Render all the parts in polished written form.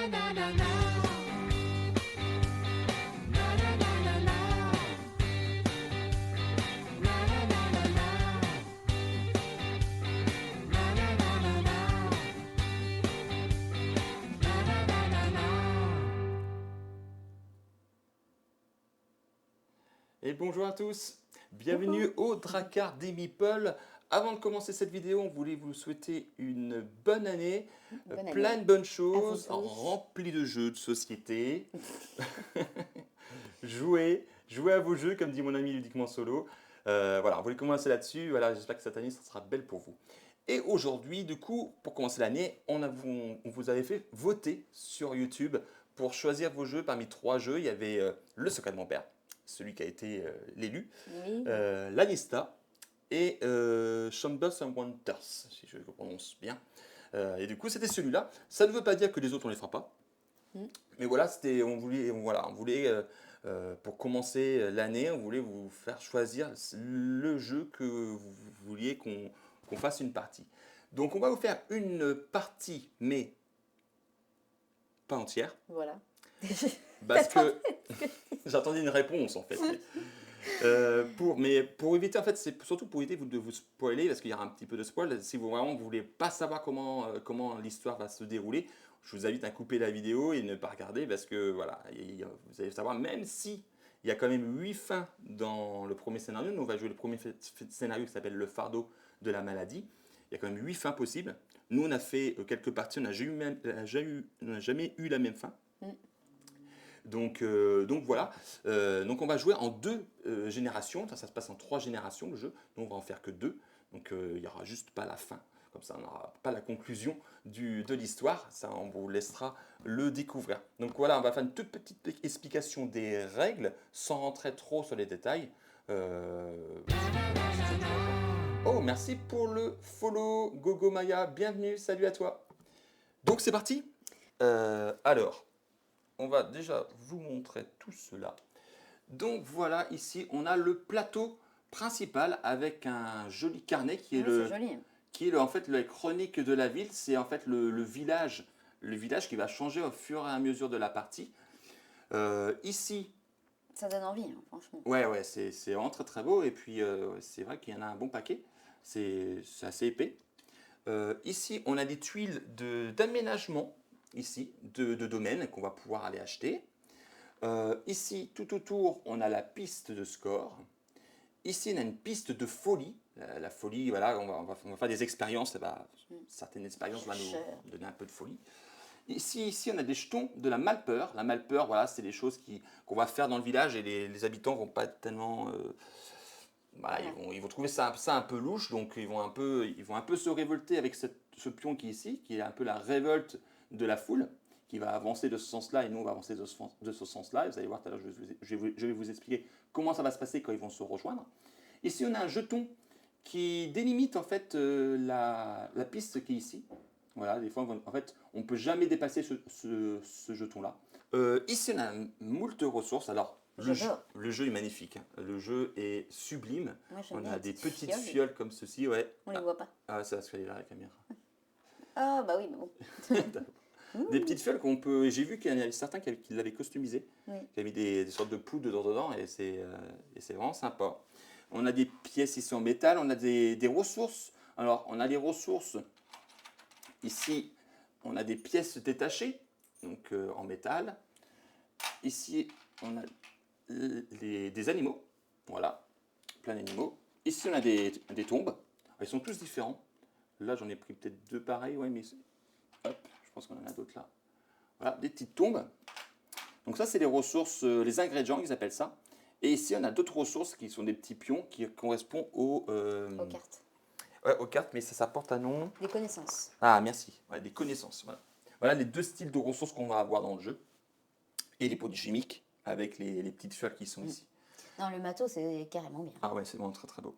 Et bonjour à tous, bienvenue au Drakkar des Meeples. Avant de commencer cette vidéo, on voulait vous souhaiter une bonne année, Bonne plein année de bonnes à choses, vous tous. remplies de jeux de société. jouez à vos jeux, comme dit mon ami Ludiquement Solo. Voilà, on voulait commencer là-dessus. Voilà, j'espère que cette année, ça sera belle pour vous. Et aujourd'hui, du coup, pour commencer l'année, on vous avait fait voter sur YouTube pour choisir vos jeux. Parmi 3 jeux, il y avait Le Secret de mon père, celui qui a été l'élu, Oui, La Lista et Shambles and Wonders, si je le prononce bien. Et du coup, c'était celui-là. Ça ne veut pas dire que les autres, on les fera pas. Mm. Mais voilà, on voulait pour commencer l'année, on voulait vous faire choisir le jeu que vous vouliez qu'on fasse une partie. Donc, on va vous faire une partie, mais pas entière, voilà. parce que j'attendais une réponse en fait. Mais pour éviter, en fait, c'est surtout pour éviter de vous spoiler, parce qu'il y aura un petit peu de spoil. Si vous vraiment vous voulez pas savoir comment l'histoire va se dérouler, je vous invite à couper la vidéo et ne pas regarder, parce que voilà, vous allez savoir, même si il y a quand même 8 fins dans le premier scénario. Nous, on va jouer le premier scénario qui s'appelle Le fardeau de la maladie. Il y a quand même 8 fins possibles. Nous, on a fait quelques parties, on n'a jamais eu la même fin. Mm. Donc voilà. Donc on va jouer en 2 générations. Ça se passe en 3 générations le jeu. Nous on va en faire que 2. Donc il n'y aura juste pas la fin. Comme ça on n'aura pas la conclusion de l'histoire. Ça on vous laissera le découvrir. Donc voilà, on va faire une toute petite explication des règles sans rentrer trop sur les détails. Oh, merci pour le follow Gogo Maya. Bienvenue, salut à toi. Donc c'est parti. Alors, on va déjà vous montrer tout cela. Donc voilà, ici on a le plateau principal avec un joli carnet qui est Oui, c'est joli. en fait la chronique de la ville. C'est en fait le village qui va changer au fur et à mesure de la partie. Ici, Ça donne envie, hein, franchement. ouais, c'est vraiment très très beau, et puis c'est vrai qu'il y en a un bon paquet. C'est assez épais. Ici, on a des tuiles d'aménagement ici de domaines qu'on va pouvoir aller acheter. Ici, tout autour, on a la piste de score. Ici, on a une piste de folie. La folie, voilà, on va faire des expériences. Certaines expériences vont Cher. nous donner un peu de folie. Ici, on a des jetons de la malpeur. La malpeur, voilà, c'est des choses qu'on va faire dans le village, et les habitants vont pas tellement... voilà, Voilà. ils vont trouver ça un peu louche, donc ils vont un peu se révolter avec ce pion qui est ici, qui est un peu la révolte de la foule, qui va avancer de ce sens-là, et nous on va avancer de ce sens-là. Et vous allez voir tout à l'heure, je vais vous expliquer comment ça va se passer quand ils vont se rejoindre. Ici, on a un jeton qui délimite en fait la piste qui est ici. Voilà, des fois, en fait, on ne peut jamais dépasser ce jeton-là. Ici, on a moult ressources. Alors, J'adore. le jeu est magnifique, hein. Le jeu est sublime. Moi, j'aime On bien a les des petites fioles. fioles comme ceci, ouais. On les voit pas. Ah, ça va se caler là, la caméra. Ah, bah oui, mais bon. Des petites fioles qu'on peut. J'ai vu qu'il y en avait certains qui l'avaient customisé, Oui. qui avaient mis des sortes de poudre dedans, et c'est vraiment sympa. On a des pièces ici en métal, on a des ressources. Alors, on a les ressources ici, on a des pièces détachées, donc en métal. Ici, on a des animaux, voilà, plein d'animaux. Ici, on a des tombes. Ils sont tous différents. Là, j'en ai pris peut-être 2 pareils, ouais, mais hop, je pense qu'on en a d'autres là. Voilà, des petites tombes. Donc ça, c'est les ressources, les ingrédients, ils appellent ça. Et ici, on a d'autres ressources qui sont des petits pions qui correspondent Aux cartes. ouais, aux cartes, mais ça porte un nom. Des connaissances. Ah, merci. Ouais, des connaissances. Voilà. Voilà les 2 styles de ressources qu'on va avoir dans le jeu. Et les produits chimiques avec les petites fioles qui sont ici. Non, le matos, c'est carrément bien. Ah ouais, c'est vraiment très très beau.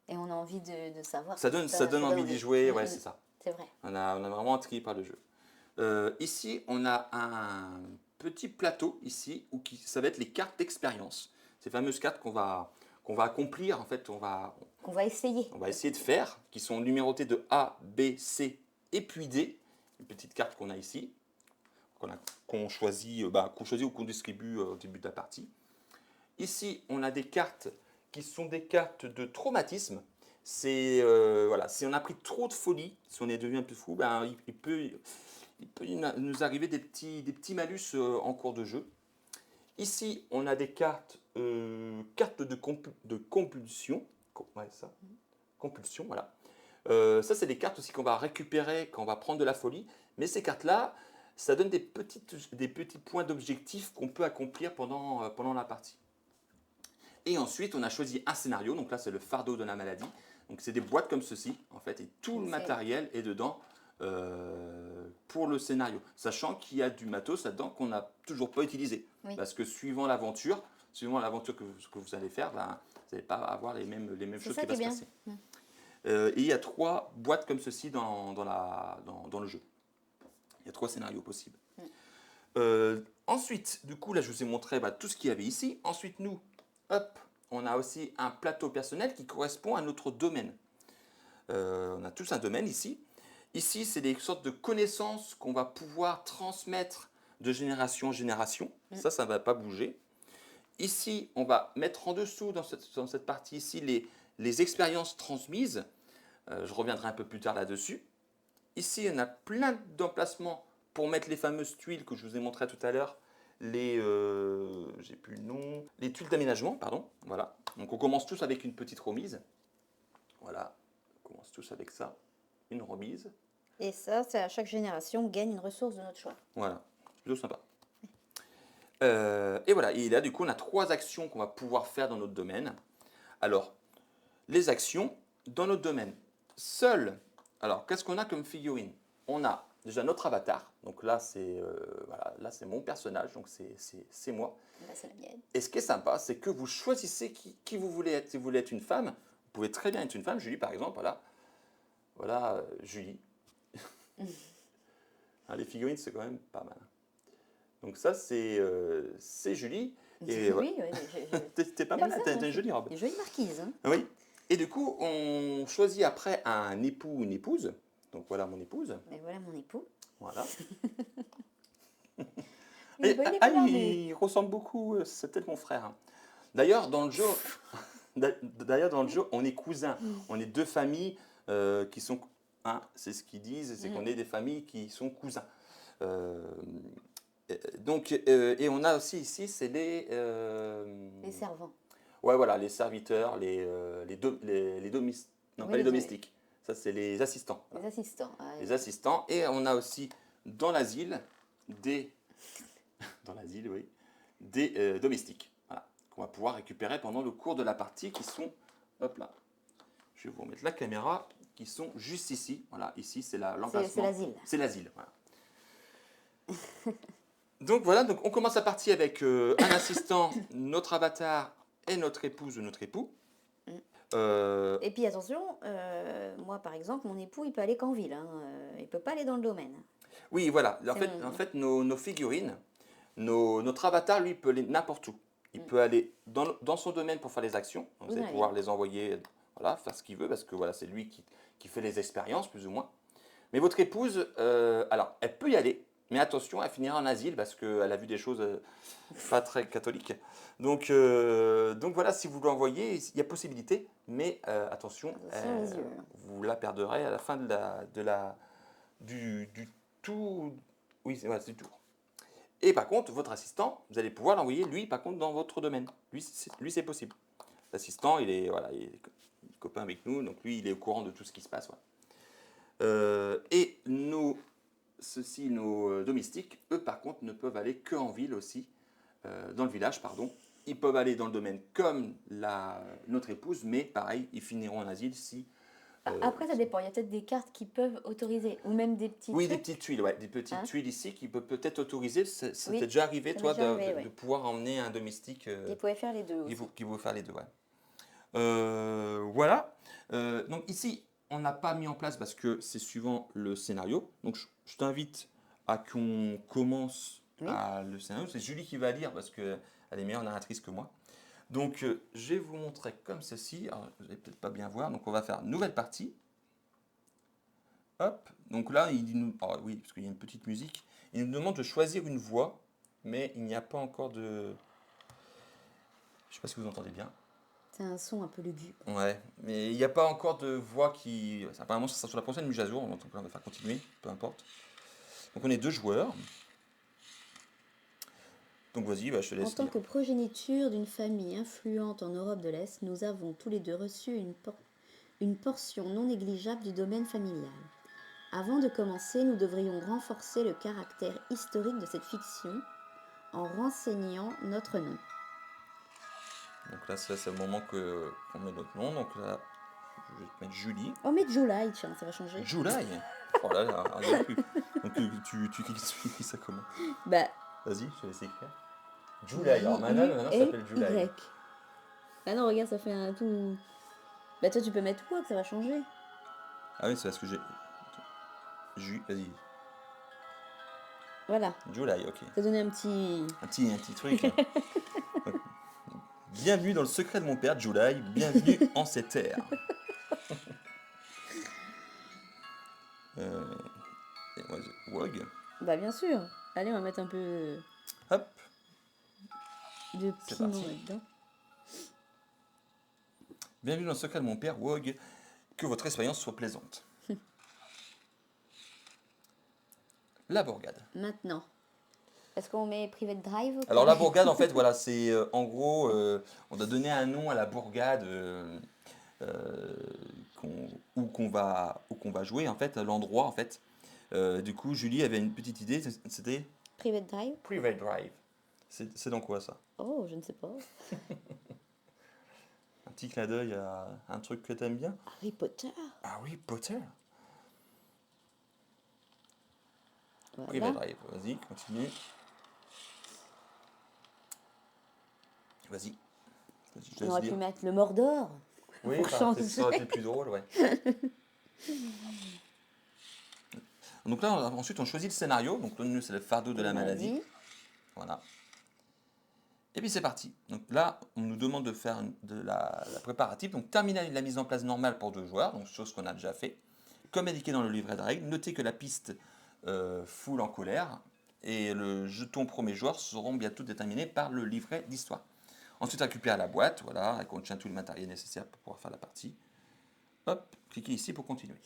Et on a envie de savoir. Ça donne envie d'y jouer, ouais, c'est ça. C'est vrai. On a vraiment intrigué par le jeu. Ici, on a un petit plateau ici, ça va être les cartes d'expérience. Ces fameuses cartes qu'on va accomplir, en fait, Qu'on va essayer. on va essayer de faire, qui sont numérotées de A, B, C et puis D. Une petite carte qu'on a ici. qu'on choisit, qu'on choisit ou qu'on distribue au début de la partie. Ici, on a des cartes qui sont des cartes de traumatisme. C'est voilà, si on a pris trop de folie, si on est devenu un peu fou, il peut nous arriver des petits malus en cours de jeu. Ici, on a des cartes, cartes de compulsion. Ouais, ça. Compulsion, voilà. Ça, c'est des cartes aussi qu'on va récupérer quand on va prendre de la folie. Mais ces cartes-là, ça donne des petits points d'objectif qu'on peut accomplir pendant la partie. Et ensuite, on a choisi un scénario. Donc là, c'est le fardeau de la maladie. Donc c'est des boîtes comme ceci, en fait, et tout le matériel est dedans pour le scénario. Sachant qu'il y a du matos là-dedans qu'on n'a toujours pas utilisé. Oui. Parce que suivant l'aventure que vous allez faire, vous n'allez pas avoir les mêmes choses qui vont se passer. Et il y a 3 boîtes comme ceci dans le jeu. Il y a 3 scénarios possibles. Ensuite, du coup, là, je vous ai montré tout ce qu'il y avait ici. Ensuite, nous, hop, on a aussi un plateau personnel qui correspond à notre domaine. On a tous un domaine ici. Ici, c'est des sortes de connaissances qu'on va pouvoir transmettre de génération en génération. Ça ne va pas bouger. Ici, on va mettre en dessous, dans cette partie ici, les expériences transmises. Je reviendrai un peu plus tard là-dessus. Ici, on a plein d'emplacements pour mettre les fameuses tuiles que je vous ai montrées tout à l'heure. J'ai plus le nom, les tuiles d'aménagement, pardon. Voilà. Donc on commence tous avec une petite remise. Voilà. On commence tous avec ça. Une remise. Et ça, c'est à chaque génération, on gagne une ressource de notre choix. Voilà. C'est plutôt sympa. Et voilà. Et là, du coup, on a 3 actions qu'on va pouvoir faire dans notre domaine. Alors, les actions dans notre domaine. Seul. Alors, qu'est-ce qu'on a comme figurine? On a déjà notre avatar. Donc là, c'est mon personnage. Donc c'est moi. Là, c'est la mienne. Et ce qui est sympa, c'est que vous choisissez qui vous voulez être. Si vous voulez être une femme, vous pouvez très bien être une femme. Julie, par exemple, voilà Julie. Les figurines, c'est quand même pas mal. Donc ça, c'est Julie. Et, oui, t'es pas mal, t'as une jolie robe. Une jolie marquise. Hein. Oui. Et du coup, on choisit après un époux ou une épouse. Donc voilà mon épouse. Et voilà mon époux. Voilà. Il ressemble beaucoup, c'est peut-être mon frère. D'ailleurs, dans le jeu, on est cousins. On est 2 familles qui sont... c'est ce qu'ils disent, c'est qu'on est des familles qui sont cousins. Et on a aussi ici, c'est les servants. Ouais, voilà, les serviteurs, les domestiques. Ça, c'est les assistants. Les assistants. Les assistants. Et on a aussi dans l'asile des domestiques. Voilà, qu'on va pouvoir récupérer pendant le cours de la partie qui sont, hop là, je vais vous remettre la caméra, qui sont juste ici. Voilà, ici c'est l'emplacement. C'est l'asile. C'est l'asile, voilà. Donc voilà, donc on commence la partie avec un assistant, notre avatar et notre épouse ou notre époux. Et puis attention, moi par exemple, mon époux il peut aller qu'en ville, hein, il ne peut pas aller dans le domaine. Oui, voilà, en fait nos figurines, notre avatar lui peut aller n'importe où. Il peut aller dans son domaine pour faire les actions, vous allez pouvoir les envoyer, voilà, faire ce qu'il veut parce que voilà, c'est lui qui fait les expériences plus ou moins. Mais votre épouse, alors elle peut y aller, mais attention, elle finira en asile parce qu'elle a vu des choses pas très catholiques. Donc voilà, si vous l'envoyez, il y a possibilité, mais attention, vous la perdrez à la fin du tour. Oui, c'est du tour. Et par contre, votre assistant, vous allez pouvoir l'envoyer, lui, par contre, dans votre domaine. Lui, c'est possible. L'assistant, il est copain avec nous, donc lui, il est au courant de tout ce qui se passe. Ouais. Et nos domestiques, eux, par contre, ne peuvent aller qu'en ville aussi, dans le village, pardon. Ils peuvent aller dans le domaine comme notre épouse, mais pareil, ils finiront en asile si... Après, ça dépend. Il y a peut-être des cartes qui peuvent autoriser, ou même des petits des petites tuiles, ouais, des petites tuiles ici qui peuvent peut-être autoriser. Ça t'est déjà arrivé, toi, de pouvoir emmener un domestique Il pouvait faire les deux aussi. Qui pouvait faire les deux, ouais. Voilà. Donc ici, on n'a pas mis en place parce que c'est suivant le scénario. Donc je t'invite à qu'on commence le scénario. C'est Julie qui va lire parce qu'elle est meilleure narratrice que moi. Donc, je vais vous montrer comme ceci. Alors, vous n'allez peut-être pas bien voir. Donc, on va faire nouvelle partie. Hop. Donc là, il dit nous. Oui, parce qu'il y a une petite musique. il nous demande de choisir une voix, mais il n'y a pas encore de... Je sais pas si vous entendez bien. C'est un son un peu lugubre. Ouais, mais il n'y a pas encore de voix qui... Apparemment, ça sera sur la prochaine mise à jour, donc on va faire continuer, peu importe. Donc on est 2 joueurs. Donc vas-y, je te En laisse tant lire. que progéniture d'une famille influente en Europe de l'Est, nous avons tous les deux reçu une portion non négligeable du domaine familial. Avant de commencer, nous devrions renforcer le caractère historique de cette fiction en renseignant notre nom. Donc là, c'est le moment qu'on met notre nom. Donc là, je vais te mettre Julie. Oh, mais July, tiens, ça va changer. July. Oh là là, regarde plus. Donc tu écris ça comment? Bah, Vas-y, je te laisse écrire. July. Alors maintenant, ça s'appelle July. Y. Ah non, regarde, ça fait un tout... Bah toi, tu peux mettre quoi que ça va changer. Ah oui, c'est parce que j'ai... Vas-y. Voilà. July, ok. Ça donné un petit... Un petit truc. Hein. Bienvenue dans le secret de mon père, July. Bienvenue en ces terres. Wog. Bah bien sûr. Allez, on va mettre un peu Hop. de C'est piment parti. là-dedans. Bienvenue dans le secret de mon père, Wog. Que votre expérience soit plaisante. La bourgade. Maintenant. Est-ce qu'on met Private Drive? Alors la bourgade, en fait, voilà, c'est en gros, on a donné un nom à la bourgade où qu'on va jouer, en fait, à l'endroit, en fait. Du coup, Julie avait une petite idée, c'était Private Drive? Private Drive. C'est dans quoi ça? Oh, je ne sais pas. Un petit clin d'œil à un truc que t'aimes bien? Harry Potter. Harry Potter. Voilà. Private Drive, vas-y, continue. Vas-y. Je On aurait pu mettre le Mordor. Oui, pour changer. ça aurait été plus drôle, ouais. Donc là, ensuite, on choisit le scénario. Donc nous, c'est le fardeau de la maladie. Voilà. Et puis c'est parti. Donc là, on nous demande de faire de la préparative. Donc terminer la mise en place normale pour 2 joueurs, donc chose qu'on a déjà fait. Comme indiqué dans le livret de règles, notez que la piste foule en colère et le jeton premier joueur seront bientôt déterminés par le livret d'histoire. Ensuite, récupérer la boîte, voilà, elle contient tout le matériel nécessaire pour pouvoir faire la partie. Hop, cliquez ici pour continuer.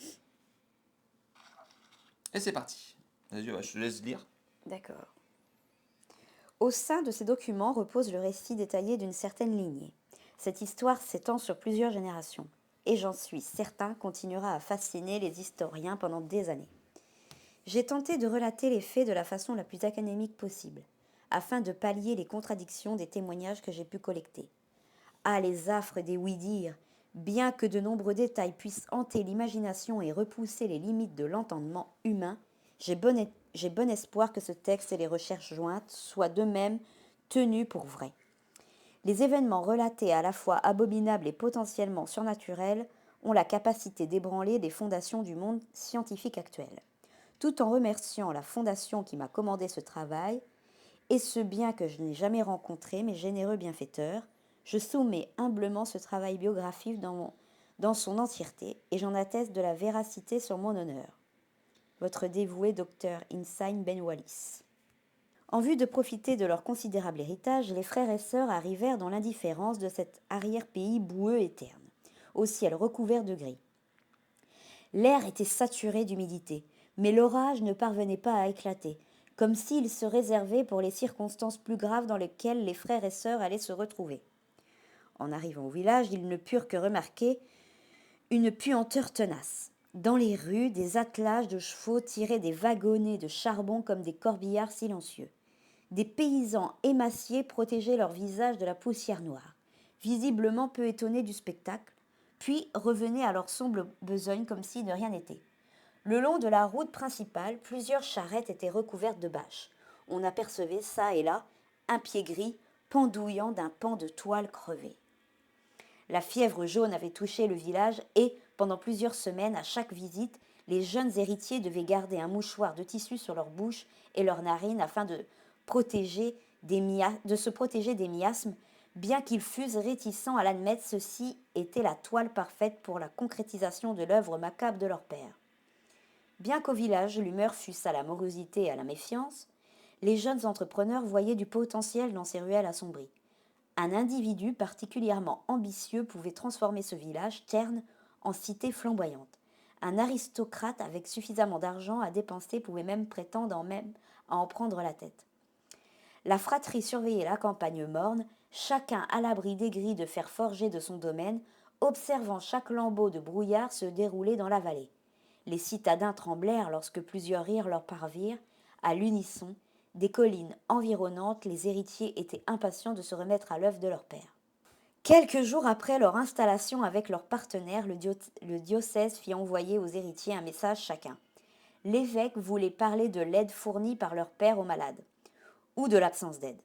Et c'est parti. Vas-y, je te laisse lire. D'accord. Au sein de ces documents repose le récit détaillé d'une certaine lignée. Cette histoire s'étend sur plusieurs générations, et j'en suis certain continuera à fasciner les historiens pendant des années. J'ai tenté de relater les faits de la façon la plus académique possible, afin de pallier les contradictions des témoignages que j'ai pu collecter. Ah, les affres des oui-dire! Bien que de nombreux détails puissent hanter l'imagination et repousser les limites de l'entendement humain, j'ai bon espoir que ce texte et les recherches jointes soient de même tenus pour vrais. Les événements relatés à la fois abominables et potentiellement surnaturels ont la capacité d'ébranler les fondations du monde scientifique actuel. Tout en remerciant la fondation qui m'a commandé ce travail, et ce bien que je n'ai jamais rencontré, mes généreux bienfaiteurs, je soumets humblement ce travail biographique dans son entièreté, et j'en atteste de la véracité sur mon honneur. Votre dévoué docteur Insigne Ben Wallis. En vue de profiter de leur considérable héritage, les frères et sœurs arrivèrent dans l'indifférence de cet arrière-pays boueux et terne, au ciel recouvert de gris. L'air était saturé d'humidité, mais l'orage ne parvenait pas à éclater, comme s'il se réservait pour les circonstances plus graves dans lesquelles les frères et sœurs allaient se retrouver. En arrivant au village, ils ne purent que remarquer une puanteur tenace. Dans les rues, des attelages de chevaux tiraient des wagonnets de charbon comme des corbillards silencieux. Des paysans émaciés protégeaient leur visage de la poussière noire, visiblement peu étonnés du spectacle, puis revenaient à leur sombre besogne comme si de rien n'était. Le long de la route principale, plusieurs charrettes étaient recouvertes de bâches. On apercevait çà et là un pied gris pendouillant d'un pan de toile crevée. La fièvre jaune avait touché le village et, pendant plusieurs semaines, à chaque visite, les jeunes héritiers devaient garder un mouchoir de tissu sur leur bouche et leurs narines afin de se protéger des miasmes, bien qu'ils fussent réticents à l'admettre, ceci était la toile parfaite pour la concrétisation de l'œuvre macabre de leur père. Bien qu'au village, l'humeur fût à la morosité et à la méfiance, les jeunes entrepreneurs voyaient du potentiel dans ces ruelles assombries. Un individu particulièrement ambitieux pouvait transformer ce village terne en cité flamboyante. Un aristocrate avec suffisamment d'argent à dépenser pouvait même prétendre à en prendre la tête. La fratrie surveillait la campagne morne, chacun à l'abri des grilles de fer forgé de son domaine, observant chaque lambeau de brouillard se dérouler dans la vallée. Les citadins tremblèrent lorsque plusieurs rires leur parvirent, à l'unisson. Des collines environnantes, les héritiers étaient impatients de se remettre à l'œuvre de leur père. Quelques jours après leur installation avec leurs partenaires, le diocèse fit envoyer aux héritiers un message chacun. L'évêque voulait parler de l'aide fournie par leur père aux malades, ou de l'absence d'aide.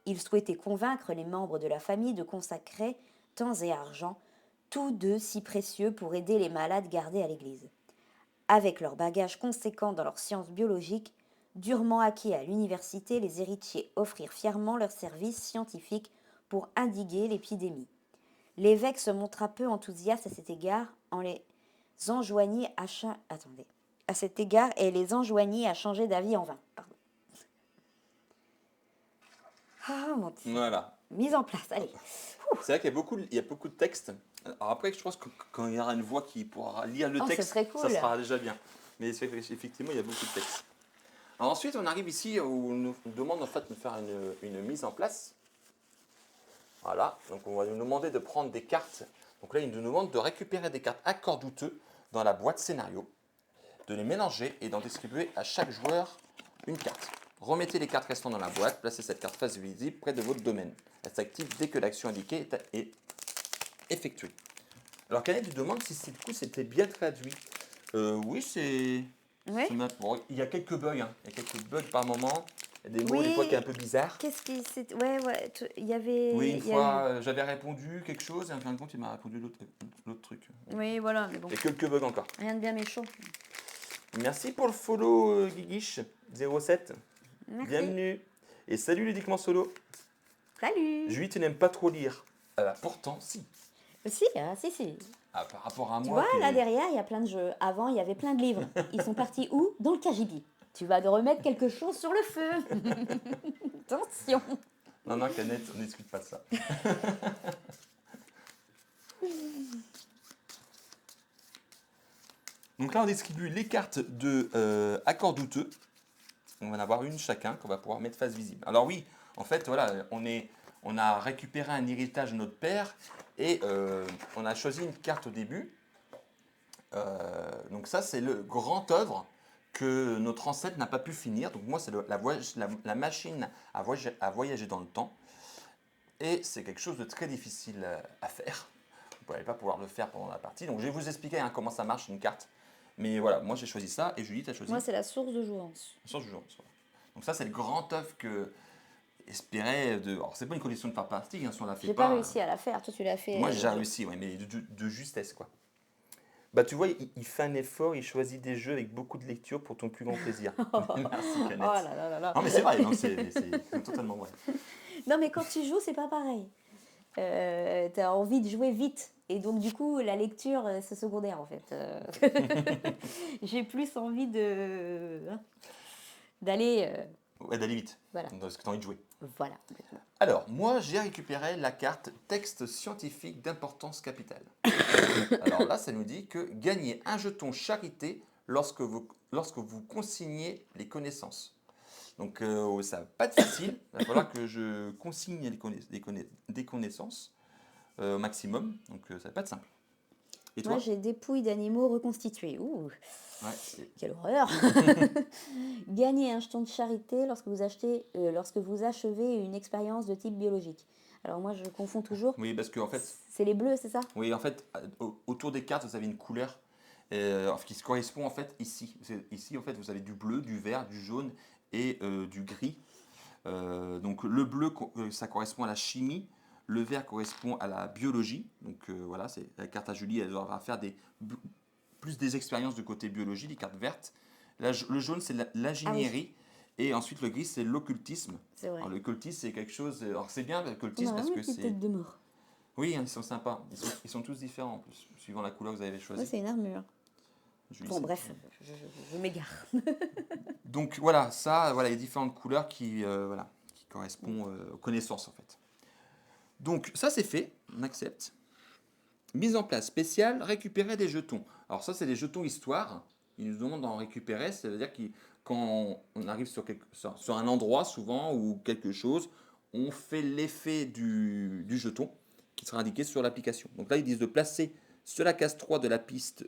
Il souhaitait convaincre les membres de la famille de consacrer temps et argent, tous deux si précieux pour aider les malades gardés à l'église. Avec leur bagage conséquent dans leurs sciences biologiques, durement acquis à l'université, les héritiers offrirent fièrement leurs services scientifiques pour endiguer l'épidémie. L'évêque se montra peu enthousiaste à cet égard et les enjoignit à changer d'avis en vain. Pardon. Ah mon Dieu. Voilà. Mise en place, allez. C'est vrai qu'il y a beaucoup de textes. Alors après, je pense que quand il y aura une voix qui pourra lire le Oh, texte, ce serait cool. ça sera déjà bien. Mais effectivement, il y a beaucoup de textes. Alors ensuite, on arrive ici où on nous demande en fait de faire une mise en place. Voilà, donc on va nous demander de prendre des cartes. Donc là, il nous demande de récupérer des cartes accords douteux dans la boîte scénario, de les mélanger et d'en distribuer à chaque joueur une carte. Remettez les cartes restant dans la boîte, placez cette carte face visible près de votre domaine. Elle s'active dès que l'action indiquée est effectuée. Alors Canet, tu demandes si du coup c'était bien traduit. Oui, c'est... Oui. Bon, il y a quelques bugs, hein. Il y a quelques bugs par moment. Il y a des mots Oui. des fois qui est un peu bizarre. Qu'est-ce qui c'est ouais, il y avait Oui, une il y a fois, j'avais répondu quelque chose et en fin de compte, il m'a répondu l'autre truc. eu- Oui, voilà, mais bon. Il y a quelques bugs encore. Rien de bien méchant. Merci pour le follow, Guiguiche07. Merci. Bienvenue. Et salut Ludiquement Solo. Salut. Julie, tu n'aimes pas trop lire. Pourtant, si. Si, si. Ah, par rapport à Tu moi. vois, là derrière, il y a plein de jeux. Avant, il y avait plein de livres. Ils sont partis où? Dans le KGB. Tu vas de remettre quelque chose sur le feu. Attention. Non, Canette, on ne discute pas de ça. Donc là, on distribue les cartes de accords douteux. On va en avoir une chacun qu'on va pouvoir mettre face visible. Alors oui, en fait, voilà, on a récupéré un héritage de notre père et on a choisi une carte au début. Donc ça, c'est le grand œuvre que notre ancêtre n'a pas pu finir. Donc moi, c'est la machine à voyager dans le temps. Et c'est quelque chose de très difficile à faire. Vous n'allez pas pouvoir le faire pendant la partie. Donc je vais vous expliquer comment ça marche une carte. Mais voilà, moi j'ai choisi ça et Julie, tu as choisi Moi, c'est la source de jouance. sans jugement. Donc ça, c'est le grand œuvre que espérait de... Alors, c'est pas une condition de faire partie, hein, si on la fait J'ai pas. pas réussi à la faire. Toi, tu l'as fait. Moi, j'ai réussi, ouais, mais de justesse, quoi. Bah, tu vois, il fait un effort, il choisit des jeux avec beaucoup de lecture pour ton plus grand plaisir. Merci, Canette. Oh là là là là. Non, mais c'est vrai, non, c'est totalement vrai. Non, mais quand tu joues, c'est pas pareil. Tu as envie de jouer vite. Et donc, du coup, la lecture, c'est secondaire, en fait. J'ai plus envie d'aller... Ouais, d'aller vite. Voilà. Parce que tu as envie de jouer. Voilà. Alors, moi, j'ai récupéré la carte texte scientifique d'importance capitale. Alors là, ça nous dit que gagnez un jeton charité lorsque vous consignez les connaissances. Donc, ça va pas être facile. Il va falloir que je consigne des connaissances au maximum. Donc, ça va pas être simple. Et toi? Moi, j'ai dépouilles d'animaux reconstitués. Ouh, Ouais, quelle horreur. Gagnez un jeton de charité lorsque vous achevez une expérience de type biologique. Alors moi, je confonds toujours. oui, parce que en fait, C'est les bleus, c'est ça? oui, en fait, autour des cartes, vous avez une couleur qui se correspond en fait ici. Ici, en fait, vous avez du bleu, du vert, du jaune et du gris. Donc le bleu, ça correspond à la chimie. Le vert correspond à la biologie. Donc voilà, c'est la carte à Julie, elle va faire plus des expériences de côté biologie, les cartes vertes. Le jaune, c'est l'ingénierie. Et ensuite, le gris, c'est l'occultisme. C'est vrai. Alors, l'occultisme, c'est quelque chose... Alors, c'est bien On l'occultisme a parce vraiment que une petite c'est... tête de mort. Oui, hein, ils sont sympas. Ils sont tous différents en plus, suivant la couleur que vous avez choisie. Ouais, c'est une armure. Bon, bref, je m'égare. Donc voilà, ça, voilà, il y a différentes couleurs voilà, qui correspondent aux connaissances en fait. Donc ça c'est fait, on accepte. Mise en place spéciale, récupérer des jetons. Alors ça c'est des jetons histoire. Ils nous demandent d'en récupérer, ça veut dire que quand on arrive sur un endroit souvent ou quelque chose, on fait l'effet du jeton qui sera indiqué sur l'application. Donc là ils disent de placer sur la case 3 de la piste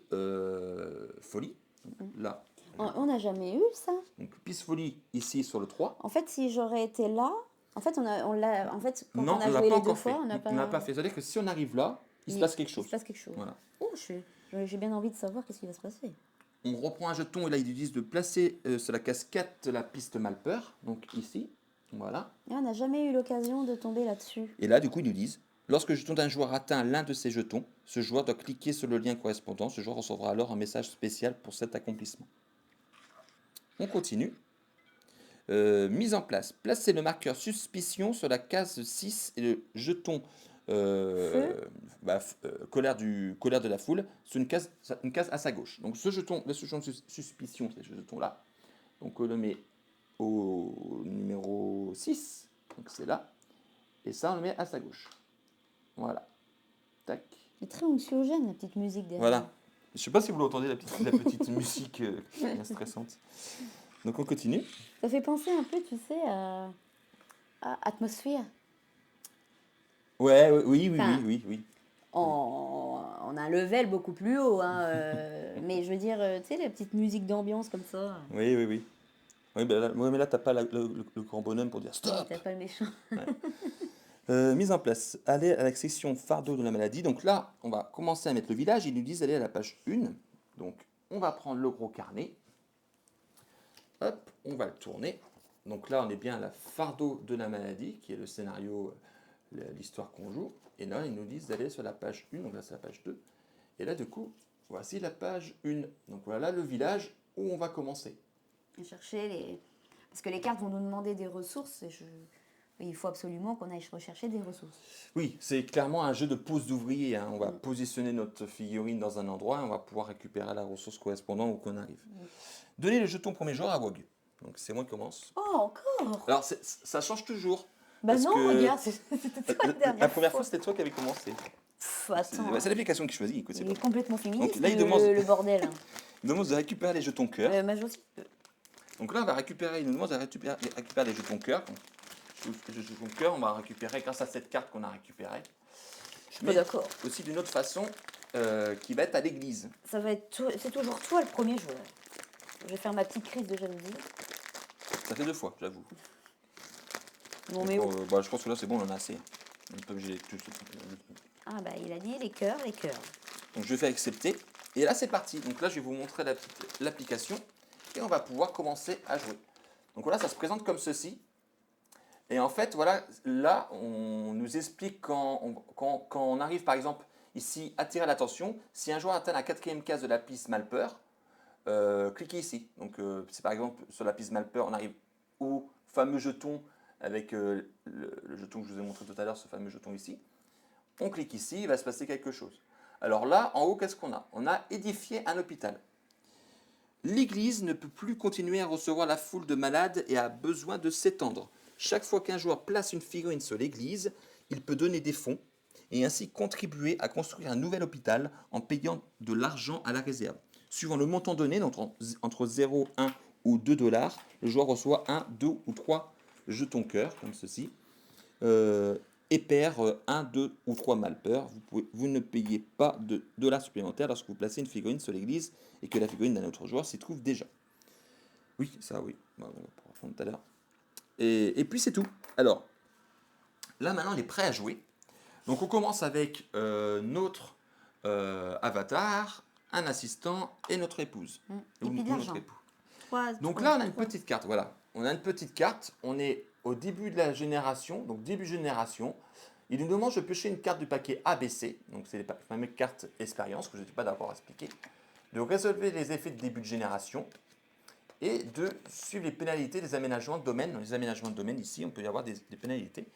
folie. Donc, là, On n'a jamais eu ça. donc piste folie ici sur le 3. En fait, si j'aurais été là, en fait, en fait, quand Non, on a on l'a joué pas les deux encore fait. fois, on n'a On n'a pas fait. C'est-à-dire que si on arrive là, il se passe quelque Il chose. se passe quelque chose. Voilà. Oh, j'ai bien envie de savoir qu'est-ce qui va se passer. On reprend un jeton et là, ils disent de placer sur la case 4 de la piste Malpeur, donc ici. Voilà. Et on n'a jamais eu l'occasion de tomber là-dessus. Et là, du coup, ils nous disent lorsque le jeton d'un joueur atteint l'un de ces jetons, ce joueur doit cliquer sur le lien correspondant. Ce joueur recevra alors un message spécial pour cet accomplissement. On continue. Mise en place. Placez le marqueur suspicion sur la case 6 et le jeton colère de la foule sur une case à sa gauche. Donc le jeton de suspicion, c'est ce jeton-là. Donc on le met au numéro 6, donc c'est là. Et ça, on le met à sa gauche. Voilà. Tac. C'est très anxiogène, la petite musique derrière. Voilà. Je ne sais pas si vous l'entendez, la petite musique bien stressante. Donc on continue. Ça fait penser un peu, tu sais, à Atmosphère. Ouais, oui. On a un level beaucoup plus haut, hein, mais je veux dire, tu sais, la petite musique d'ambiance comme ça. Oui. Oui, mais là, t'as pas le grand bonhomme pour dire stop. T'as pas le méchant. Mise en place. Aller à la section fardeau de la maladie. Donc là, on va commencer à mettre le village. Ils nous disent d'aller à la page 1. Donc, on va prendre le gros carnet. Hop, on va le tourner. Donc là, on est bien à la fardeau de la maladie, qui est le scénario, l'histoire qu'on joue. Et là, ils nous disent d'aller sur la page 1. Donc là, c'est la page 2. Et là, du coup, voici la page 1. Donc voilà le village où on va commencer. Et chercher parce que les cartes vont nous demander des ressources. Il faut absolument qu'on aille rechercher des ressources. Oui, c'est clairement un jeu de pose d'ouvrier. Hein. On va positionner notre figurine dans un endroit et on va pouvoir récupérer la ressource correspondante où qu'on arrive. Donnez le jeton premier joueur à Wog. Donc c'est moi qui commence. Oh, encore. Alors ça change toujours. Bah non, regarde, c'était toi la dernière La première fois, c'était toi qui avais commencé. Attends, C'est l'application qui choisit. Écoute, il est complètement féministe, donc, là, le bordel. Il demande de récupérer les jetons cœur. Aussi. Donc là, il nous demande de récupérer les jetons cœur. Les jetons cœur, on va récupérer grâce à cette carte qu'on a récupérée. Je suis pas d'accord. Aussi d'une autre façon, qui va être à l'église. C'est toujours toi le premier joueur. Je vais faire ma petite crise de jalousie. Ça fait 2 fois, j'avoue. Non, mais je pense que là, c'est bon, on en a assez. On est pas obligé de tout. Ah bah il a dit les cœurs. Donc je vais faire accepter. Et là, c'est parti. Donc là, je vais vous montrer l'application. Et on va pouvoir commencer à jouer. Donc voilà, ça se présente comme ceci. Et en fait, voilà, là, on nous explique quand on arrive, par exemple, ici, attirer l'attention. Si un joueur atteint la 4e case de la piste Malpeur, cliquez ici. Donc, c'est par exemple sur la piste Malpeur, on arrive au fameux jeton avec le jeton que je vous ai montré tout à l'heure, ce fameux jeton ici. On clique ici, il va se passer quelque chose. Alors là, en haut, qu'est-ce qu'on a? On a édifié un hôpital. L'église ne peut plus continuer à recevoir la foule de malades et a besoin de s'étendre. Chaque fois qu'un joueur place une figurine sur l'église, il peut donner des fonds et ainsi contribuer à construire un nouvel hôpital en payant de l'argent à la réserve. Suivant le montant donné, entre 0, 1 ou 2 $, le joueur reçoit 1, 2 ou 3 jetons cœur, comme ceci, et perd 1, 2 ou 3 malpeurs. Vous ne payez pas de dollars supplémentaires lorsque vous placez une figurine sur l'église et que la figurine d'un autre joueur s'y trouve déjà. Oui, ça oui, on va reprendre tout à l'heure. Et puis c'est tout. Alors, là maintenant, on est prêt à jouer. Donc on commence avec notre avatar, un assistant et notre épouse. Et puis de l'argent. Donc là, on a une petite carte. Voilà, on a une petite carte. On est au début de la génération. Donc début génération. Il nous demande de piocher une carte du paquet ABC. Donc c'est les fameuses cartes expérience que je n'étais pas d'accord à expliquer. De résolver les effets de début de génération. Et de suivre les pénalités des aménagements de domaine. Dans les aménagements de domaine, ici, on peut y avoir des pénalités.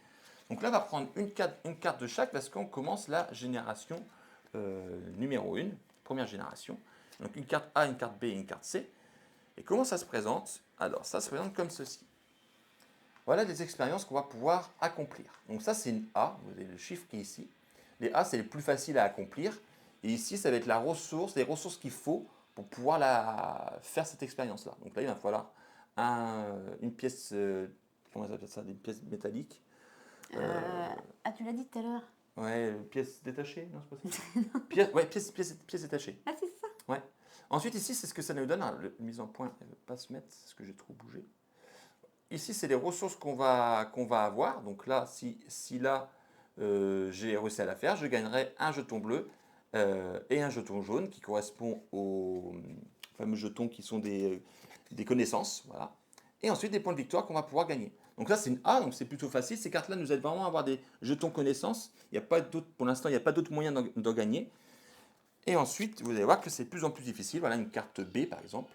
Donc là, on va prendre une carte de chaque parce qu'on commence la génération numéro 1, première génération. Donc une carte A, une carte B et une carte C. Et comment ça se présente? Alors ça se présente comme ceci. Voilà des expériences qu'on va pouvoir accomplir. Donc ça c'est une A, vous avez le chiffre qui est ici. Les A c'est les plus faciles à accomplir. Et ici ça va être la ressource, les ressources qu'il faut pour pouvoir faire cette expérience-là. Donc là il va falloir une pièce, comment ça s'appelle ça, des pièces métalliques. Ah, tu l'as dit tout à l'heure. Ouais, pièces détachées, non c'est pas ça. Ouais, pièces détachées. Ah, c'est ça. Ouais. Ensuite ici c'est ce que ça nous donne. Alors, la mise en point, elle ne veut pas se mettre, c'est ce que j'ai trop bougé. Ici, c'est les ressources qu'on va avoir. Donc là, si là, j'ai réussi à la faire, je gagnerai un jeton bleu et un jeton jaune qui correspond aux fameux jetons qui sont des connaissances. Voilà. Et ensuite, des points de victoire qu'on va pouvoir gagner. Donc là, c'est une A, donc c'est plutôt facile. Ces cartes-là nous aident vraiment à avoir des jetons connaissances. Il y a pas d'autre, pour l'instant, il n'y a pas d'autre moyen d'en gagner. Et ensuite, vous allez voir que c'est de plus en plus difficile. Voilà une carte B, par exemple.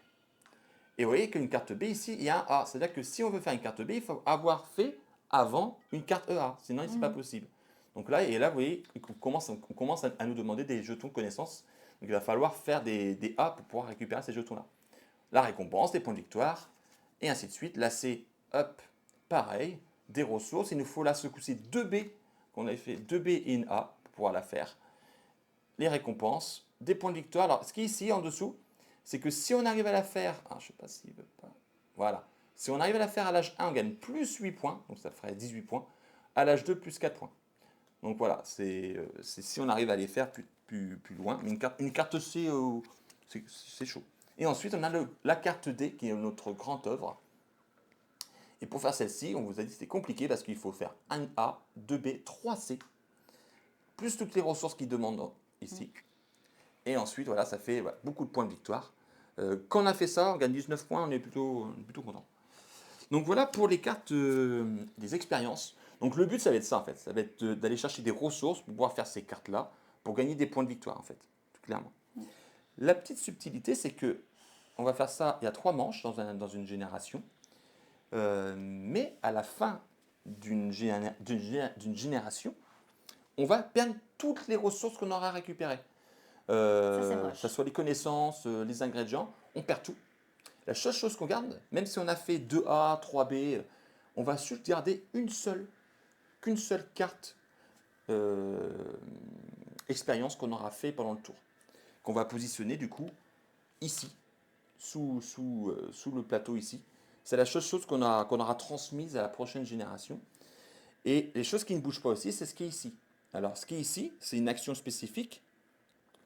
Et vous voyez qu'une carte B, ici, il y a un A. C'est-à-dire que si on veut faire une carte B, il faut avoir fait avant une carte EA. Sinon, ce n'est pas possible. Donc là, vous voyez qu'on commence à nous demander des jetons de connaissance. Donc il va falloir faire des A pour pouvoir récupérer ces jetons-là. La récompense, des points de victoire, et ainsi de suite. Là, c'est up, pareil, des ressources. Il nous faut là ce coup-ci 2 B, qu'on avait fait 2 B et une A pour pouvoir la faire. Les récompenses, des points de victoire. Alors, ce qui est ici en dessous, c'est que si on arrive à la faire, je ne sais pas s'il veut pas, voilà, si on arrive à la faire à l'âge 1, on gagne plus 8 points, donc ça ferait 18 points, à l'âge 2, plus 4 points. Donc voilà, c'est si on arrive à les faire plus loin, mais une carte C, c'est chaud. Et ensuite, on a la carte D, qui est notre grande œuvre. Et pour faire celle-ci, on vous a dit que c'était compliqué, parce qu'il faut faire 1A, 2B, 3C, plus toutes les ressources qu'ils demandent ici. Et ensuite, voilà, ça fait beaucoup de points de victoire. Quand on a fait ça, on gagne 19 points, on est plutôt content. Donc voilà pour les cartes des expériences. Donc le but, ça va être ça en fait. Ça va être d'aller chercher des ressources pour pouvoir faire ces cartes-là, pour gagner des points de victoire en fait, tout clairement. La petite subtilité, c'est que on va faire ça, il y a 3 manches dans une génération. Mais à la fin d'une génération, on va perdre toutes les ressources qu'on aura récupérées. Ça, c'est moche. Ça soit les connaissances, les ingrédients, on perd tout. La seule chose qu'on garde, même si on a fait 2A, 3B, on va juste garder qu'une seule carte expérience qu'on aura fait pendant le tour, qu'on va positionner du coup ici, sous le plateau ici. C'est la seule chose qu'on aura transmise à la prochaine génération. Et les choses qui ne bougent pas aussi, c'est ce qui est ici. Alors, ce qui est ici, c'est une action spécifique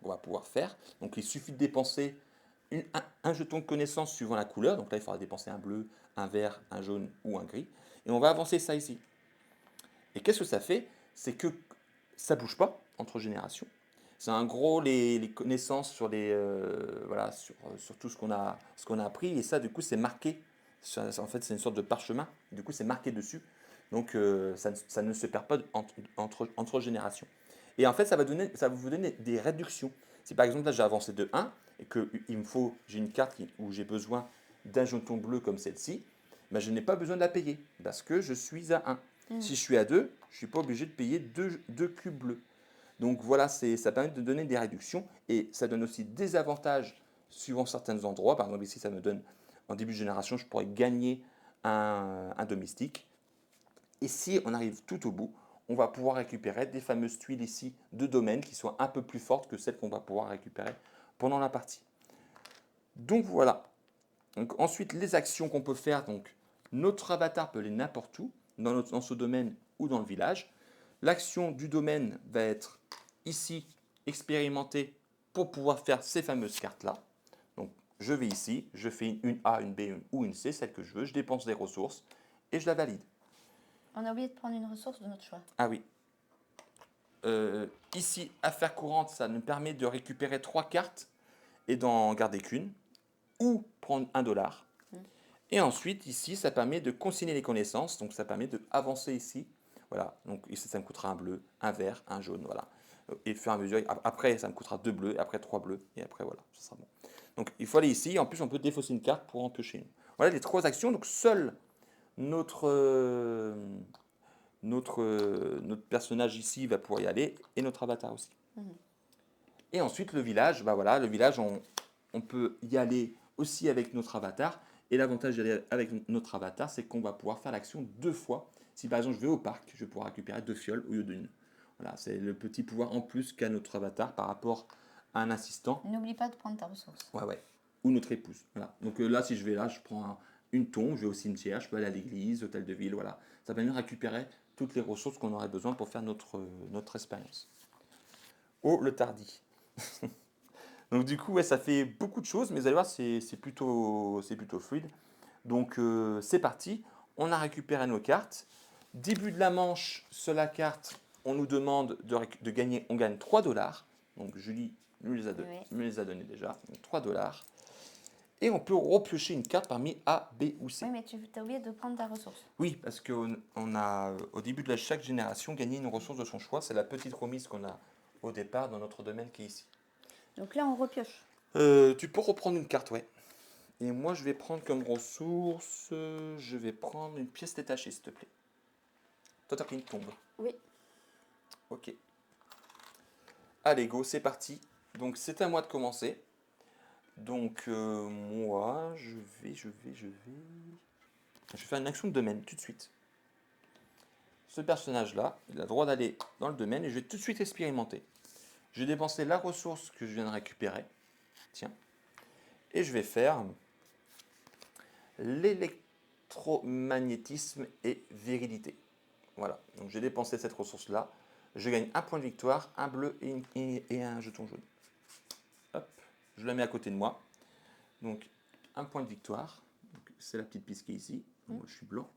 qu'on va pouvoir faire. Donc, il suffit de dépenser un jeton de connaissance suivant la couleur. Donc là, il faudra dépenser un bleu, un vert, un jaune ou un gris. Et on va avancer ça ici. Et qu'est-ce que ça fait? C'est que ça ne bouge pas entre générations. C'est en gros les connaissances sur, voilà, sur tout ce qu'on a appris. Et ça, du coup, c'est marqué. En fait, c'est une sorte de parchemin. Du coup, c'est marqué dessus. Donc, ça ne se perd pas entre générations. Et en fait, ça va vous donner des réductions. Si par exemple, là, j'ai avancé de 1 et que j'ai une carte où j'ai besoin d'un jeton bleu comme celle-ci, ben, je n'ai pas besoin de la payer parce que je suis à 1. Si je suis à 2, je ne suis pas obligé de payer 2 cubes bleus. Donc voilà, ça permet de donner des réductions et ça donne aussi des avantages suivant certains endroits. Par exemple, ici, ça me donne, en début de génération, je pourrais gagner un domestique. Et si on arrive tout au bout, on va pouvoir récupérer des fameuses tuiles ici de domaine qui sont un peu plus fortes que celles qu'on va pouvoir récupérer pendant la partie. Donc voilà. Donc ensuite, les actions qu'on peut faire. Donc, notre avatar peut aller n'importe où, dans ce domaine ou dans le village. L'action du domaine va être ici expérimentée pour pouvoir faire ces fameuses cartes-là. Donc, je vais ici, je fais une A, une B ou une C, celle que je veux, je dépense des ressources et je la valide. On a oublié de prendre une ressource de notre choix. Ah oui. Ici, affaires courantes, ça nous permet de récupérer 3 cartes et d'en garder qu'une, ou prendre $1. Et ensuite, ici, ça permet de consigner les connaissances, donc ça permet d'avancer ici. Voilà, donc ici, ça me coûtera un bleu, un vert, un jaune, voilà. Et au fur et à mesure, après, ça me coûtera 2 bleus, et après 3 bleus, et après, voilà, ça sera bon. Donc, il faut aller ici, en plus, on peut défausser une carte pour en piocher une. Voilà les 3 actions, donc seul notre personnage ici va pouvoir y aller et notre avatar aussi. Et ensuite le village, bah voilà, le village on peut y aller aussi avec notre avatar. Et l'avantage d'y aller avec notre avatar, c'est qu'on va pouvoir faire l'action 2 fois. Si par exemple je vais au parc, je vais pouvoir récupérer 2 fioles au lieu d'une. Voilà, c'est le petit pouvoir en plus qu'a notre avatar par rapport à un assistant. N'oublie pas de prendre ta ressource. Ouais. Ou notre épouse. Voilà. Donc là, si je vais là, je prends une tombe, je vais au cimetière, je peux aller à l'église, hôtel de ville, voilà. Ça permet de récupérer toutes les ressources qu'on aurait besoin pour faire notre expérience. Oh, le tardi. Donc du coup, ouais, ça fait beaucoup de choses, mais vous allez voir, c'est plutôt fluide. Donc c'est parti, on a récupéré nos cartes. Début de la manche, sur la carte, on nous demande de gagner, on gagne 3 dollars. Donc Julie me les a donnés déjà, donc 3 dollars. Et on peut repiocher une carte parmi A, B ou C. Oui, mais tu as oublié de prendre ta ressource. Oui, parce qu'on a au début de chaque génération gagné une ressource de son choix. C'est la petite remise qu'on a au départ dans notre domaine qui est ici. Donc là, on repioche. Tu peux reprendre une carte, ouais. Et moi, je vais prendre comme ressource, je vais prendre une pièce détachée, s'il te plaît. Toi, t'as pris une tombe. Oui. Ok. Allez, go, c'est parti. Donc, c'est à moi de commencer. Donc, moi, je vais faire une action de domaine, tout de suite. Ce personnage-là, il a le droit d'aller dans le domaine et je vais tout de suite expérimenter. Je vais dépenser la ressource que je viens de récupérer. Tiens. Et je vais faire l'électromagnétisme et virilité. Voilà, donc j'ai dépensé cette ressource-là. Je gagne un point de victoire, un bleu et un jeton jaune. Hop, je la mets à côté de moi. Donc, un point de victoire. C'est la petite piste qui est ici. Donc, moi, je suis blanc.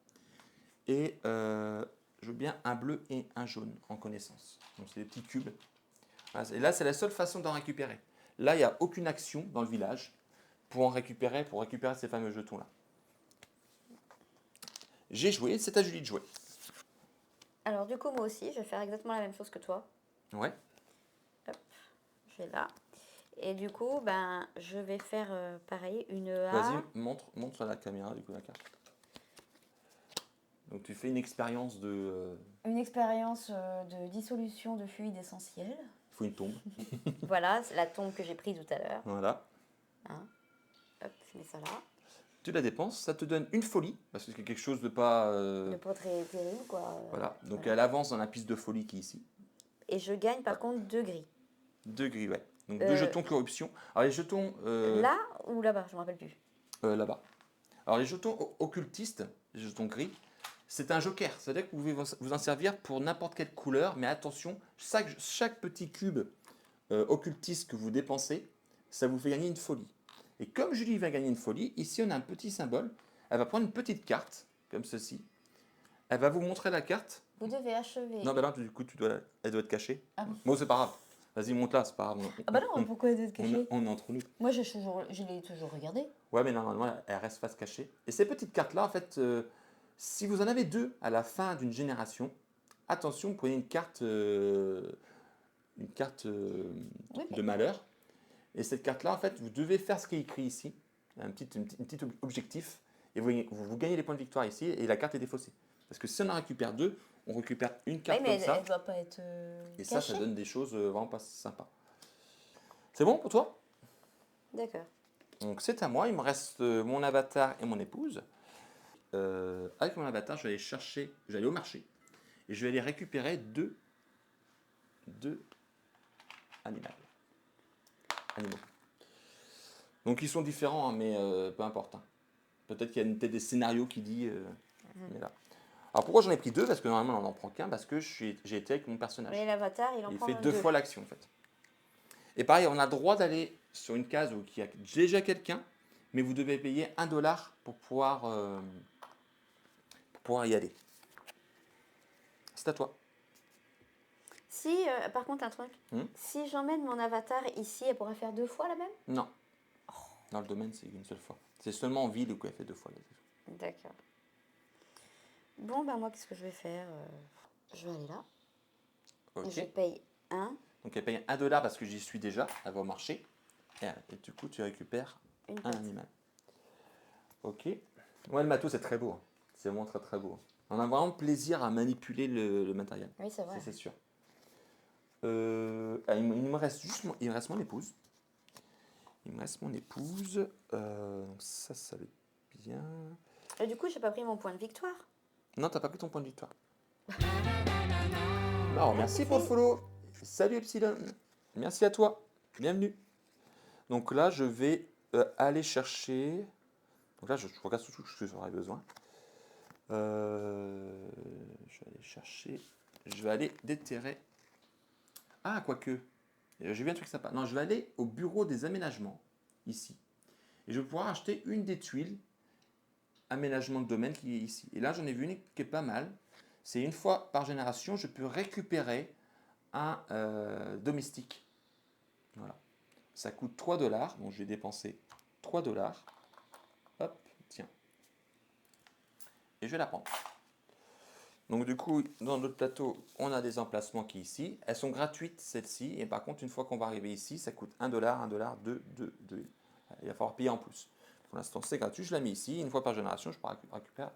Et je veux bien un bleu et un jaune en connaissance. Donc, c'est des petits cubes. Voilà, et là, c'est la seule façon d'en récupérer. Là, il n'y a aucune action dans le village pour récupérer ces fameux jetons-là. J'ai joué, c'est à Julie de jouer. Alors, du coup, moi aussi, je vais faire exactement la même chose que toi. Ouais. Hop, je vais là. Et du coup, ben, je vais faire pareil, une A. Vas-y, montre à la caméra du coup la carte. Donc tu fais une expérience de... Une expérience de dissolution de fluide essentiel. Il faut une tombe. Voilà, c'est la tombe que j'ai prise tout à l'heure. Voilà. Hein. Hop, je mets ça là. Tu la dépenses, ça te donne une folie, parce que c'est quelque chose de pas... De pas très terrible, quoi. Voilà, donc voilà. elle avance dans la piste de folie qui est ici. Et je gagne par contre 2 gris. 2 gris, ouais. Donc 2 jetons corruption. Alors les jetons... Là ou là-bas, je me rappelle plus. Là-bas. Alors les jetons occultistes, les jetons gris, c'est un joker. C'est-à-dire que vous pouvez vous en servir pour n'importe quelle couleur, mais attention, chaque petit cube occultiste que vous dépensez, ça vous fait gagner une folie. Et comme Julie va gagner une folie, ici on a un petit symbole. Elle va prendre une petite carte, comme ceci. Elle va vous montrer la carte. Vous devez achever. Non, ben là, du coup, elle doit être cachée. Ah bon. Bon, c'est pas grave. Vas-y, monte-la, c'est pas grave. Ah bah non, pourquoi elle doit être cachée? On est entre nous. Moi, je l'ai toujours regardé. Ouais, mais normalement, elle reste face cachée. Et ces petites cartes-là, en fait, si vous en avez 2 à la fin d'une génération, attention, vous prenez une carte de malheur. Et cette carte-là, en fait, vous devez faire ce qui est écrit ici, un petit objectif, et vous gagnez les points de victoire ici, et la carte est défaussée. Parce que si on en récupère 2, on récupère une carte Oui, mais comme ça, elle doit pas être et cachée. ça donne des choses vraiment pas sympas. C'est bon pour toi? D'accord. Donc c'est à moi, il me reste mon avatar et mon épouse. Avec mon avatar, je vais aller au marché, et je vais aller récupérer deux animaux. Donc ils sont différents, hein, mais peu importe. Hein. Peut-être qu'il y a peut-être des scénarios qui disent... mais là. Alors pourquoi j'en ai pris 2? Parce que normalement on n'en prend qu'un, parce que j'ai été avec mon personnage. Mais l'avatar, il en Il prend fait 2 2 fois l'action en fait. Et pareil, on a le droit d'aller sur une case où il y a déjà quelqu'un, mais vous devez payer 1 dollar pour pouvoir y aller. C'est à toi. Si, par contre, un truc. Si j'emmène mon avatar ici, elle pourra faire 2 fois la même? Non. Dans le domaine, c'est une seule fois. C'est seulement en ville où elle fait 2 fois. D'accord. Bon, ben moi, qu'est-ce que je vais faire? Je vais aller là. Ok. Je paye 1. Donc elle paye 1 dollar parce que j'y suis déjà, elle va au marché. Et du coup, tu récupères un animal. Ok. Ouais, le matos, c'est très beau. Hein. C'est vraiment très très beau. On a vraiment plaisir à manipuler le matériel. Oui, c'est vrai. C'est sûr. Il me reste mon épouse. il me reste mon épouse. Donc ça va être bien. Et du coup, j'ai pas pris mon point de victoire. Non, t'as pas pris ton point de victoire. Alors, merci pour le follow. Salut Epsilon. Merci à toi. Bienvenue. Donc là, je vais aller chercher. Donc là, je regarde tout ce que j'aurai besoin. Je vais aller chercher. Je vais aller déterrer. Ah, quoique. J'ai vu un truc sympa. Non, je vais aller au bureau des aménagements, ici. Et je vais pouvoir acheter une des tuiles aménagement de domaine qui est ici. Et là, j'en ai vu une qui est pas mal. C'est une fois par génération, je peux récupérer un domestique. Voilà. Ça coûte 3 $. Donc, je vais dépenser 3 $. Hop, tiens. Et je vais la prendre. Donc du coup, dans notre plateau, on a des emplacements qui ici. Elles sont gratuites, celles-ci. Et par contre, une fois qu'on va arriver ici, ça coûte 1 $, 1 $, 2, 2, 2. Il va falloir payer en plus. Pour l'instant, c'est gratuit. Je la mets ici. Une fois par génération, je peux récupérer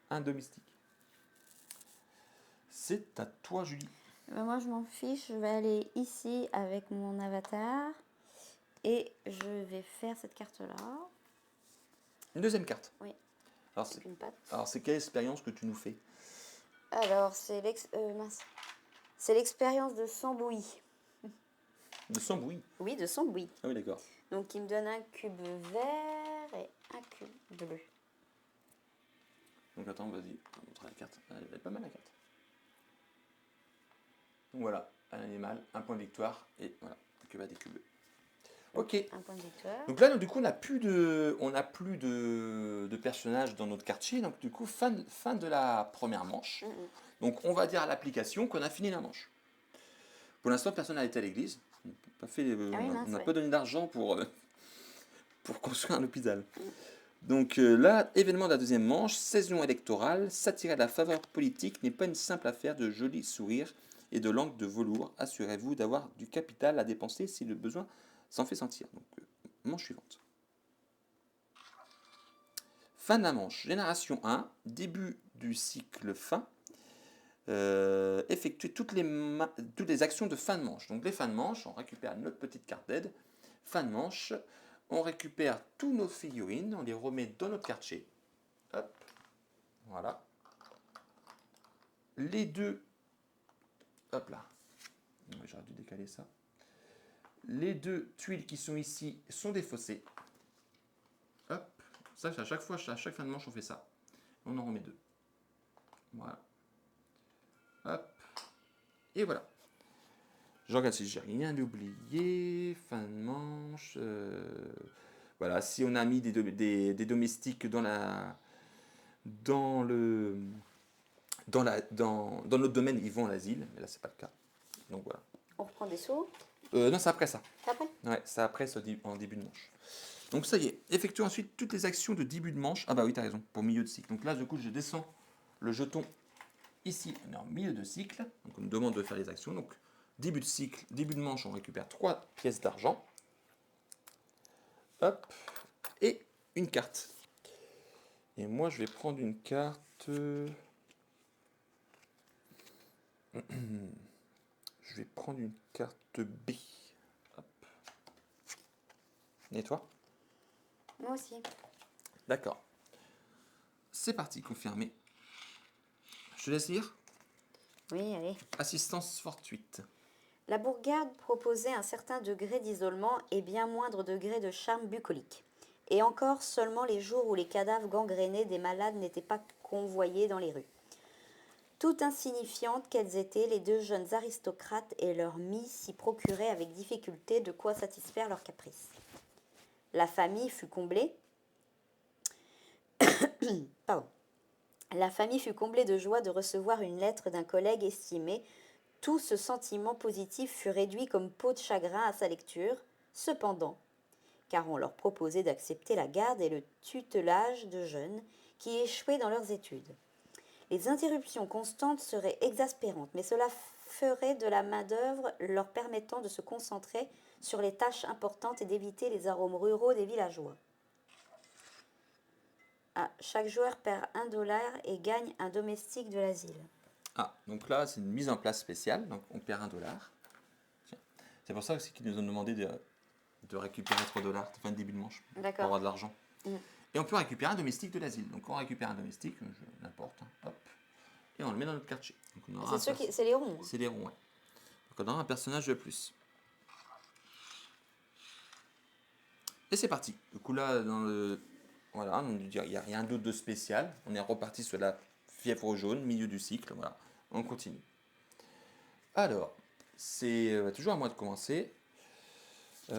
un domestique. C'est à toi, Julie. Moi, je m'en fiche. Je vais aller ici avec mon avatar. Et je vais faire cette carte-là. Une deuxième carte. Oui, Alors, avec une patte. c'est quelle expérience que tu nous fais? Alors, c'est l'expérience de Sambouis. De Sambouis. Oui, de Sambouis. Ah oui, d'accord. Donc, il me donne un cube vert et un cube bleu. Donc attends, vas-y, on va montrer la carte. Elle est pas mal la carte. Donc voilà, un animal, un point de victoire, et voilà, un cube à des cubes. Ok. Un point de victoire. Donc là, du coup, on n'a plus de personnages dans notre quartier. Donc du coup, fin de la première manche. Donc on va dire à l'application qu'on a fini la manche. Pour l'instant, personne n'a été à l'église. On n'a pas donné d'argent pour construire un hôpital. Donc là, événement de la deuxième manche, saison électorale, s'attirer de la faveur politique n'est pas une simple affaire de jolis sourires et de langue de velours. Assurez-vous d'avoir du capital à dépenser si le besoin s'en fait sentir. Donc, manche suivante. Fin de la manche. Génération 1, début du cycle fin. Effectuer toutes les actions de fin de manche. Donc les fins de manche, on récupère notre petite carte d'aide. Fin de manche, on récupère tous nos figurines, on les remet dans notre quartier. Hop, voilà. Les deux, hop là, j'aurais dû décaler ça. Les deux tuiles qui sont ici sont défaussées. Hop, ça à chaque fois, à chaque fin de manche, on fait ça. On en remet deux. Voilà. Hop, et voilà. Je regarde si j'ai rien oublié. Fin de manche. Voilà, si on a mis des domestiques dans notre domaine, ils vont à l'asile, mais là c'est pas le cas. Donc voilà. On reprend des sauts. Non, c'est après ça. C'est après? Ouais, c'est après en début de manche. Donc ça y est, effectue ensuite toutes les actions de début de manche. Ah bah oui, t'as raison, pour milieu de cycle. Donc là, du coup, je descends le jeton ici, on est en milieu de cycle. Donc on me demande de faire les actions. Donc début de cycle, début de manche, on récupère 3 pièces d'argent. Hop, et une carte. Et moi, je vais prendre une carte. Je vais prendre une carte B. Hop. Et toi? Moi aussi. D'accord. C'est parti, confirmé. Je te laisse lire. Oui, allez. Assistance fortuite. La bourgade proposait un certain degré d'isolement et bien moindre degré de charme bucolique. Et encore seulement les jours où les cadavres gangrénés des malades n'étaient pas convoyés dans les rues. Tout insignifiantes qu'elles étaient, les deux jeunes aristocrates et leurs mis s'y procuraient avec difficulté de quoi satisfaire leurs caprices. La famille fut comblée. Pardon. La famille fut comblée de joie de recevoir une lettre d'un collègue estimé. Tout ce sentiment positif fut réduit comme peau de chagrin à sa lecture. Cependant, car on leur proposait d'accepter la garde et le tutelage de jeunes qui échouaient dans leurs études. Les interruptions constantes seraient exaspérantes, mais cela ferait de la main-d'œuvre leur permettant de se concentrer sur les tâches importantes et d'éviter les arômes ruraux des villageois. Ah, chaque joueur perd 1 $ et gagne un domestique de l'asile. Ah, donc là, c'est une mise en place spéciale. Donc on perd 1 $. Tiens. C'est pour ça aussi qu'ils nous ont demandé de récupérer 3 $, fin de début de manche, pour D'accord. avoir de l'argent. Mm. Et on peut récupérer un domestique de l'asile. Donc on récupère un domestique, n'importe, hop, et on le met dans notre quartier. Donc on aura C'est les ronds. c'est les ronds, ouais. Donc on aura un personnage de plus. Et c'est parti. Du coup là, voilà, il n'y a rien d'autre de spécial. On est reparti sur la fièvre jaune, milieu du cycle, voilà. On continue. Alors, c'est toujours à moi de commencer. Donc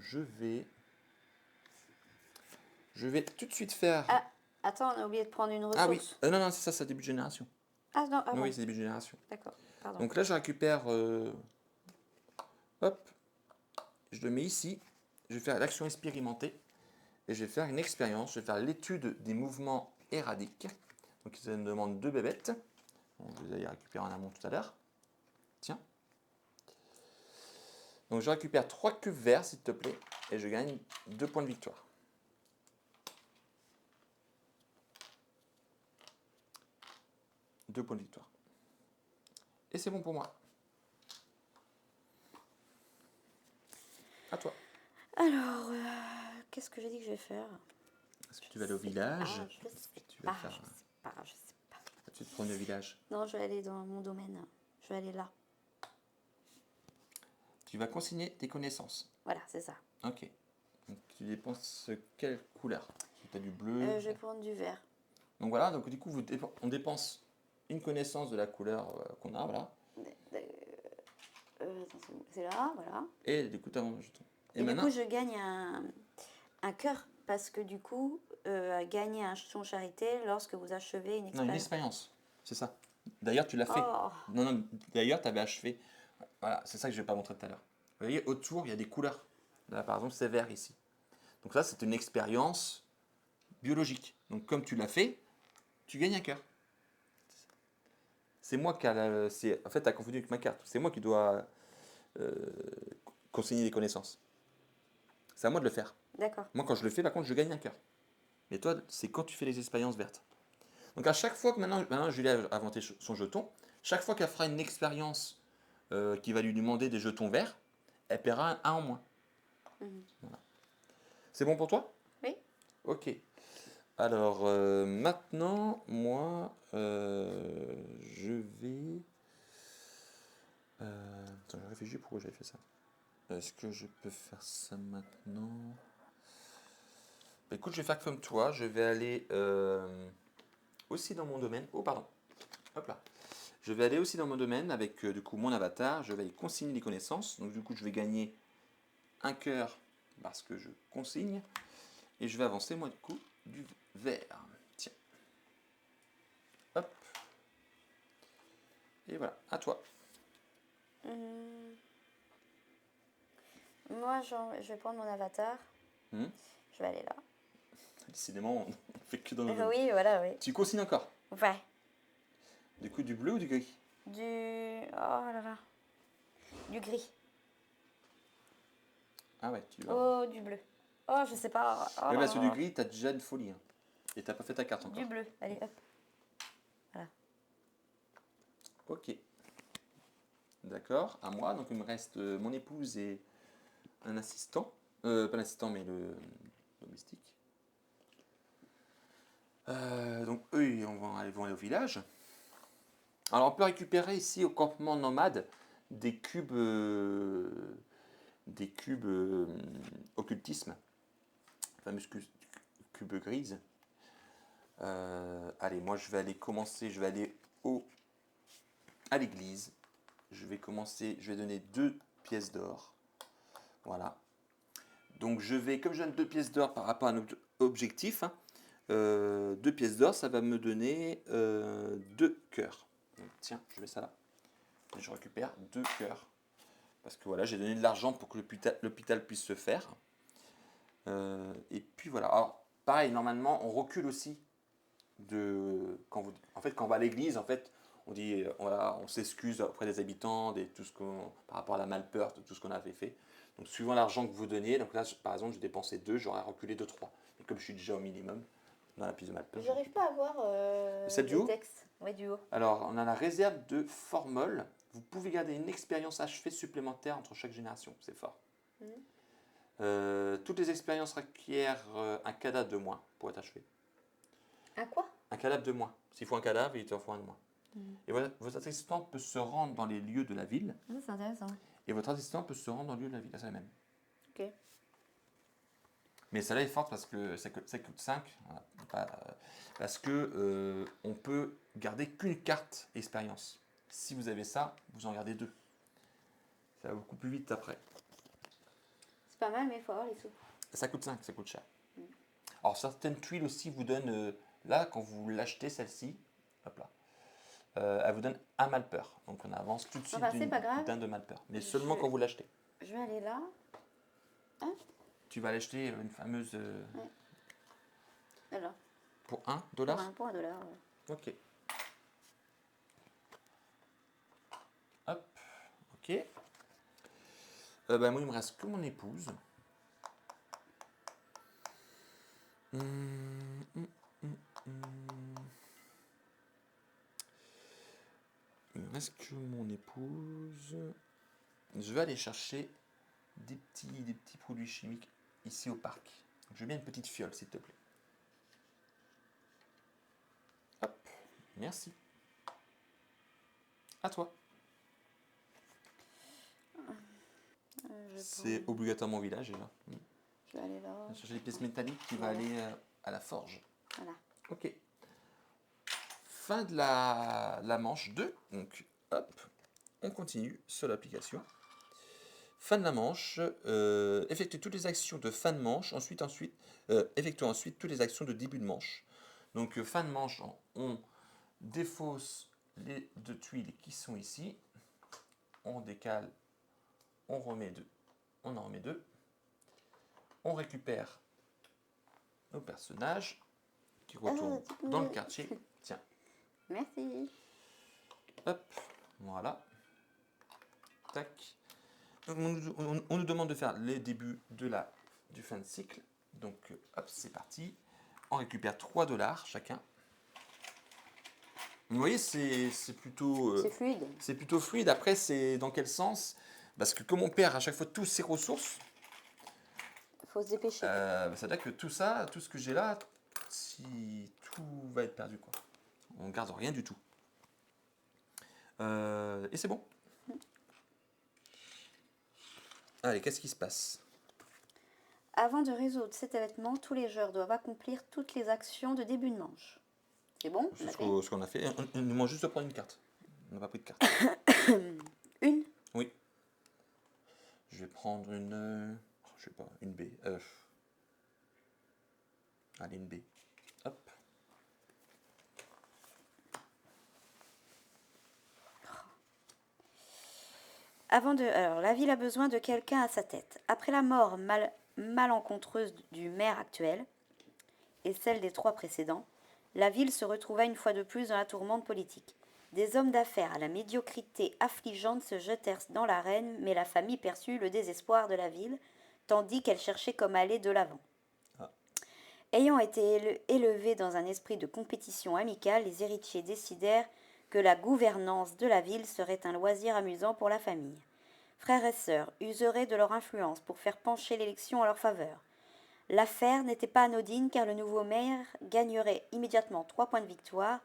je vais tout de suite faire... Ah, attends, on a oublié de prendre une ressource. Ah oui, non, c'est ça, c'est début de génération. Ah non, ah Oui, bon. c'est début de génération. D'accord, pardon. Donc là, je récupère... hop, je le mets ici. Je vais faire l'action expérimentée. Et je vais faire une expérience. Je vais faire l'étude des mouvements éradiques. Donc ça me demande 2 bébêtes. Bon, vous allez récupérer en amont tout à l'heure. Tiens. Donc je récupère 3 cubes verts, s'il te plaît. Et je gagne 2 points de victoire. Points de victoire. Et c'est bon pour moi. À toi. Alors, qu'est-ce que j'ai dit que je vais faire? Est-ce que tu vas aller au village? Je sais Tu vas pas, faire... je sais pas, je sais pas. Tu te prends le village. Non, je vais aller dans mon domaine. Je vais aller là. Tu vas consigner tes connaissances. Voilà, c'est ça. Ok. Donc tu dépenses quelle couleur? Tu as du bleu. Je vais prendre du vert. Donc voilà, donc du coup on dépense une connaissance de la couleur qu'on a, voilà. C'est là, voilà. Et du coup tu as un jeton. Et du coup, je gagne un cœur parce que du coup, gagner un jeton charité lorsque vous achevez une Non, expérience. une expérience, c'est ça. D'ailleurs, tu l'as fait. Oh. Non, d'ailleurs, tu avais achevé. Voilà, c'est ça que je vais pas montrer tout à l'heure. Vous voyez, autour, il y a des couleurs. Là, par exemple, c'est vert ici. Donc ça, c'est une expérience biologique. Donc comme tu l'as fait, tu gagnes un cœur. C'est moi qui en fait, tu as confondu avec ma carte. C'est moi qui dois consigner des connaissances. C'est à moi de le faire. D'accord. Moi, quand je le fais, par contre, je gagne un cœur. Mais toi, c'est quand tu fais les expériences vertes. Donc à chaque fois que maintenant Julie a inventé son jeton, chaque fois qu'elle fera une expérience qui va lui demander des jetons verts, elle paiera un en moins. Voilà. C'est bon pour toi? Oui. Ok. Alors maintenant, moi, je vais... attends, je réfléchis pourquoi j'avais fait ça. Est-ce que je peux faire ça maintenant? Bah, écoute, je vais faire comme toi. Je vais aller aussi dans mon domaine. Oh, pardon. Hop là. Je vais aller aussi dans mon domaine avec du coup mon avatar. Je vais aller consigner les connaissances. Donc du coup, je vais gagner un cœur parce que je consigne. Et je vais avancer moi du coup du vert. Tiens. Hop. Et voilà, à toi. Moi, je vais prendre mon avatar. Je vais aller là. Décidément, on fait que dans le domaine. Oui, voilà, oui. Tu consignes encore? Ouais. Du coup, du bleu ou du gris? Oh là là. Du gris. Ah ouais, tu vas. Oh, du bleu. Oh, je sais pas. Oh Oui, là parce que là. du gris, t'as déjà une folie. Hein. Et t'as pas fait ta carte encore. Du bleu. Allez, hop. Voilà. Ok. D'accord, à moi. Donc il me reste mon épouse et un assistant. Pas l'assistant, mais le domestique. Donc eux, ils vont aller au village. Alors on peut récupérer ici au campement nomade des cubes occultisme, fameuses cubes grises. Allez, moi je vais aller commencer, je vais aller à l'église. Je vais donner 2 pièces d'or. Voilà. Donc comme je donne 2 pièces d'or par rapport à un objectif, hein, 2 pièces d'or, ça va me donner 2 cœurs. Donc, tiens, je mets ça là. Et je récupère 2 cœurs. Parce que voilà, j'ai donné de l'argent pour que l'hôpital puisse se faire. Et puis voilà. Alors, pareil, normalement, on recule aussi quand on va à l'église, en fait, on dit, on s'excuse auprès des habitants, par rapport à la malpeur, de tout ce qu'on avait fait. Donc, suivant l'argent que vous donniez, donc là, par exemple, j'ai dépensé 2, j'aurais reculé de 3. Et comme je suis déjà au minimum dans la piste de malpeur. J'arrive pas à voir le texte. Ouais, du haut. Alors, on a la réserve de formol. Vous pouvez garder une expérience achevée supplémentaire entre chaque génération. C'est fort. Toutes les expériences requièrent un cadavre de moins pour être achevé. Un quoi? Un cadavre de moins. S'il faut un cadavre, il t'en faut un de moins. Et voilà, votre assistant peut se rendre dans les lieux de la ville. Ah, c'est intéressant. Et votre assistant peut se rendre dans le lieu de la ville. C'est la même. Ok. Mais celle-là est forte parce que ça coûte 5. Voilà. Parce que on peut garder qu'une carte expérience. Si vous avez ça, vous en gardez 2. Ça va beaucoup plus vite après. C'est pas mal, mais il faut avoir les sous. Ça coûte 5, ça coûte cher. Alors certaines tuiles aussi vous donnent, là quand vous l'achetez celle-ci, hop là, elle vous donne un malpeur. Donc on avance tout de suite c'est pas grave. d'un de malpeur. Mais seulement quand vous l'achetez. Je vais aller là. Hein? Tu vas l'acheter une fameuse Alors, pour $1. pour $1. Ouais. Ok. Hop, ok. Moi il me reste que mon épouse. Il me reste que mon épouse. Je vais aller chercher des petits produits chimiques ici au parc. Je veux bien une petite fiole, s'il te plaît. Hop, merci. À toi. C'est obligatoirement au village déjà. Je vais aller là. On va chercher les pièces métalliques qui va aller à la forge. Voilà. Ok. Fin de la manche 2. Donc, hop, on continue sur l'application. Fin de la manche, effectuez toutes les actions de fin de manche, effectuez ensuite toutes les actions de début de manche. Donc fin de manche, on défausse les 2 tuiles qui sont ici, on décale, on remet 2, on en remet 2, on récupère nos personnages qui retournent dans le quartier. Tiens. Merci. Hop, voilà. Tac. On nous demande de faire les débuts du fin de cycle. Donc, hop, c'est parti. On récupère $3 chacun. Vous voyez, c'est plutôt... C'est fluide. C'est plutôt fluide. Après, c'est dans quel sens? Parce que comme on perd à chaque fois toutes ses ressources, Il faut se dépêcher. c'est-à-dire que tout ça, tout ce que j'ai là, si tout va être perdu, quoi. On ne garde rien du tout. Et c'est bon. Allez, qu'est-ce qui se passe? Avant de résoudre cet événement, tous les joueurs doivent accomplir toutes les actions de début de manche. C'est bon? C'est ce qu'on a fait. On nous demande juste de prendre une carte. On n'a pas pris de carte. Une? Oui. Je vais prendre une... je sais pas, une B. Allez, une B. Hop. Alors, la ville a besoin de quelqu'un à sa tête. Après la mort malencontreuse du maire actuel et celle des 3 précédents, la ville se retrouva une fois de plus dans la tourmente politique. Des hommes d'affaires à la médiocrité affligeante se jetèrent dans l'arène, mais la famille perçut le désespoir de la ville, tandis qu'elle cherchait comme aller de l'avant. Ayant été élevés dans un esprit de compétition amicale, les héritiers décidèrent que la gouvernance de la ville serait un loisir amusant pour la famille. Frères et sœurs useraient de leur influence pour faire pencher l'élection en leur faveur. L'affaire n'était pas anodine car le nouveau maire gagnerait immédiatement 3 points de victoire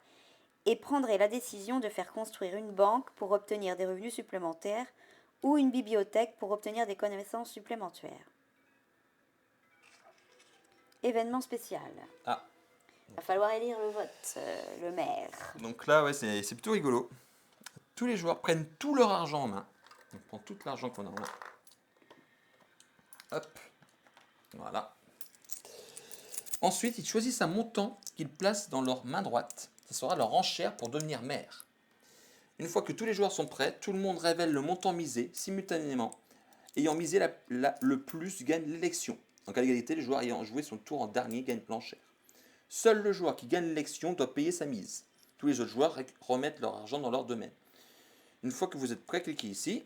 et prendrait la décision de faire construire une banque pour obtenir des revenus supplémentaires ou une bibliothèque pour obtenir des connaissances supplémentaires. Événement spécial. Ah. Il va falloir élire le vote, le maire. Donc là, ouais, c'est plutôt rigolo. Tous les joueurs prennent tout leur argent en main. On prend tout l'argent qu'on a en main. Hop. Voilà. Ensuite, ils choisissent un montant qu'ils placent dans leur main droite. Ce sera leur enchère pour devenir maire. Une fois que tous les joueurs sont prêts, tout le monde révèle le montant misé simultanément. Ayant misé le plus gagne l'élection. En cas d'égalité, le joueur ayant joué son tour en dernier gagne l'enchère. Seul le joueur qui gagne l'élection doit payer sa mise. Tous les autres joueurs remettent leur argent dans leur domaine. Une fois que vous êtes prêt, cliquez ici.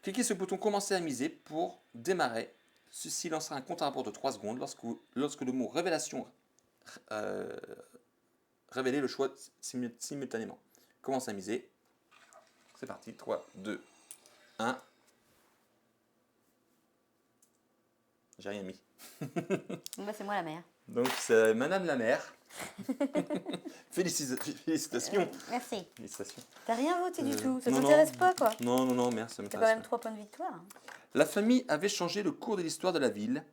Cliquez sur le bouton Commencer à miser pour démarrer. Ceci lancera un compte à rebours de 3 secondes lorsque le mot révélation révélez le choix simultanément. Commence à miser. C'est parti. 3, 2, 1. j'ai rien mis. Bon, bah, c'est moi la mère. Donc, c'est Madame la mère. Félicitations. Merci. Félicitations. T'as rien voté du tout. Ça non, t'intéresse non. pas, quoi. Non, merde, ça T'as quand m'intéresse même pas. 3 points de victoire. Hein. La famille avait changé le cours de l'histoire de la ville,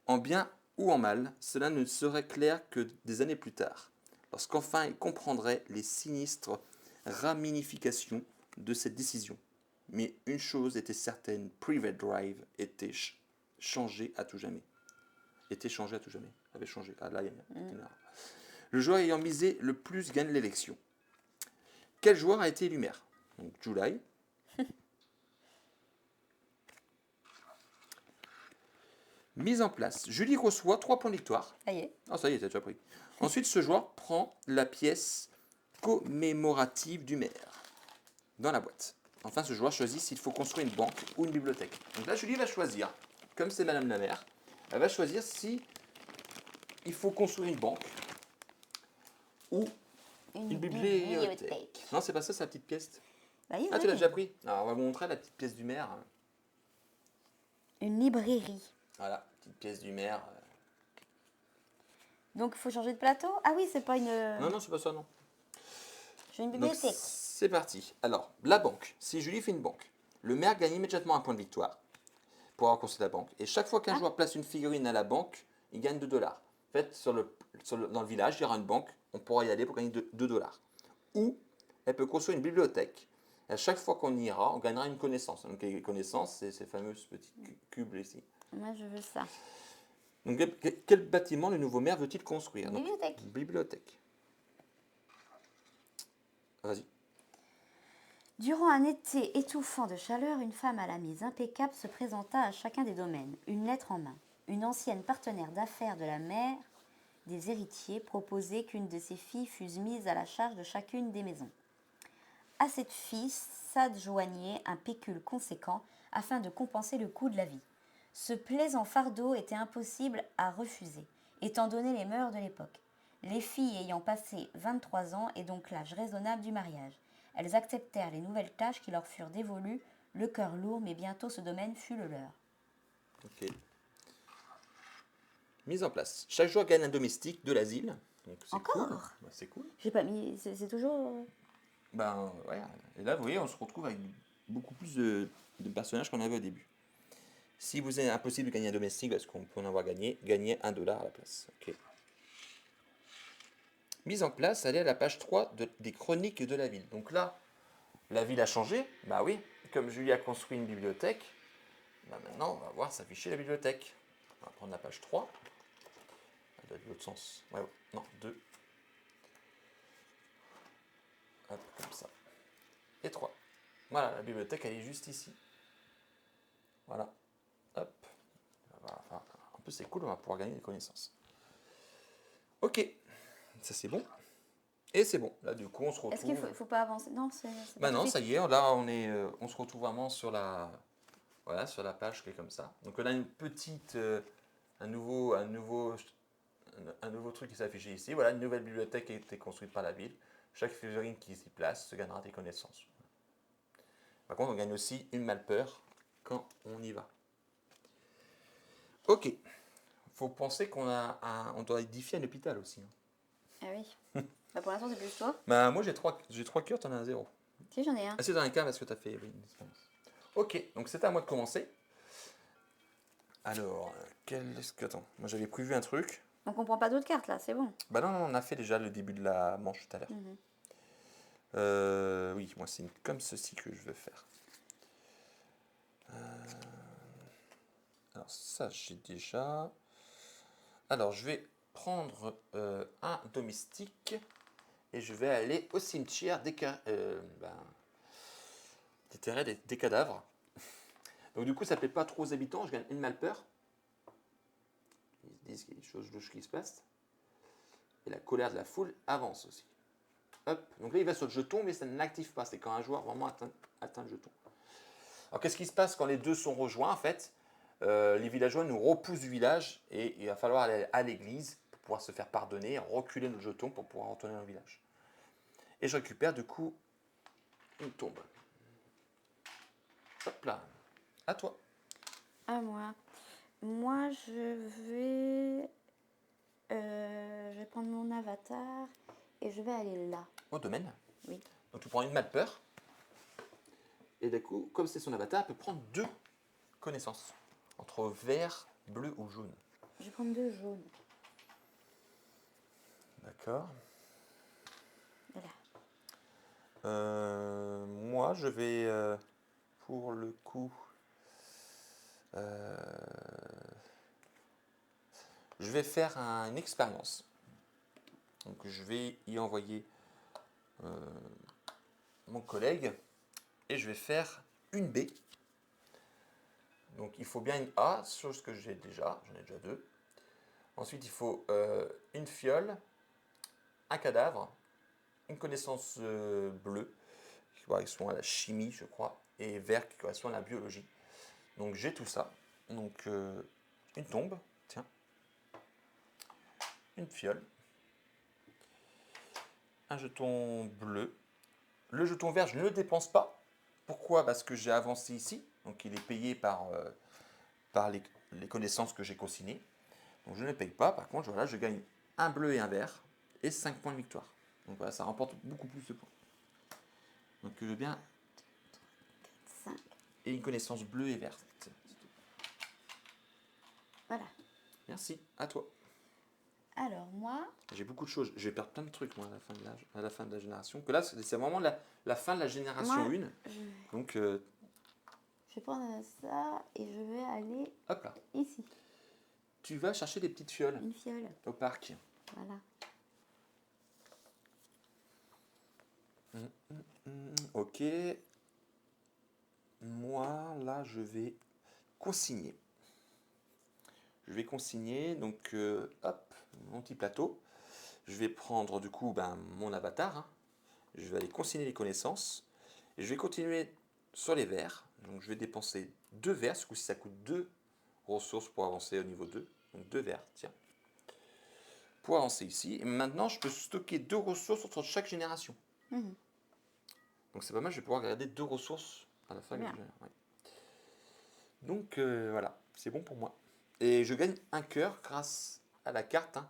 en bien ou en mal. Cela ne serait clair que des années plus tard, lorsqu'enfin ils comprendraient les sinistres ramifications de cette décision. Mais une chose était certaine, Private Drive était changé à tout jamais. Était changé à tout jamais. Avait changé. Ah là, il y a une erreur. Le joueur ayant misé le plus gagne l'élection. Quel joueur a été élu maire? Donc July. Mise en place. Julie reçoit 3 points de victoire. Ça y est. Ah, ça y est, t'as déjà pris. Ensuite, ce joueur prend la pièce commémorative du maire dans la boîte. Enfin, ce joueur choisit s'il faut construire une banque ou une bibliothèque. Donc là, Julie va choisir, comme c'est Madame la maire, elle va choisir si il faut construire une banque ou une bibliothèque. Non, c'est pas ça, c'est la petite pièce. Bah, oui, Ah, tu l'as déjà pris. Alors, on va vous montrer la petite pièce du maire. Une librairie. Voilà, petite pièce du maire. Donc, il faut changer de plateau. Ah oui, c'est pas une... Non, c'est pas ça, non. J'ai une Donc, bibliothèque. c'est parti. Alors, la banque. Si Julie fait une banque, le maire gagne immédiatement un point de victoire pour avoir construit la banque. Et chaque fois qu'un joueur place une figurine à la banque, il gagne 2 dollars. En fait, dans le village, il y aura une banque, on pourra y aller pour gagner 2 dollars. Ou elle peut construire une bibliothèque. Et à chaque fois qu'on y ira, on gagnera une connaissance. Donc, les connaissances, c'est ces fameuses petites cubes ici. Moi, je veux ça. Donc, quel bâtiment le nouveau maire veut-il construire? Une Donc, bibliothèque. une bibliothèque. Vas-y. Durant un été étouffant de chaleur, une femme à la mise impeccable se présenta à chacun des domaines, une lettre en main. Une ancienne partenaire d'affaires de la mère des héritiers proposait qu'une de ses filles fût mise à la charge de chacune des maisons. À cette fille s'adjoignait un pécule conséquent afin de compenser le coût de la vie. Ce plaisant fardeau était impossible à refuser, étant donné les mœurs de l'époque. Les filles ayant passé 23 ans et donc l'âge raisonnable du mariage, elles acceptèrent les nouvelles tâches qui leur furent dévolues, le cœur lourd, mais bientôt ce domaine fut le leur. Ok. Mise en place. Chaque joueur gagne un domestique de l'asile. Donc c'est Encore cool. Bah, c'est cool. J'ai pas mis. C'est toujours. Ben ouais. Et là, vous voyez, on se retrouve avec beaucoup plus de personnages qu'on avait au début. Si vous êtes impossible de gagner un domestique parce qu'on peut en avoir gagné, gagnez 1 dollar à la place. Ok. Mise en place, allez à la page 3 des chroniques de la ville. Donc là, la ville a changé. Bah oui, comme Julie a construit une bibliothèque, bah maintenant on va voir s'afficher la bibliothèque. On va prendre la page 3. Elle doit être de l'autre sens. Ouais, non, 2. Hop, comme ça. Et 3. Voilà, la bibliothèque, elle est juste ici. Voilà. Hop. Voilà. En plus, c'est cool, on va pouvoir gagner des connaissances. Ok. Ça, c'est bon. Et c'est bon. Là, du coup, on se retrouve... Est-ce qu'il faut pas avancer? Non, c'est. Bah non, ça y est. Là, on se retrouve vraiment sur la... Voilà, sur la page qui est comme ça. Donc, on a une petite... un nouveau truc qui s'affiche ici. Voilà, une nouvelle bibliothèque qui a été construite par la ville. Chaque figurine qui s'y place se gagnera des connaissances. Par contre, on gagne aussi une malpeur quand on y va. Ok. Faut penser on doit édifier un hôpital aussi. Hein. Ah oui. Bah pour l'instant, c'est plus toi. Bah moi j'ai 3 cœurs, t'en as un 0. Si, j'en ai un. Ah c'est dans un cas parce que t'as fait une expérience. Ok, donc c'est à moi de commencer. Alors, quel est-ce que... Attends, moi j'avais prévu un truc. On comprend pas d'autres cartes là, c'est bon. Bah non, on a fait déjà le début de la manche tout à l'heure. Oui, moi c'est comme ceci que je veux faire. Alors ça j'ai déjà. Alors je vais prendre un domestique et je vais aller au cimetière déterrer des cadavres. Donc du coup ça ne plaît pas trop aux habitants, je gagne une malpeur. Ils se disent qu'il y a des choses louches qui se passent. Et la colère de la foule avance aussi. Hop, donc là il va sur le jeton, mais ça ne l'active pas. C'est quand un joueur vraiment atteint le jeton. Alors qu'est-ce qui se passe quand les deux sont rejoints en fait? Les villageois nous repoussent du village et il va falloir aller à l'église pour pouvoir se faire pardonner, reculer nos jetons pour pouvoir retourner dans le village. Et je récupère du coup une tombe. Hop là, à toi. À moi. Moi, je vais prendre mon avatar et je vais aller là. Au domaine. Oui. Donc tu prends une malpeur. Et d'un coup, comme c'est son avatar, elle peut prendre 2 connaissances. Entre vert, bleu ou jaune. Je vais prendre 2 jaunes. D'accord. Voilà. Moi, je vais, pour le coup, euh, je vais faire une expérience. Donc, je vais y envoyer mon collègue et je vais faire une B. Donc, il faut bien une A, chose que j'ai déjà. J'en ai déjà 2. Ensuite, il faut une fiole, un cadavre, une connaissance bleue, qui correspond à la chimie, je crois, et vert, qui correspond à la biologie. Donc j'ai tout ça. Donc une tombe, tiens, une fiole, un jeton bleu. Le jeton vert, je ne le dépense pas. Pourquoi? Parce que j'ai avancé ici. Donc il est payé par les connaissances que j'ai consignées. Donc je ne les paye pas. Par contre, voilà, je gagne un bleu et un vert et 5 points de victoire. Donc voilà, ça remporte beaucoup plus de points. Donc je veux bien. 5. Et une connaissance bleue et verte. Voilà. Merci, à toi. Alors, moi, J'ai beaucoup de choses. Je vais perdre plein de trucs, moi, à la fin de la génération. Que là, c'est vraiment la fin de la génération moi 1. je, Donc, je vais prendre ça et je vais aller hop là. ici. Tu vas chercher des petites fioles Une fiole. au parc. Voilà. Ok. Moi, là, je vais consigner. Je vais consigner, donc, hop, mon petit plateau. Je vais prendre, du coup, mon avatar. Hein. Je vais aller consigner les connaissances. Et je vais continuer sur les verts. Donc, je vais dépenser 2 verts. Ce coup-ci, ça coûte 2 ressources pour avancer au niveau 2. Donc 2 verts, tiens. Pour avancer ici. Et maintenant, je peux stocker 2 ressources entre chaque génération. Mhm. Donc c'est pas mal, je vais pouvoir garder 2 ressources à la fin Bien. du jeu. Ouais. Donc voilà, c'est bon pour moi. Et je gagne un cœur grâce à la carte. Hein,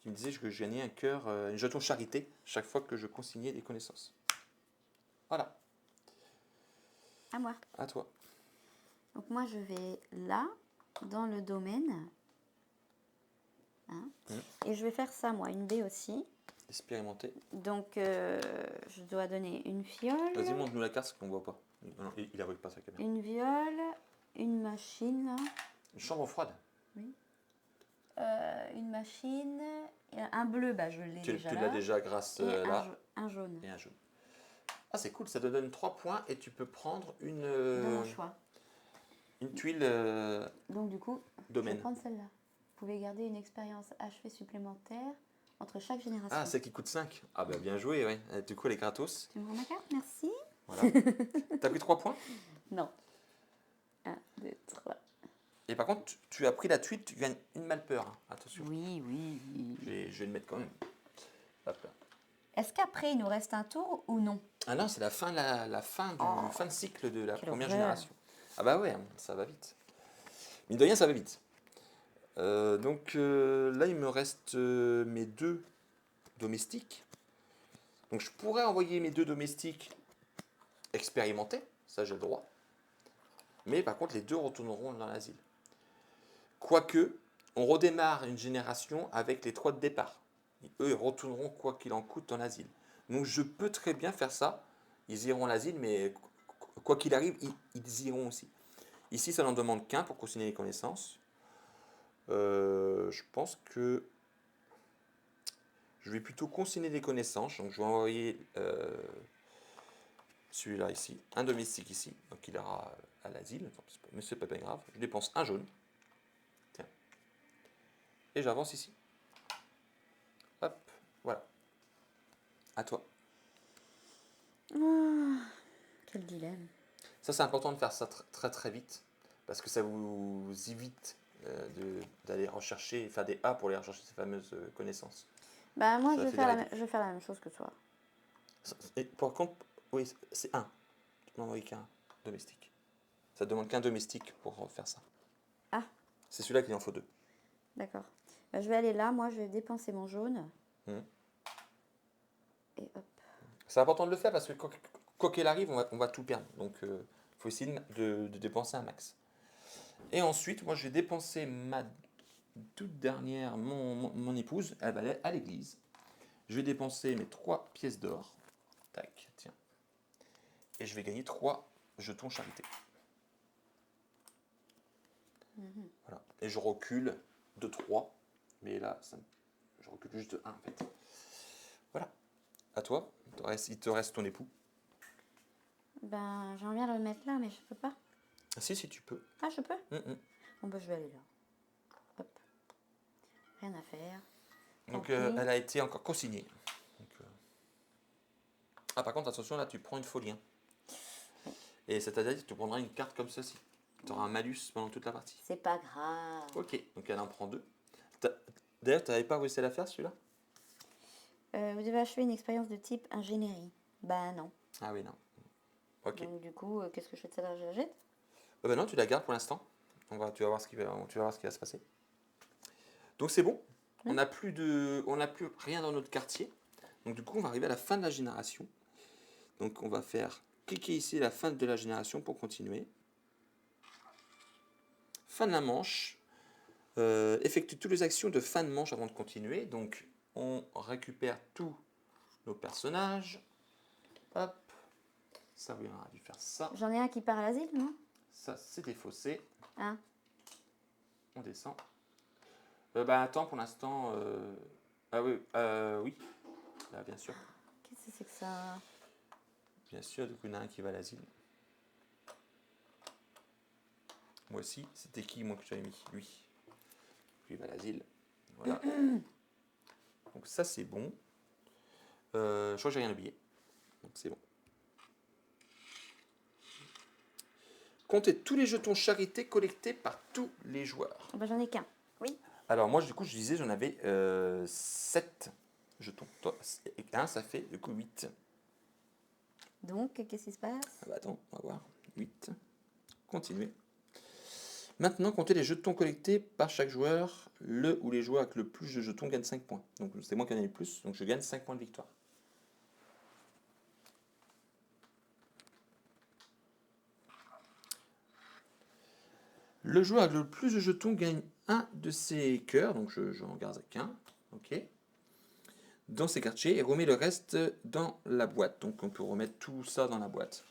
qui me disait que je gagnais un cœur, un jeton charité, chaque fois que je consignais des connaissances. Voilà, À moi. à toi. Donc, moi, je vais là, dans le domaine. Hein, et je vais faire ça, moi, une baie aussi. Expérimenter. Donc, je dois donner une fiole, Vas-y, montre-nous la carte, parce qu'on ne voit pas. Non, il n'arrive pas sa caméra. une viole, une machine, là. Une chambre froide. Oui. Une machine, et un bleu, bah, je l'ai déjà Tu là. l'as déjà grâce Et là. un jaune. Et un jaune. Ah, c'est cool, ça te donne 3 points et tu peux prendre De mon choix. une tuile Donc, du coup, je domaine. vais prendre celle-là. Vous pouvez garder une expérience achevée supplémentaire entre chaque génération. Ah, celle qui coûte 5. Ah, bah bien joué, ouais. Du coup, elle est gratos. Tu me rends ma carte? Merci. Voilà. T'as pris 3 points. Non. 1, 2, 3. Et par contre, tu as pris la tuile, tu gagnes une malpeur. Hein. Attention. Oui, oui. Je vais le mettre quand même. Hop là. Est-ce qu'après, il nous reste un tour ou non? Ah non, c'est la fin, fin de cycle de la Quelle première horreur. génération. Ah bah ouais, ça va vite. Mine de rien, ça va vite. Donc là, il me reste mes 2 domestiques. Donc je pourrais envoyer mes 2 domestiques expérimentés, ça j'ai le droit. Mais par contre, les 2 retourneront dans l'asile. Quoique, on redémarre une génération avec les 3 de départ. Et eux, ils retourneront quoi qu'il en coûte dans l'asile. Donc je peux très bien faire ça. Ils iront à l'asile, mais quoi qu'il arrive, ils iront aussi. Ici, ça n'en demande qu'un pour consigner les connaissances. Je pense que je vais plutôt consigner les connaissances. Donc je vais envoyer celui-là ici, un domestique ici. Donc il ira à l'asile, mais c'est pas bien grave. Je dépense un jaune. Tiens. Et j'avance ici. Hop, voilà. À toi. Quel dilemme. Ça, c'est important de faire ça très très vite. Parce que ça vous évite d'aller rechercher, faire des A pour aller rechercher ces fameuses connaissances. Bah, moi, Ça je vais, fait faire des je vais faire la même chose que toi. Et par contre, oui, c'est un. Tu n'en envoies qu'un domestique. Ça demande qu'un domestique pour faire ça. Ah, C'est celui-là qu'il en faut 2. D'accord. Bah, je vais aller là, moi je vais dépenser mon jaune. Mhm. Et hop. C'est important de le faire parce que quoi qu'il arrive, on va tout perdre. Donc, il faut essayer de dépenser un max. Et ensuite, moi, je vais dépenser ma toute dernière, mon épouse, elle va aller à l'église. Je vais dépenser mes 3 pièces d'or. Tac, tiens. Et je vais gagner 3 jetons charité. Voilà. Et je recule de 3. Mais là, je recule juste de 1 en fait. Voilà. À toi, il te reste ton époux. Ben, j'aimerais bien le mettre là, mais je peux pas. Si, tu peux. Ah, je peux? Mm, mm. Bon, ben, je vais aller là. Hop. Rien à faire. Donc, Tant pis. elle a été encore consignée. Donc, ah, par contre, attention, là, tu prends une folie. Hein. Et c'est-à-dire que tu prendras une carte comme ceci. Tu auras un malus pendant toute la partie. C'est pas grave. Ok, donc elle en prend 2. D'ailleurs, tu n'avais pas réussi à la faire, celui-là? Vous devez achever une expérience de type ingénierie. Bah non. Ah oui, non. Ok. Donc du coup, qu'est-ce que je fais de celle-là? Je la jette? Ben non, tu la gardes pour l'instant. Tu vas voir tu vas voir ce qui va se passer. Donc c'est bon. On n'a plus rien dans notre quartier. Donc du coup, on va arriver à la fin de la génération. Donc on va faire cliquer ici la fin de la génération pour continuer. Fin de la manche. Effectue toutes les actions de fin de manche avant de continuer. Donc on récupère tous nos personnages. Hop. Ça, oui, on a dû faire ça. J'en ai un qui part à l'asile, non? Ça, c'est défaussé. Hein? On descend. Bah attends, pour l'instant... Ah oui, oui. Là, bien sûr. Qu'est-ce que c'est que ça? Bien sûr, du coup, il y en a un qui va à l'asile. Moi aussi, c'était qui, moi, que j'avais mis? Lui. Lui, il va à l'asile. Voilà. Donc ça, c'est bon. Je crois que j'ai rien oublié. Donc c'est bon. Comptez tous les jetons charité collectés par tous les joueurs. Oh, bah, j'en ai qu'un. Oui. Alors moi, du coup, je disais, j'en avais 7 jetons. Toi, et 1, ça fait du coup 8. Donc, qu'est-ce qui se passe? Ah bah attends, on va voir. 8. Continuez. Maintenant, comptez les jetons collectés par chaque joueur. Le ou les joueurs avec le plus de jetons gagnent 5 points. Donc c'est moi qui en ai le plus, donc je gagne 5 points de victoire. Le joueur avec le plus de jetons gagne un de ses cœurs, donc je n'en garde qu'un. Ok. Dans ses quartiers et remet le reste dans la boîte. Donc on peut remettre tout ça dans la boîte.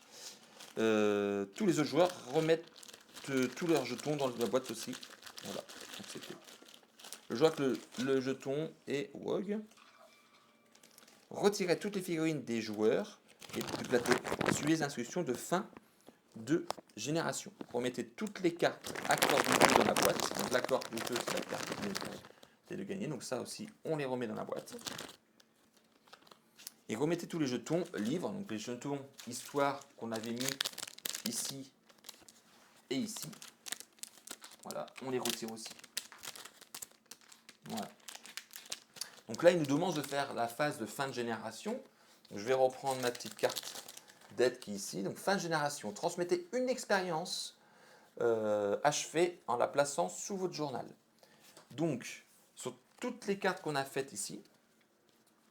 Tous les autres joueurs remettent tous leurs jetons dans la boîte aussi. Voilà. Donc c'est tout. Le joueur avec le jeton est WOG. Retirez toutes les figurines des joueurs et du plateau. Suivez les instructions de fin de génération. Remettez toutes les cartes accords douteux dans la boîte. Donc l'accord douteux, c'est la carte qui est de gagner. Donc ça aussi, on les remet dans la boîte. Et remettez tous les jetons livres. Donc les jetons histoire qu'on avait mis ici et ici. Voilà, on les retire aussi. Voilà. Donc là, il nous demande de faire la phase de fin de génération. Donc, je vais reprendre ma petite carte d'aide qui est ici. Donc fin de génération. Transmettez une expérience achevée en la plaçant sous votre journal. Donc, sur toutes les cartes qu'on a faites ici,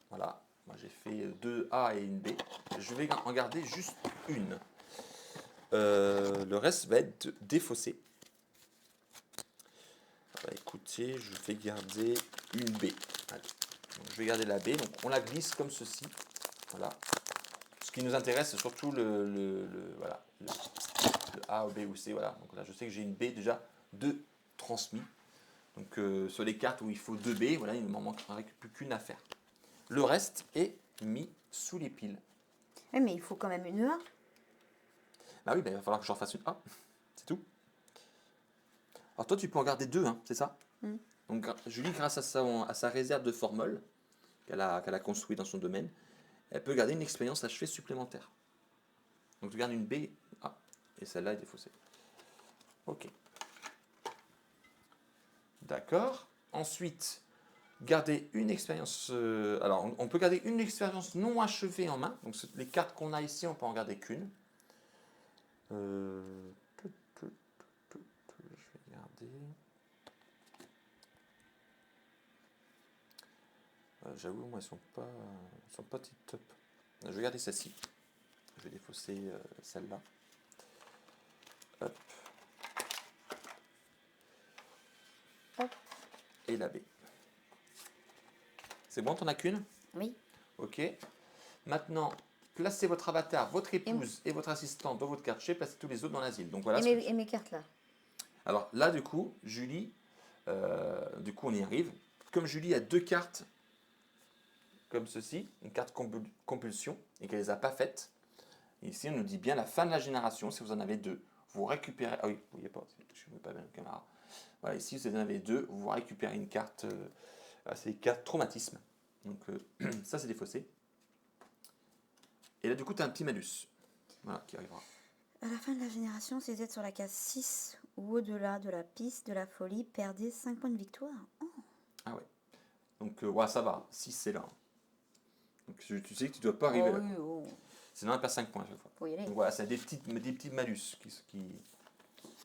voilà, moi j'ai fait 2 A et une B, je vais en garder juste une. Le reste va être défaussé. Bah, écoutez, je vais garder une B. Allez. Donc, je vais garder la B, donc on la glisse comme ceci. Voilà. Ce qui nous intéresse, c'est surtout voilà, le A ou B ou C. Voilà. Donc là, je sais que j'ai une B déjà de transmis. Donc sur les cartes où il faut 2 B, voilà, il ne m'en manquera plus qu'une à faire. Le reste est mis sous les piles. Oui, mais il faut quand même une A. Bah oui, bah, il va falloir que j'en fasse une A. C'est tout. Alors toi, tu peux en garder 2, hein, c'est ça? Donc Julie, grâce à sa réserve de formol qu'elle a construit dans son domaine, elle peut garder une expérience achevée supplémentaire. Donc tu gardes une B, A, et celle-là est défaussée. Ok. D'accord. Ensuite, garder une expérience... alors, on peut garder une expérience non achevée en main. Donc les cartes qu'on a ici, on peut en garder qu'une. Je vais garder... J'avoue, moi, elles sont pas tip top. Je vais garder celle-ci. Je vais défausser celle-là. Hop. Hop. Et la B. C'est bon, t'en as qu'une? Oui. Ok. Maintenant, placez votre avatar, votre épouse et votre assistant dans votre quartier, placez tous les autres dans l'asile. Donc voilà. Et mes cartes là. Alors là, du coup, Julie, du coup, on y arrive. Comme Julie a 2 cartes comme ceci, une carte compulsion, et qu'elle ne les a pas faites, ici, on nous dit bien la fin de la génération. Si vous en avez 2, vous récupérez. Ah oui, vous voyez pas, je ne veux pas bien la caméra. Voilà, ici, si vous en avez 2, vous récupérez une carte. C'est une carte traumatisme. Donc ça, c'est défaussé. Et là, du coup, tu as un petit malus. Voilà, qui arrivera. À la fin de la génération, si vous êtes sur la case 6 ou au-delà de la piste de la folie, perdez 5 points de victoire. Oh. Ah ouais. Donc, ouais, ça va. 6, c'est là. Donc, tu sais que tu ne dois pas arriver là. Oui, oh. Sinon, on perd 5 points à chaque fois. Faut y aller. Donc voilà, c'est des petits malus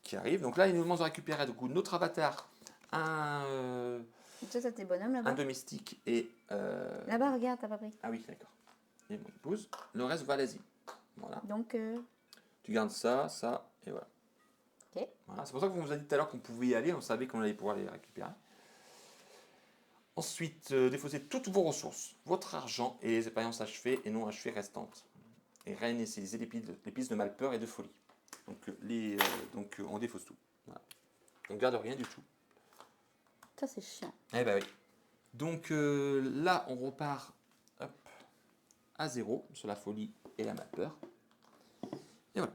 qui arrivent. Donc là, il nous demande de récupérer du coup notre avatar, un Ça, tes bonhommes là-bas. domestique et... Là-bas, regarde, t'as pas pris. Ah oui, d'accord. Et mon épouse. Le reste va à l'Asie. Voilà. Donc, Tu gardes ça, ça, et voilà. ok. Voilà. C'est pour ça qu'on vous a dit tout à l'heure qu'on pouvait y aller, on savait qu'on allait pouvoir les récupérer. Ensuite, défausser toutes vos ressources, votre argent et les expériences achevées et non achevées restantes. Et réinitialiser les pistes de malpeur et de folie. Donc, on défausse tout. Voilà. On ne garde rien du tout. Ça, c'est chiant. Eh ben oui. Donc là, on repart hop, à 0 sur la folie et la malpeur. Et voilà.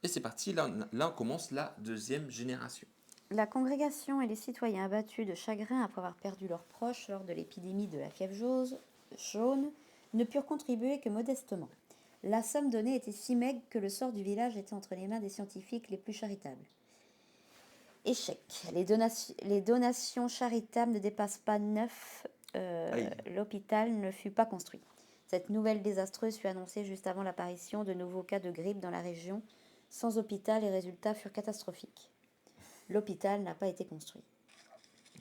Et c'est parti, là, on commence la 2e génération. La congrégation et les citoyens abattus de chagrin après avoir perdu leurs proches lors de l'épidémie de la fièvre jaune ne purent contribuer que modestement. La somme donnée était si maigre que le sort du village était entre les mains des scientifiques les plus charitables. Échec. Les donations charitables ne dépassent pas 9. L'hôpital ne fut pas construit. Cette nouvelle désastreuse fut annoncée juste avant l'apparition de nouveaux cas de grippe dans la région. Sans hôpital, les résultats furent catastrophiques. L'hôpital n'a pas été construit.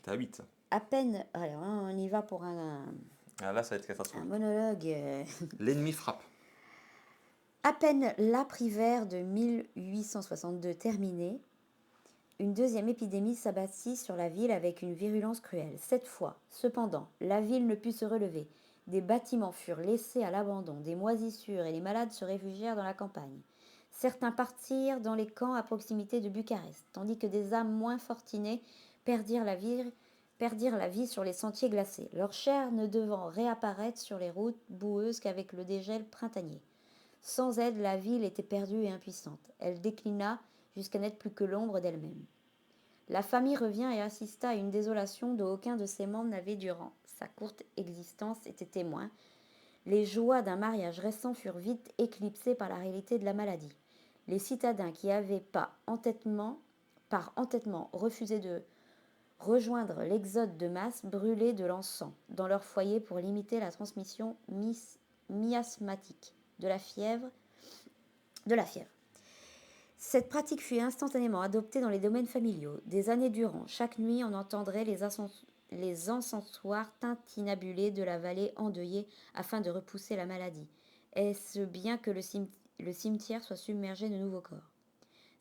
T'es à 8. À peine... Alors, on y va pour un Là, ça va être catastrophique. monologue. L'ennemi frappe. À peine l'après-hiver de 1862 terminé, une deuxième épidémie s'abattit sur la ville avec une virulence cruelle. Cette fois, cependant, la ville ne put se relever. Des bâtiments furent laissés à l'abandon, des moisissures et les malades se réfugièrent dans la campagne. Certains partirent dans les camps à proximité de Bucarest, tandis que des âmes moins fortunées perdirent la vie sur les sentiers glacés, leur chair ne devant réapparaître sur les routes boueuses qu'avec le dégel printanier. Sans aide, la ville était perdue et impuissante. Elle déclina jusqu'à n'être plus que l'ombre d'elle-même. La famille revient et assista à une désolation dont aucun de ses membres n'avait durant sa courte existence été témoin. Les joies d'un mariage récent furent vite éclipsées par la réalité de la maladie. Les citadins qui avaient par entêtement refusé de rejoindre l'exode de masse brûlaient de l'encens dans leur foyer pour limiter la transmission miasmatique de la fièvre. Cette pratique fut instantanément adoptée dans les domaines familiaux. Des années durant, chaque nuit, on entendrait les encensoirs tintinabulés de la vallée endeuillée afin de repousser la maladie. Est-ce bien que le cimetière soit submergé de nouveaux corps?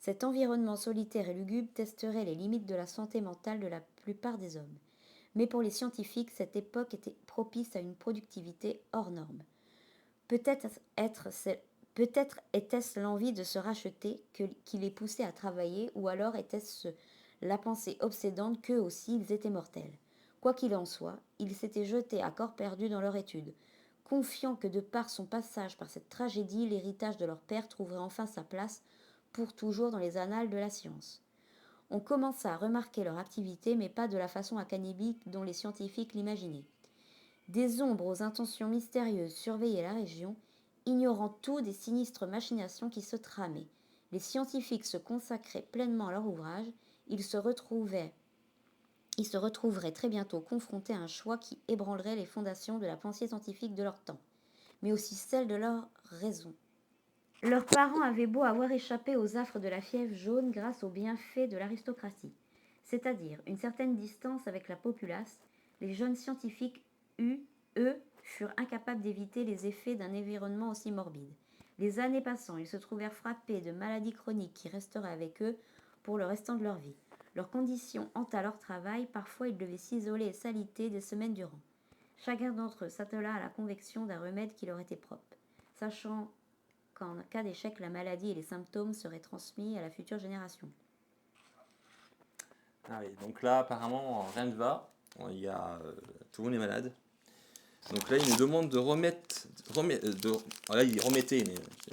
Cet environnement solitaire et lugubre testerait les limites de la santé mentale de la plupart des hommes. Mais pour les scientifiques, cette époque était propice à une productivité hors norme. Peut-être était-ce l'envie de se racheter qui les poussait à travailler, ou alors était-ce la pensée obsédante qu'eux aussi ils étaient mortels. Quoi qu'il en soit, ils s'étaient jetés à corps perdu dans leur étude, confiant que de par son passage par cette tragédie, l'héritage de leur père trouverait enfin sa place pour toujours dans les annales de la science. On commença à remarquer leur activité, mais pas de la façon académique dont les scientifiques l'imaginaient. Des ombres aux intentions mystérieuses surveillaient la région, ignorant tout des sinistres machinations qui se tramaient. Les scientifiques se consacraient pleinement à leur ouvrage, ils se retrouveraient très bientôt confrontés à un choix qui ébranlerait les fondations de la pensée scientifique de leur temps, mais aussi celles de leur raison. Leurs parents avaient beau avoir échappé aux affres de la fièvre jaune grâce aux bienfaits de l'aristocratie, c'est-à-dire une certaine distance avec la populace, Les jeunes scientifiques, eux, furent incapables d'éviter les effets d'un environnement aussi morbide. Les années passant, ils se trouvèrent frappés de maladies chroniques qui resteraient avec eux pour le restant de leur vie. Leurs conditions hanta leur travail, parfois ils devaient s'isoler et s'aliter des semaines durant. Chacun d'entre eux s'attela à la convection d'un remède qui leur était propre, sachant qu'en cas d'échec, la maladie et les symptômes seraient transmis à la future génération. Ah oui, donc là, apparemment, rien ne va. Il y a, tout le monde est malade. Donc là, il nous demande de il remettait,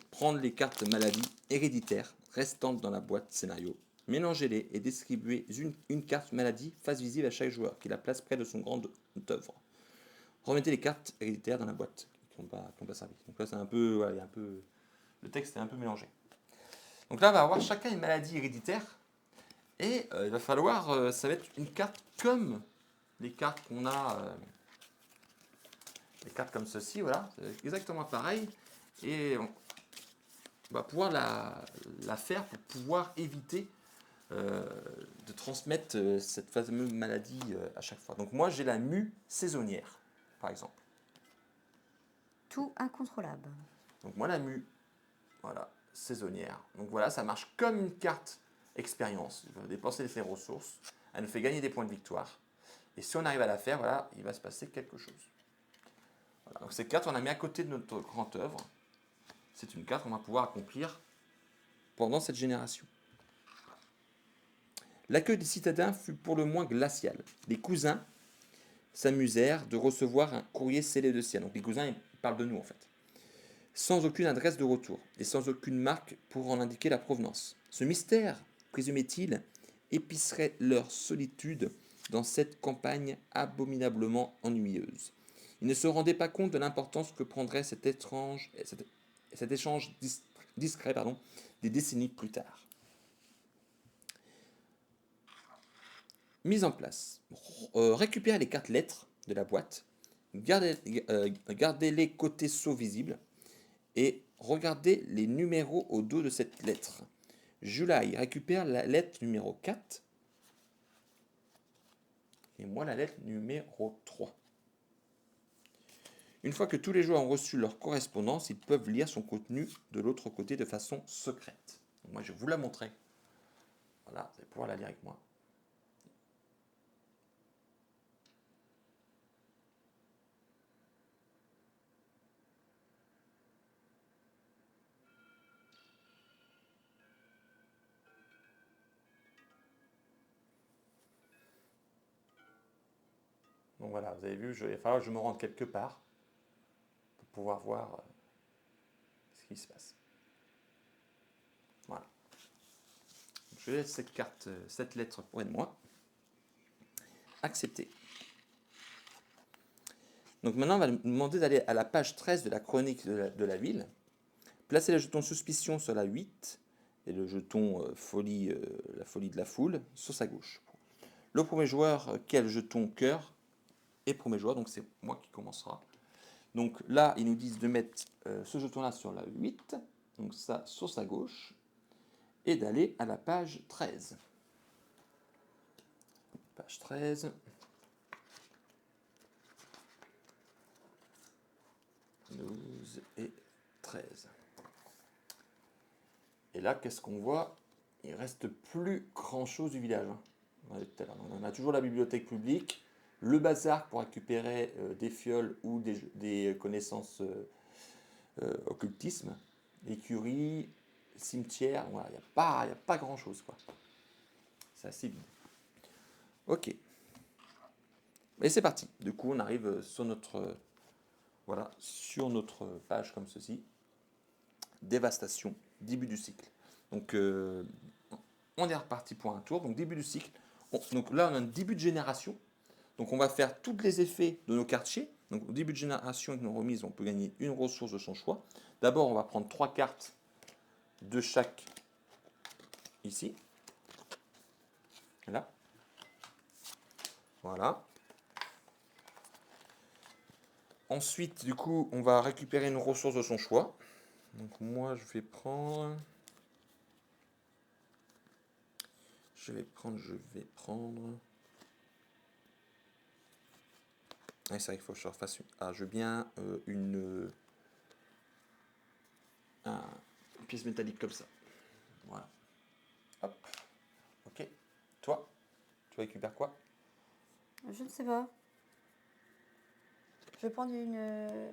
prendre les cartes maladie héréditaires restantes dans la boîte scénario, mélanger-les et distribuer une carte maladie face visible à chaque joueur, qui la place près de son grand œuvre. Remettez les cartes héréditaires dans la boîte qui n'ont pas servi. Donc là, c'est un peu, voilà, il y a un peu, le texte est un peu mélangé. Donc là, on va avoir chacun une maladie héréditaire. Et il va falloir, ça va être une carte comme les cartes qu'on a, les cartes comme ceci, voilà, c'est exactement pareil. Et on va pouvoir la faire pour pouvoir éviter de transmettre cette fameuse maladie à chaque fois. Donc moi, j'ai la mue saisonnière, par exemple. Tout incontrôlable. Donc moi, la mue, voilà, saisonnière. Donc voilà, ça marche comme une carte expérience. Il va dépenser ses ressources, elle nous fait gagner des points de victoire. Et si on arrive à la faire, voilà, il va se passer quelque chose. Voilà, donc cette carte, on l'a mis à côté de notre grande œuvre. C'est une carte qu'on va pouvoir accomplir pendant cette génération. L'accueil des citadins fut pour le moins glacial. Les cousins s'amusèrent de recevoir un courrier scellé de ciel. Donc les cousins, ils parlent de nous en fait. Sans aucune adresse de retour et sans aucune marque pour en indiquer la provenance. Ce mystère, présumait-il, épicerait leur solitude dans cette campagne abominablement ennuyeuse. Ils ne se rendaient pas compte de l'importance que prendrait cet échange discret des décennies plus tard. Mise en place. Récupérez les cartes lettres de la boîte, gardez-les côté saut visible et regardez les numéros au dos de cette lettre. July récupère la lettre numéro 4 et moi la lettre numéro 3. Une fois que tous les joueurs ont reçu leur correspondance, ils peuvent lire son contenu de l'autre côté de façon secrète. Donc moi je vais vous la montrer. Voilà, vous allez pouvoir la lire avec moi. Donc voilà, vous avez vu, il va falloir que je me rende quelque part pour pouvoir voir ce qui se passe. Voilà. Donc je laisse cette carte, cette lettre près de moi. Accepter. Donc maintenant, on va nous demander d'aller à la page 13 de la chronique de la ville. Placez le jeton suspicion sur la 8 et le jeton la folie de la foule sur sa gauche. Le premier joueur, quel jeton cœur est premier joueur, donc c'est moi qui commencera. Donc là, ils nous disent de mettre ce jeton-là sur la 8, donc ça sur sa gauche, et d'aller à la page 13. Page 13. 12 et 13. Et là, qu'est-ce qu'on voit? Il ne reste plus grand-chose du village. On a toujours la bibliothèque publique, le bazar pour récupérer des fioles ou des connaissances occultisme, l'écurie, cimetière, voilà, il n'y a pas grand-chose, quoi. C'est assez vide. Ok. Et c'est parti. Du coup, on arrive sur notre, voilà, sur notre page comme ceci. Dévastation, début du cycle. Donc, on est reparti pour un tour. Donc, début du cycle. Donc là, on a un début de génération. Donc, on va faire tous les effets de nos quartiers. Donc, au début de génération, avec nos remises, on peut gagner une ressource de son choix. D'abord, on va prendre 3 cartes de chaque ici. Là. Voilà. Ensuite, du coup, on va récupérer une ressource de son choix. Donc, moi, je vais prendre. Ouais, c'est vrai qu'il faut que je refasse une. Ah, je veux bien une pièce métallique comme ça. Voilà. Hop. Ok. Toi, tu récupères quoi? Je ne sais pas. Je vais prendre une...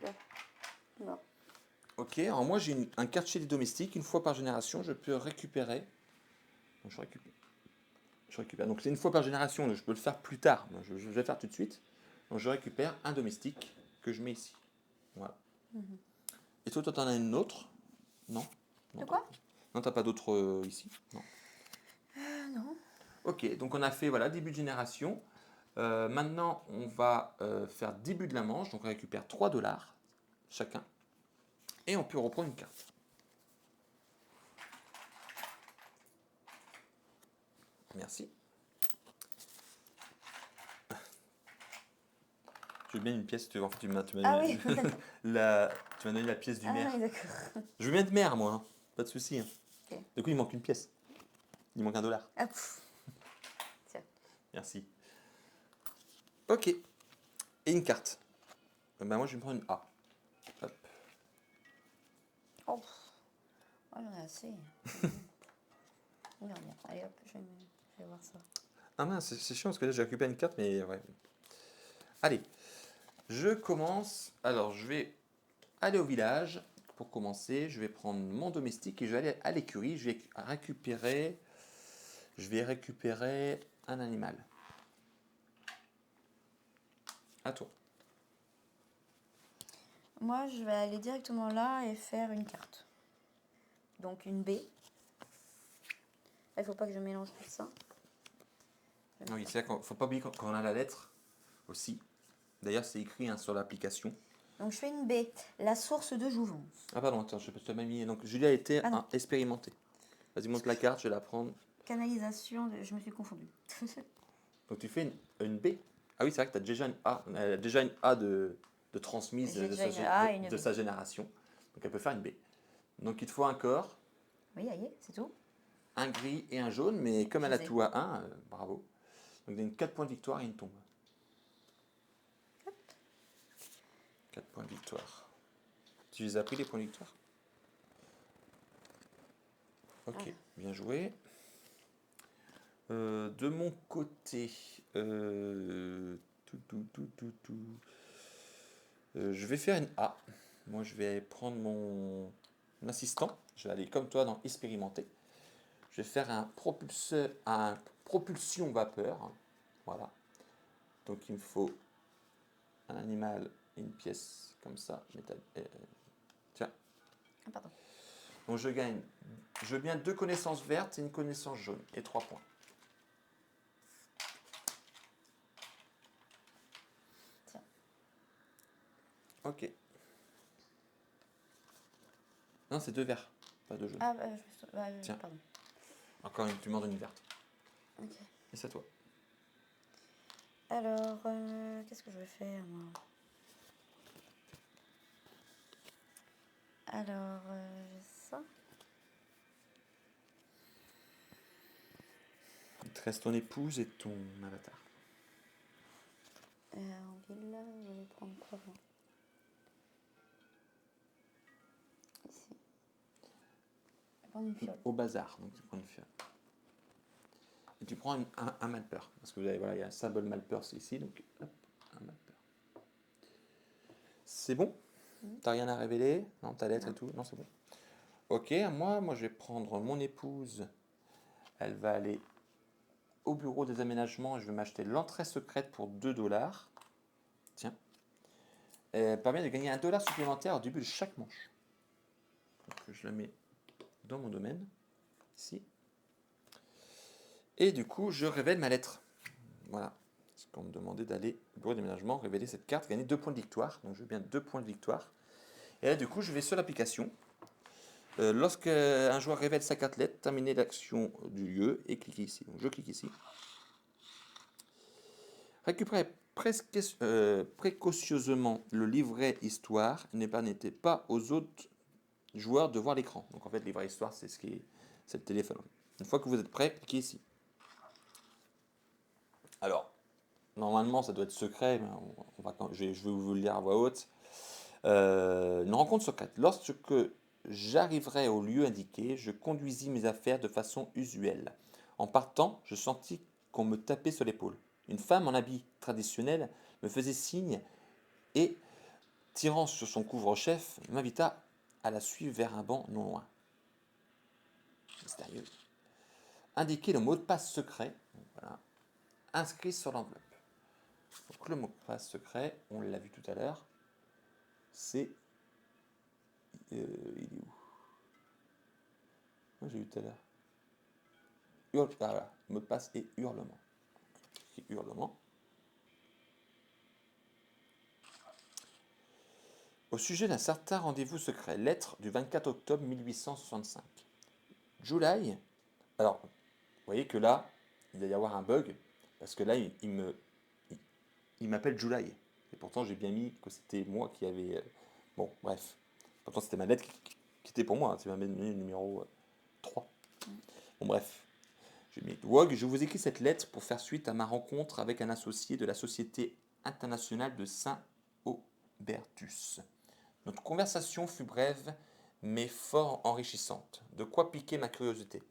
Là. Non. Ok, alors moi j'ai un quartier des domestiques. Une fois par génération, je peux récupérer. Donc, je récupère. Donc c'est une fois par génération, je peux le faire plus tard. Donc, je vais le faire tout de suite. Donc je récupère un domestique que je mets ici. Voilà. Et toi, t'en as une autre? Non? De Non, quoi? non, t'as pas d'autre ici? Non. Non. Ok, donc on a fait voilà, début de génération. Maintenant, on va faire début de la manche. Donc on récupère 3 dollars chacun. Et on peut reprendre une carte. Merci. Je veux bien une pièce. En fait, tu m'as Ah donné oui. tu m'as donné la pièce du Ah maire. oui, d'accord. Je veux bien de maire, moi. Hein. Pas de souci. Hein. Ok. Du coup, il manque une pièce. Il manque un dollar. Ah, pff. Tiens. Merci. Ok. Et une carte. Ben, moi, je vais me prendre une A. Hop. Oh, pff. Oh, j'en ai assez. Regarde bien. Allez hop, je vais voir ça. Ah mince, c'est chiant parce que là, j'ai récupéré une carte, mais ouais. Allez. Je commence. Alors, je vais aller au village. Pour commencer, je vais prendre mon domestique et je vais aller à l'écurie. Je vais récupérer un animal. À toi. Moi, je vais aller directement là et faire une carte. Donc une B. Il faut pas que je mélange tout ça. Oui, c'est vrai qu'il ne faut pas oublier qu'on a la lettre aussi. D'ailleurs, c'est écrit hein, sur l'application. Donc je fais une B. La source de jouvence. Ah pardon, attends, je te m'as mis. Donc Julia a été Ah non. expérimentée. Vas-y, monte la carte, je vais la prendre. Canalisation, je me suis confondue. Donc tu fais une B. Ah oui, c'est vrai que tu as déjà une A. Elle a déjà une A de transmise J'ai de déjà sa, une A et une de B. sa génération. Donc elle peut faire une B. Donc il te faut un corps, Oui, aïe, c'est tout. un gris et un jaune, mais comme elle a Je sais. tout à 1, bravo. Donc donne 4 points de victoire et une tombe. 4 points de victoire. Tu les as pris les points de victoire? Ok, bien joué. De mon côté, je vais faire une A. Moi, je vais prendre mon assistant. Je vais aller comme toi dans expérimenter. Je vais faire un propulsion vapeur. Voilà. Donc, il me faut un animal et une pièce comme ça. Tiens. Ah, pardon. Donc, je veux bien 2 connaissances vertes et une connaissance jaune. Et 3 points. Tiens. Ok. Non, c'est 2 verts, pas 2 jaunes. Ah, Tiens. pardon. Encore une, tu m'en donnes une verte. Ok. Et c'est à toi. Alors, qu'est-ce que je vais faire, moi? Alors, ça. Il te reste ton épouse et ton avatar. En ville, je vais prendre quoi, moi? Ici. Je vais prendre une fiole. Au bazar, donc tu prends une fiole. Et tu prends un malpeur. Parce que vous avez, voilà, il y a un symbole malpeur, c'est ici, donc hop, un malpeur. C'est bon? T'as rien à révéler? Non, ta lettre Non. et tout? Non, c'est bon. Ok, moi je vais prendre mon épouse. Elle va aller au bureau des aménagements et je vais m'acheter l'entrée secrète pour 2 dollars. Tiens. Et elle permet de gagner 1 dollar supplémentaire au début de chaque manche. Donc je la mets dans mon domaine, ici. Et du coup, je révèle ma lettre. Voilà. Parce qu'on me demandait d'aller au bureau d'aménagement, révéler cette carte, gagner 2 points de victoire. Donc je veux bien 2 points de victoire. Et là, du coup, je vais sur l'application. Lorsque un joueur révèle sa carte lettre, terminez l'action du lieu et cliquez ici. Donc je clique ici. Récupérez précautionneusement le livret histoire et ne permettez pas aux autres joueurs de voir l'écran. Donc en fait, le livret histoire, c'est le téléphone. Une fois que vous êtes prêt, cliquez ici. Alors, normalement, ça doit être secret, mais je vais vous le lire à voix haute. Une rencontre secrète. Lorsque j'arriverai au lieu indiqué, je conduisis mes affaires de façon usuelle. En partant, je sentis qu'on me tapait sur l'épaule. Une femme en habit traditionnel me faisait signe et, tirant sur son couvre-chef, m'invita à la suivre vers un banc non loin. Mystérieux. Indiquer le mot de passe secret. Voilà. Inscrit sur l'enveloppe. Donc le mot de passe secret, on l'a vu tout à l'heure, c'est... il est où? Moi j'ai vu tout à l'heure. Voilà. Mot de passe et hurlement. Hurlement. Au sujet d'un certain rendez-vous secret, lettre du 24 octobre 1865. July. Alors, vous voyez que là, il va y avoir un bug, parce que là, il m'appelle July. Et pourtant, j'ai bien mis que c'était moi qui avais... bon, bref. Pourtant, c'était ma lettre qui était pour moi. Hein. C'est ma lettre numéro 3. Bon, bref. J'ai mis WOG, je vous écris cette lettre pour faire suite à ma rencontre avec un associé de la Société internationale de Saint-Aubertus. Notre conversation fut brève, mais fort enrichissante. De quoi piquer ma curiosité.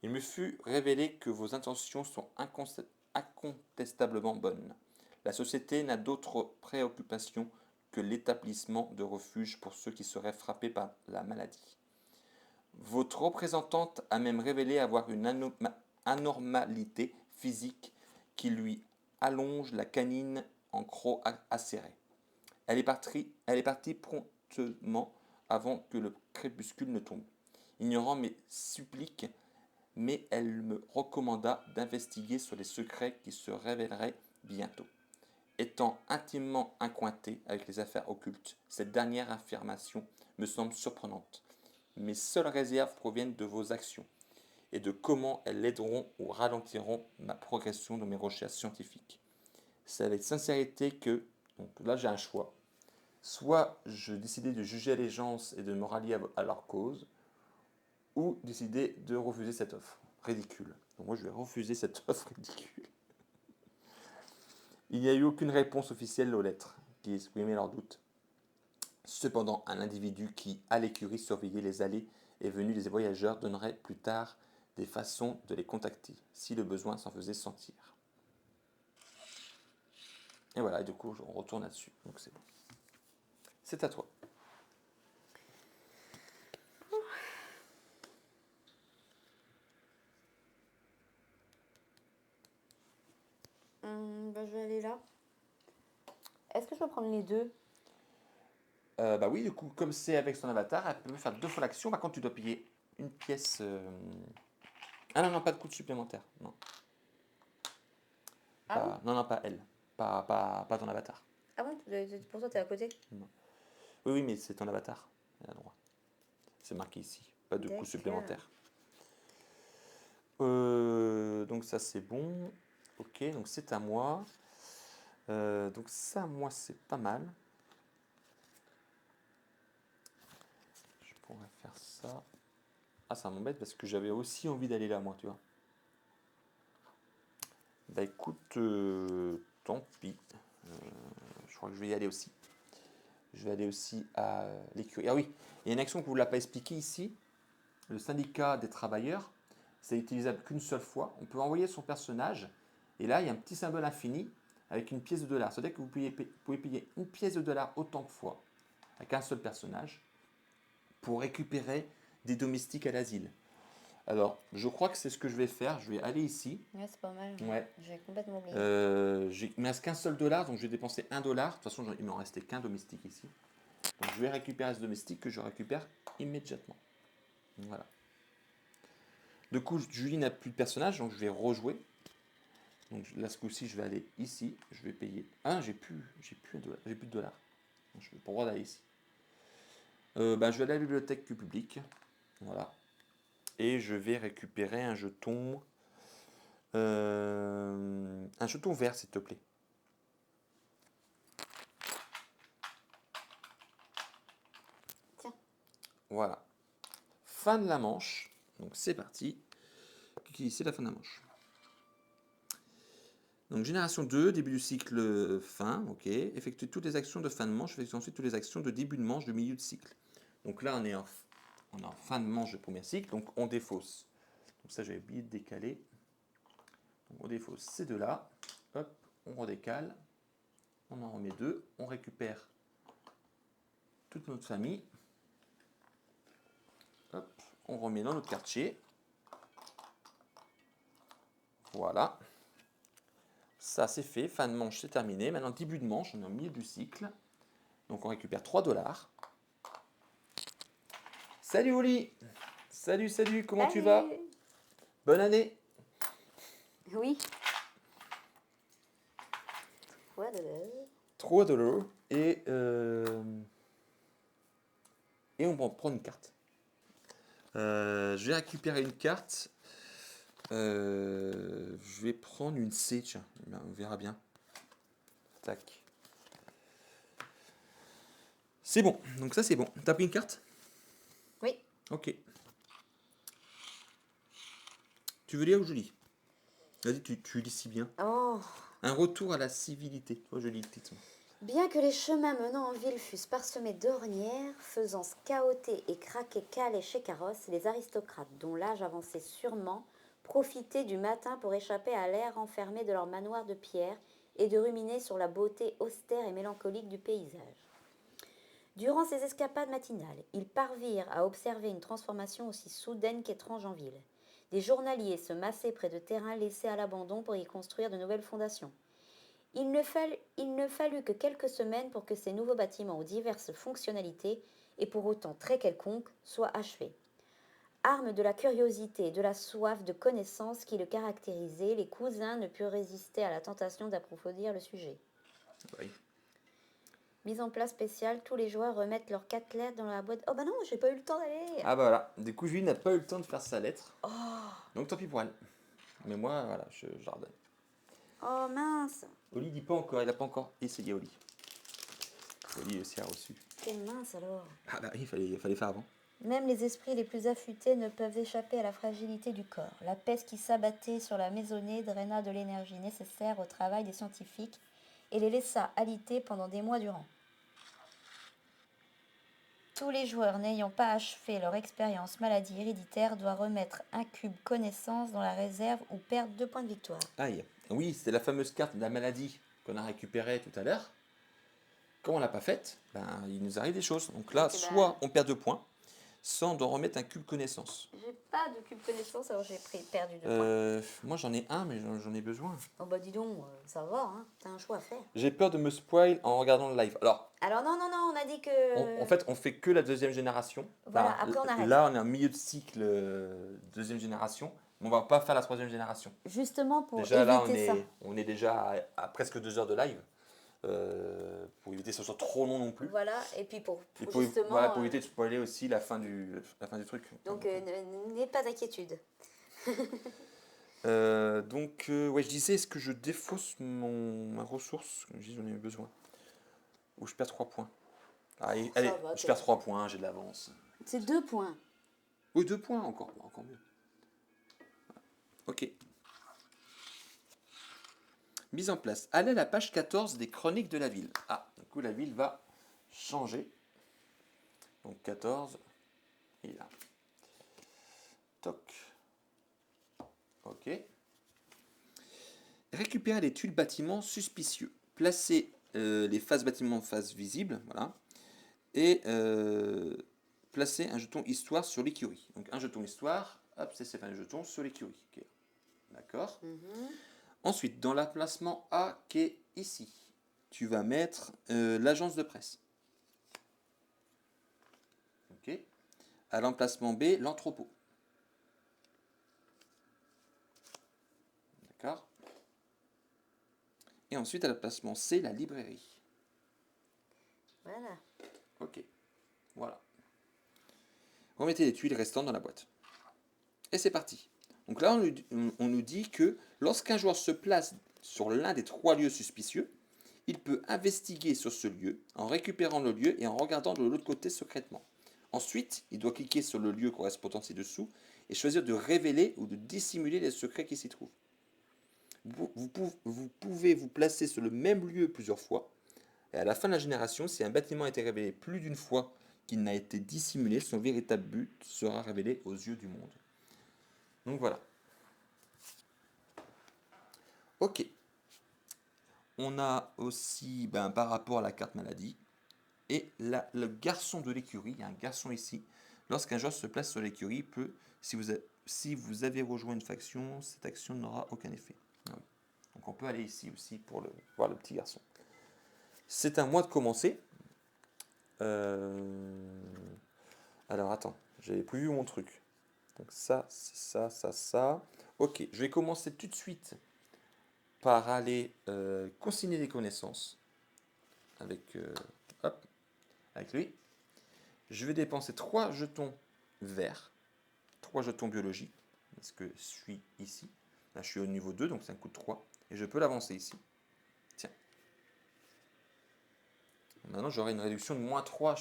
Il me fut révélé que vos intentions sont incontestablement bonnes. La société n'a d'autre préoccupation que l'établissement de refuges pour ceux qui seraient frappés par la maladie. Votre représentante a même révélé avoir une anormalité physique qui lui allonge la canine en croc acéré. Elle est partie promptement avant que le crépuscule ne tombe. Ignorant mes suppliques, mais elle me recommanda d'investiguer sur les secrets qui se révéleraient bientôt. Étant intimement accointé avec les affaires occultes, cette dernière affirmation me semble surprenante. Mes seules réserves proviennent de vos actions et de comment elles aideront ou ralentiront ma progression dans mes recherches scientifiques. C'est avec sincérité que, donc là j'ai un choix, soit je décidais de juger allégeance et de me rallier à leur cause, ou décider de refuser cette offre. Ridicule. Donc moi je vais refuser cette offre ridicule. Il n'y a eu aucune réponse officielle aux lettres qui exprimaient leurs doutes. Cependant, un individu qui, à l'écurie, surveillait les allées et venues des voyageurs donnerait plus tard des façons de les contacter, si le besoin s'en faisait sentir. Et voilà, et du coup, on retourne là-dessus. Donc c'est bon. C'est à toi. Je vais aller là. Est-ce que je peux prendre les deux? Bah oui, du coup, comme c'est avec son avatar, elle peut faire 2 fois l'action. Par contre, tu dois payer une pièce. Ah non, non, pas de coût supplémentaire. Non. Ah bon? Non, non, pas elle. Pas ton avatar. Ah bon? Pour toi, t'es à côté? Non. Oui, oui, mais c'est ton avatar. Elle a le droit. C'est marqué ici. Pas de coût D'accord. supplémentaire. Donc ça, c'est bon. Ok, donc c'est à moi. Donc ça, moi, c'est pas mal. Je pourrais faire ça. Ah, ça m'embête parce que j'avais aussi envie d'aller là, moi, tu vois. Bah écoute, tant pis. Je crois que je vais y aller aussi. Je vais aller aussi à l'écurie. Ah oui, il y a une action que vous ne l'avez pas expliquée ici. Le syndicat des travailleurs, c'est utilisable qu'une seule fois. On peut envoyer son personnage. Et là, il y a un petit symbole infini avec une pièce de dollar. C'est-à-dire que vous pouvez payer une pièce de dollar autant de fois avec un seul personnage pour récupérer des domestiques à l'asile. Alors, je crois que c'est ce que je vais faire. Je vais aller ici. Ouais, c'est pas mal. Ouais. J'ai complètement oublié. Il me reste qu'un seul dollar, donc je vais dépenser $1. De toute façon, il m'en restait qu'un domestique ici. Donc je vais récupérer ce domestique que je récupère immédiatement. Voilà. Du coup, Julie n'a plus de personnage, donc je vais rejouer. Donc là, ce coup-ci, je vais aller ici. Je vais payer. Ah, j'ai plus un dollar, j'ai plus de dollars. Donc, je vais pas le droit d'aller ici. Je vais aller à la bibliothèque publique. Voilà. Et je vais récupérer un jeton. Un jeton vert, s'il te plaît. Tiens. Voilà. Fin de la manche. Donc c'est parti. C'est la fin de la manche. Donc génération 2, début du cycle fin, ok. Effectuer toutes les actions de fin de manche, effectuer ensuite toutes les actions de début de manche de milieu de cycle. Donc là, on est en fin de manche de premier cycle, donc on défausse. Donc ça, j'avais oublié de décaler. Donc on défausse ces deux-là. Hop, on redécale. On en remet deux. On récupère toute notre famille. Hop, on remet dans notre quartier. Voilà. Ça, c'est fait. Fin de manche, c'est terminé. Maintenant, début de manche, on est au milieu du cycle. Donc on récupère 3 $. Salut Oli. Salut, salut, comment tu vas? Salut. Bonne année. Oui. Voilà. 3 $. Et on va prendre une carte. Je vais récupérer une carte. Je vais prendre une C, tiens. Ben, on verra bien. Tac. C'est bon. Donc ça, c'est bon. T'as pris une carte? Oui. Ok. Tu veux lire ou je lis? Vas-y, tu lis si bien. Oh. Un retour à la civilité. Oh, je lis le titre. Bien que les chemins menant en ville fussent parsemés d'ornières, faisant cahoter et craquer calèches et carrosses, les aristocrates, dont l'âge avançait sûrement, profitaient du matin pour échapper à l'air enfermé de leur manoir de pierre et de ruminer sur la beauté austère et mélancolique du paysage. Durant ces escapades matinales, ils parvirent à observer une transformation aussi soudaine qu'étrange en ville. Des journaliers se massaient près de terrains laissés à l'abandon pour y construire de nouvelles fondations. Il ne fallut que quelques semaines pour que ces nouveaux bâtiments aux diverses fonctionnalités, et pour autant très quelconques, soient achevés. Armes de la curiosité et de la soif de connaissance qui le caractérisaient, les cousins ne purent résister à la tentation d'approfondir le sujet. Oui. Mise en place spéciale, tous les joueurs remettent leurs 4 lettres dans la boîte. Oh bah non, j'ai pas eu le temps d'aller. Ah bah voilà. Du coup, Julie n'a pas eu le temps de faire sa lettre. Donc tant pis pour elle. Mais moi, voilà, je jardine. Oh mince. Oli dit pas encore, il a pas encore essayé Oli. Oli aussi a reçu. Quelle mince alors. Ah bah oui, il fallait faire avant. Même les esprits les plus affûtés ne peuvent échapper à la fragilité du corps. La peste qui s'abattait sur la maisonnée draina de l'énergie nécessaire au travail des scientifiques et les laissa alité pendant des mois durant. Tous les joueurs n'ayant pas achevé leur expérience maladie héréditaire doivent remettre un cube connaissance dans la réserve ou perdre 2 points de victoire. Aïe. Oui, c'était la fameuse carte de la maladie qu'on a récupérée tout à l'heure. Comme on l'a pas faite, ben, il nous arrive des choses. Donc là, Ok, bah. soit on perd 2 points, soit on doit remettre un cube connaissance. J'ai pas de cube connaissance, alors j'ai perdu 2 points. Moi j'en ai un, mais j'en ai besoin. Oh bah dis donc, ça va, hein, t'as un choix à faire. J'ai peur de me spoil en regardant le live. Alors, Alors non, on a dit que... en fait, on fait que la deuxième génération. Voilà, Enfin, après on arrête. là, on est en milieu de cycle deuxième génération, mais on va pas faire la troisième génération. Justement pour Déjà là, éviter ça. on est déjà à presque 2 heures de live. Pour éviter que ce soit trop long non plus. Voilà, et puis pour Et pour, justement... voilà, pour éviter de spoiler aussi la fin du truc. Donc n'aie pas d'inquiétude. Ouais, je disais, est-ce que je défausse ma ressource? Comme je dis, j'en ai besoin. Ou je perds 3 points. Allez, Ça allez, va, je perds 3 points, j'ai de l'avance. C'est 2 points. Oui, 2 points, encore mieux. Ok. Mise en place. Allez à la page 14 des chroniques de la ville. Ah, du coup, la ville va changer. Donc 14, et là. Toc. Ok. Récupérer les tuiles bâtiments suspicieux. Placer les faces bâtiments en face visible, voilà. Et placer un jeton histoire sur l'écurie. Donc un jeton histoire, hop, c'est un jeton sur l'écurie. Okay. D'accord. Ensuite, dans l'emplacement A qui est ici, tu vas mettre l'agence de presse. Ok. À l'emplacement B, l'entrepôt. D'accord. Et ensuite, à l'emplacement C, la librairie. Voilà. Ok. Voilà. Remettez les tuiles restantes dans la boîte. Et c'est parti. Donc là, on nous dit que lorsqu'un joueur se place sur l'un des 3 lieux suspicieux, il peut investiguer sur ce lieu en récupérant le lieu et en regardant de l'autre côté secrètement. Ensuite, il doit cliquer sur le lieu correspondant ci-dessous et choisir de révéler ou de dissimuler les secrets qui s'y trouvent. vous pouvez vous placer sur le même lieu plusieurs fois. Et à la fin de la génération, si un bâtiment a été révélé plus d'une fois qu'il n'a été dissimulé, son véritable but sera révélé aux yeux du monde. Donc voilà. Ok. On a aussi, par rapport à la carte maladie, et le garçon de l'écurie, il y a un garçon ici. Lorsqu'un joueur se place sur l'écurie, si vous avez rejoint une faction, cette action n'aura aucun effet. Donc on peut aller ici aussi pour voir le petit garçon. C'est à moi de commencer. Alors attends, j'avais plus vu mon truc. Donc ça, c'est ça, ça, ça. Ok, je vais commencer tout de suite par aller consigner des connaissances avec, avec lui. Je vais dépenser 3 jetons verts, 3 jetons biologiques, parce que je suis ici. Là, je suis au niveau 2, donc ça coûte 3. Et je peux l'avancer ici. Tiens. Maintenant, j'aurai une réduction de moins 3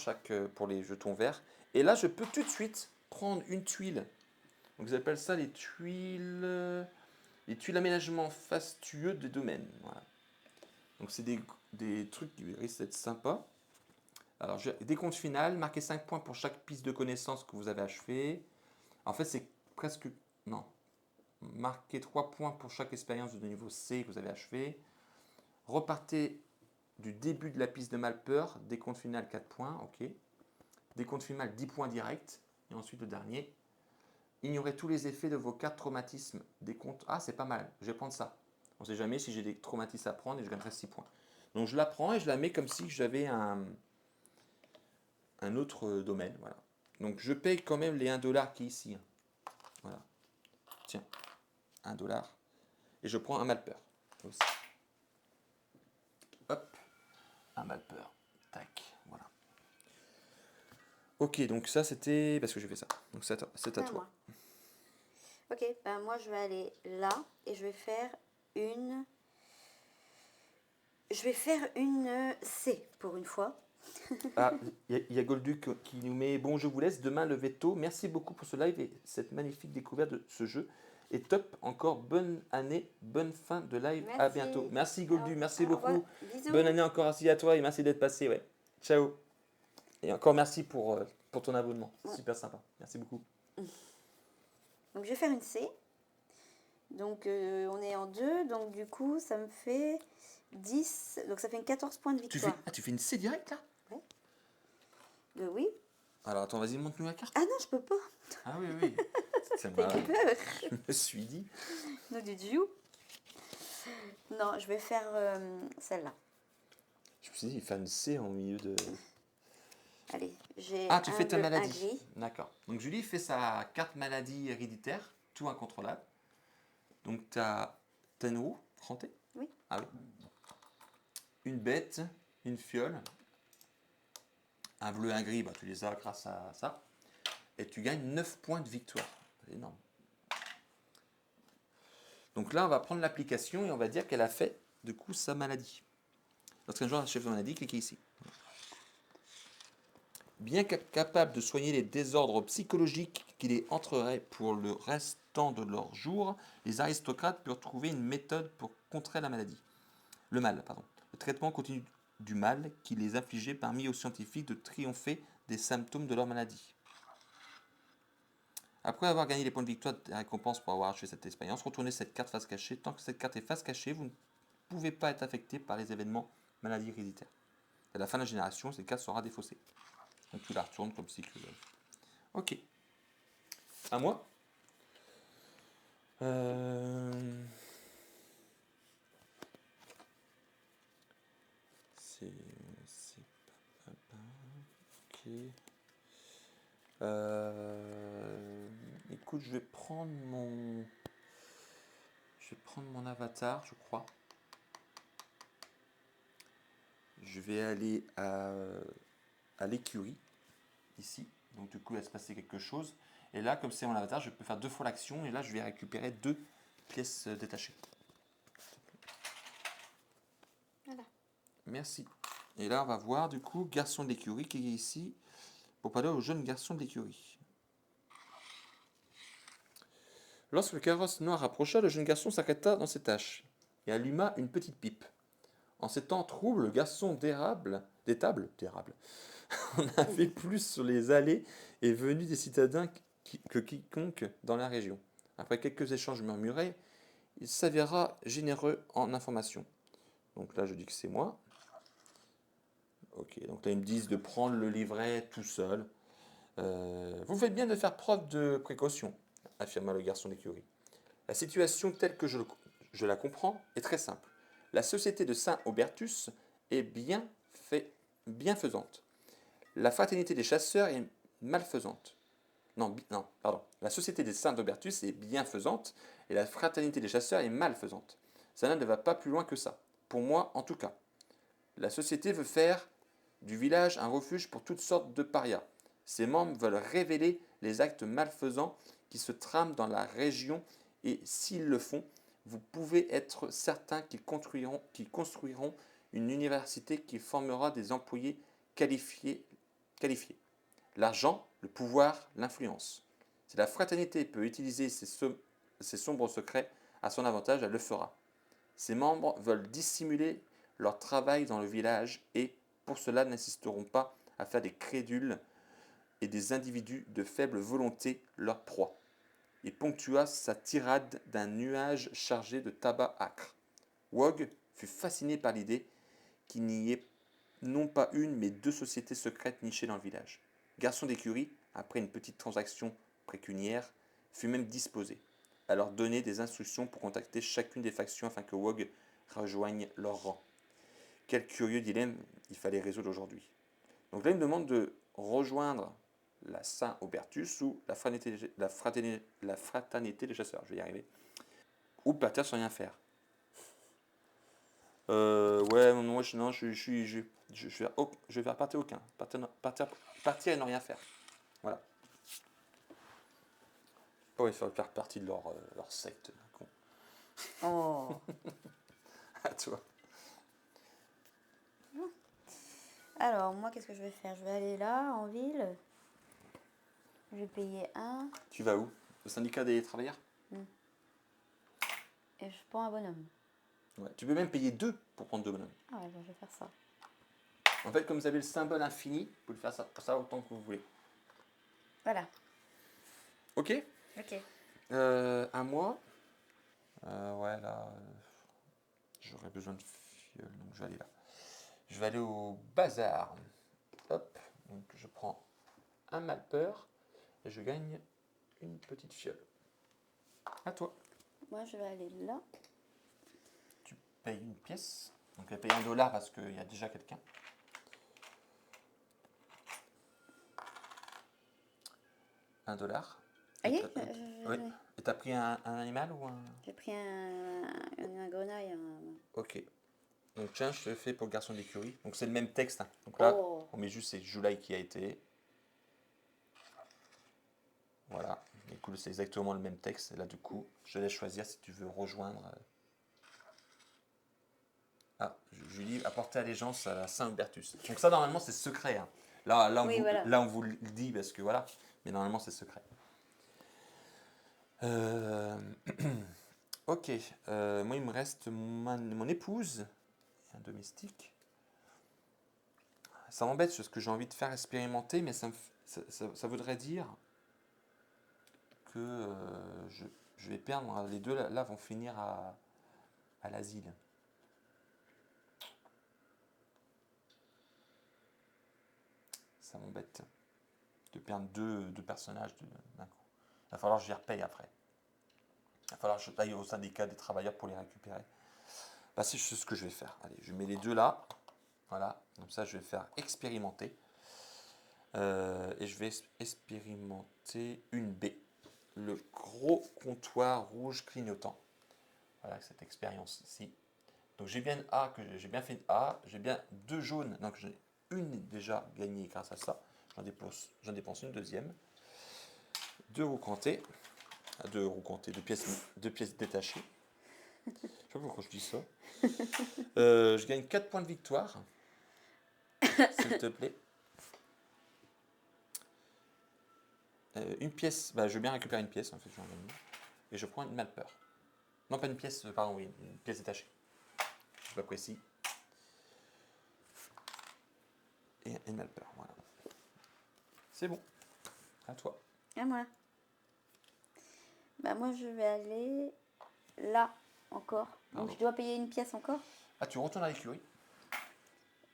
pour les jetons verts. Et là, je peux tout de suite prendre une tuile. Donc, ils appellent ça les tuiles aménagement fastueux des domaines. Voilà. Donc, c'est des trucs qui risquent d'être sympas. Alors, décompte final, marquez 5 points pour chaque piste de connaissance que vous avez achevée. En fait, c'est presque... Non. Marquez 3 points pour chaque expérience de niveau C que vous avez achevé. Repartez du début de la piste de Malpeur, décompte final 4 points, ok. Décompte final 10 points direct. Et ensuite le dernier. Ignorez tous les effets de vos cartes traumatismes. Décompte... Ah, c'est pas mal, je vais prendre ça. On ne sait jamais si j'ai des traumatismes à prendre et je gagnerai 6 points. Donc je la prends et je la mets comme si j'avais un autre domaine. Voilà. Donc je paye quand même les 1 dollar qui est ici. Voilà. Tiens, 1 dollar. Et je prends un Malpeur aussi. Hop, un Malpeur. Tac, voilà. Ok, donc ça c'était parce que j'ai fait ça. Donc c'est à toi. Moi. Ok, moi je vais aller là et je vais faire une... Je vais faire une C pour une fois. Ah, il y a Golduc qui nous met bon, je vous laisse demain le veto. Merci beaucoup pour ce live et cette magnifique découverte de ce jeu. Et top, encore bonne année, bonne fin de live. Merci. À bientôt. Merci Goldu, merci beaucoup. Bisous. Bonne année encore aussi à toi et merci d'être passé. Ouais. Ciao. Et encore merci pour ton abonnement. C'est super sympa. Merci beaucoup. Donc je vais faire une C. Donc on est en 2, donc du coup ça me fait 10, donc ça fait 14 points de victoire. Tu fais une C direct là? Oui. Alors attends, vas-y, montre-nous la carte. Ah non, je peux pas. Ah oui, oui. Ça m'a... Je me suis dit. No du Dieu. Non, je vais faire celle-là. Je me suis dit, il fait une C en milieu de... Allez, j'ai Ah, tu fais ta bleu, un maladie. gris. D'accord. Donc Julie fait sa carte maladie héréditaire, tout incontrôlable. Donc tu as une roue, rentée. Oui. Ah oui. Une bête, une fiole, un bleu, un gris, tu les as grâce à ça. Et tu gagnes 9 points de victoire. C'est énorme. Donc là, on va prendre l'application et on va dire qu'elle a fait, du coup, sa maladie. Lorsqu'un joueur achève sa maladie, cliquez ici. Bien capable de soigner les désordres psychologiques qui les entreraient pour le restant de leur jour, les aristocrates peuvent trouver une méthode pour contrer la maladie. Le mal, pardon. Le traitement continu du mal qui les infligeait permis aux scientifiques de triompher des symptômes de leur maladie. Après avoir gagné les points de victoire et récompenses pour avoir achevé cette expérience, retournez cette carte face cachée. Tant que cette carte est face cachée, vous ne pouvez pas être affecté par les événements maladie héréditaire. À la fin de la génération, cette carte sera défaussée. Donc tu la retournes comme si tu... Ok. À moi. C'est ok. Écoute, je vais prendre mon avatar, je crois. Je vais aller à l'écurie, ici. Donc du coup, il va se passer quelque chose. Et là, comme c'est mon avatar, je peux faire 2 fois l'action. Et là, je vais récupérer 2 pièces détachées. Voilà. Merci. Et là, on va voir du coup, garçon de l'écurie qui est ici. Pour parler au jeune garçon de l'écurie. Lorsque le carrosse noir approcha, le jeune garçon s'arrêta dans ses tâches. et alluma une petite pipe. En ces temps troubles, le garçon d'étable, en avait plus sur les allées et venues des citadins que quiconque dans la région. Après quelques échanges murmurés, il s'avéra généreux en informations. Donc là, je dis que c'est moi. Ok, donc là, ils me disent de prendre le livret tout seul. Vous faites bien de faire preuve de précaution, affirma le garçon d'écurie. La situation telle que je la comprends est très simple. La société de Saint-Aubertus est bienfaisante. La fraternité des chasseurs est malfaisante. Non, pardon. La société des Saint-Aubertus est bienfaisante et la fraternité des chasseurs est malfaisante. Ça ne va pas plus loin que ça. Pour moi, en tout cas. La société veut faire du village un refuge pour toutes sortes de parias. Ses membres veulent révéler les actes malfaisants qui se trament dans la région et s'ils le font, vous pouvez être certain qu'ils construiront une université qui formera des employés qualifiés. L'argent, le pouvoir, l'influence. Si la fraternité peut utiliser ces sombres secrets à son avantage, elle le fera. Ses membres veulent dissimuler leur travail dans le village et, pour cela, n'insisteront pas à faire des crédules et des individus de faible volonté leur proie. Il ponctua sa tirade d'un nuage chargé de tabac âcre. Wog fut fasciné par l'idée qu'il n'y ait non pas une, mais deux sociétés secrètes nichées dans le village. Garçon d'écurie, après une petite transaction pécuniaire, fut même disposé à leur donner des instructions pour contacter chacune des factions afin que Wog rejoigne leur rang. Quel curieux dilemme il fallait résoudre aujourd'hui. Donc là, il me demande de rejoindre la Saint-Aubertus ou la fraternité des chasseurs, je vais y arriver, ou partir sans rien faire. Ouais, moi, non, je vais partir aucun. Partir et ne rien faire. Voilà. Oh, il faut faire partie de leur secte. Con. Oh. À toi. Alors, moi, qu'est-ce que je vais faire? Je vais aller là, en ville. Je vais payer un Tu vas où? Au syndicat des travailleurs? et je prends un bonhomme. Ouais. Tu peux même payer 2 pour prendre 2 bonhommes. Ah ouais, bon, je vais faire ça. En fait, comme vous avez le symbole infini, vous pouvez faire ça autant que vous voulez. Voilà. Ok? Ok. À moi. Ouais, là, j'aurais besoin de fioles, donc je vais aller là. Je vais aller au bazar. Hop, donc je prends un malpeur et je gagne une petite fiole. À toi. Moi, je vais aller là. Tu payes une pièce. Donc elle paye $1 parce qu'il y a déjà quelqu'un. $1. Ah, Et y est, oui. Et t'as pris un animal ou un... j'ai pris un grenaille. Ok. Donc tiens, je te fais pour le garçon d'écurie. Donc c'est le même texte. Hein. Donc là, Oh. on met juste c'est July qui a été. Voilà. Et cool, c'est exactement le même texte. Et là, du coup, je te laisse choisir si tu veux rejoindre. Ah, je lui dis apporter allégeance à la Saint-Hubertus. Donc ça, normalement, c'est secret. Hein. Oui, voilà. Là, on vous le dit parce que voilà. Mais normalement, c'est secret. Ok. Moi, il me reste mon épouse et un domestique. Ça m'embête parce que j'ai envie de faire expérimenter, mais ça voudrait dire que je vais perdre. Les deux là vont finir à l'asile. Ça m'embête de perdre deux personnages d'un coup. Il va falloir que je les repaye après. Il va falloir que je aille au syndicat des travailleurs pour les récupérer. Bah, c'est ce que je vais faire. Allez, je mets les deux là. Voilà. Comme ça, je vais faire expérimenter. Et je vais expérimenter une B. Le gros comptoir rouge clignotant. Voilà cette expérience ici. Donc j'ai bien A, j'ai bien fait une A, j'ai bien 2 jaunes, donc j'ai une déjà gagnée grâce à ça. J'en dépense une deuxième. 2 roues cantées, 2 pièces détachées. Je sais pas pourquoi je dis ça. Je gagne 4 points de victoire, s'il te plaît. Une pièce, bah, je veux bien récupérer une pièce, en fait, j'en ai mis. Et je prends une malpeur. Non, pas une pièce, pardon, oui, une pièce détachée. suis pas précis. Et animal peur, voilà. C'est bon. À toi. À moi. Bah moi je vais aller là encore. Donc Pardon. je dois payer une pièce encore Ah, tu retournes à l'écurie?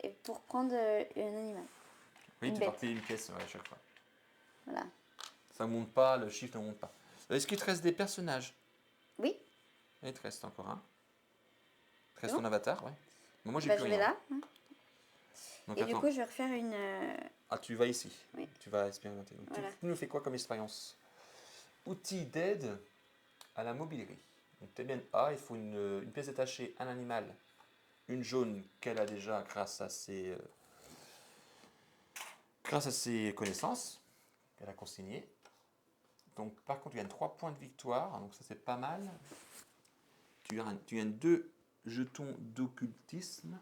et pour prendre un animal. Oui, Une tu dois bête. payer une pièce à chaque fois. Voilà. Ça ne monte pas, le chiffre ne monte pas. Est-ce qu'il te reste des personnages? Oui. Il te reste encore un. Il te C'est reste bon ton avatar, ouais. Mais moi, j'ai Bah plus je vais rien. là. Hein. Donc Et du attends. coup je vais refaire une... Ah, tu vas ici. Oui. Tu vas expérimenter. Donc, Voilà. tu nous fais quoi comme expérience? Outils d'aide à la mobilerie. Donc, tu es bien A, il faut une pièce détachée, un animal, une jaune qu'elle a déjà grâce à ses connaissances qu'elle a consignées. Donc, par contre, tu gagnes 3 points de victoire, donc ça c'est pas mal. Tu gagnes 2 jetons d'occultisme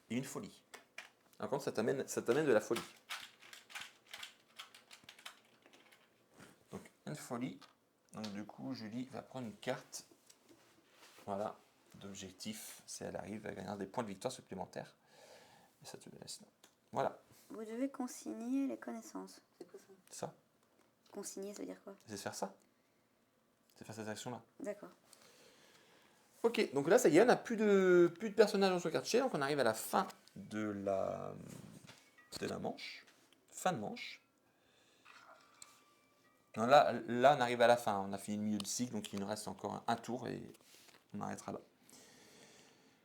et une folie. Par contre, ça t'amène de la folie. Donc, une folie. Donc, du coup, Julie va prendre une carte. Voilà, d'objectif. Si elle arrive à gagner des points de victoire supplémentaires. Et ça te laisse là. Voilà, Vous devez consigner les connaissances. C'est quoi ça? ça. Consigner, ça veut dire quoi? C'est faire ça. C'est faire cette action-là. D'accord. Ok, donc là, ça y est, on n'a plus de personnages dans son quartier. Donc, on arrive à la fin de la manche. Fin de manche. Non, là, on arrive à la fin. On a fini le milieu de cycle, donc il nous reste encore un tour et on arrêtera là.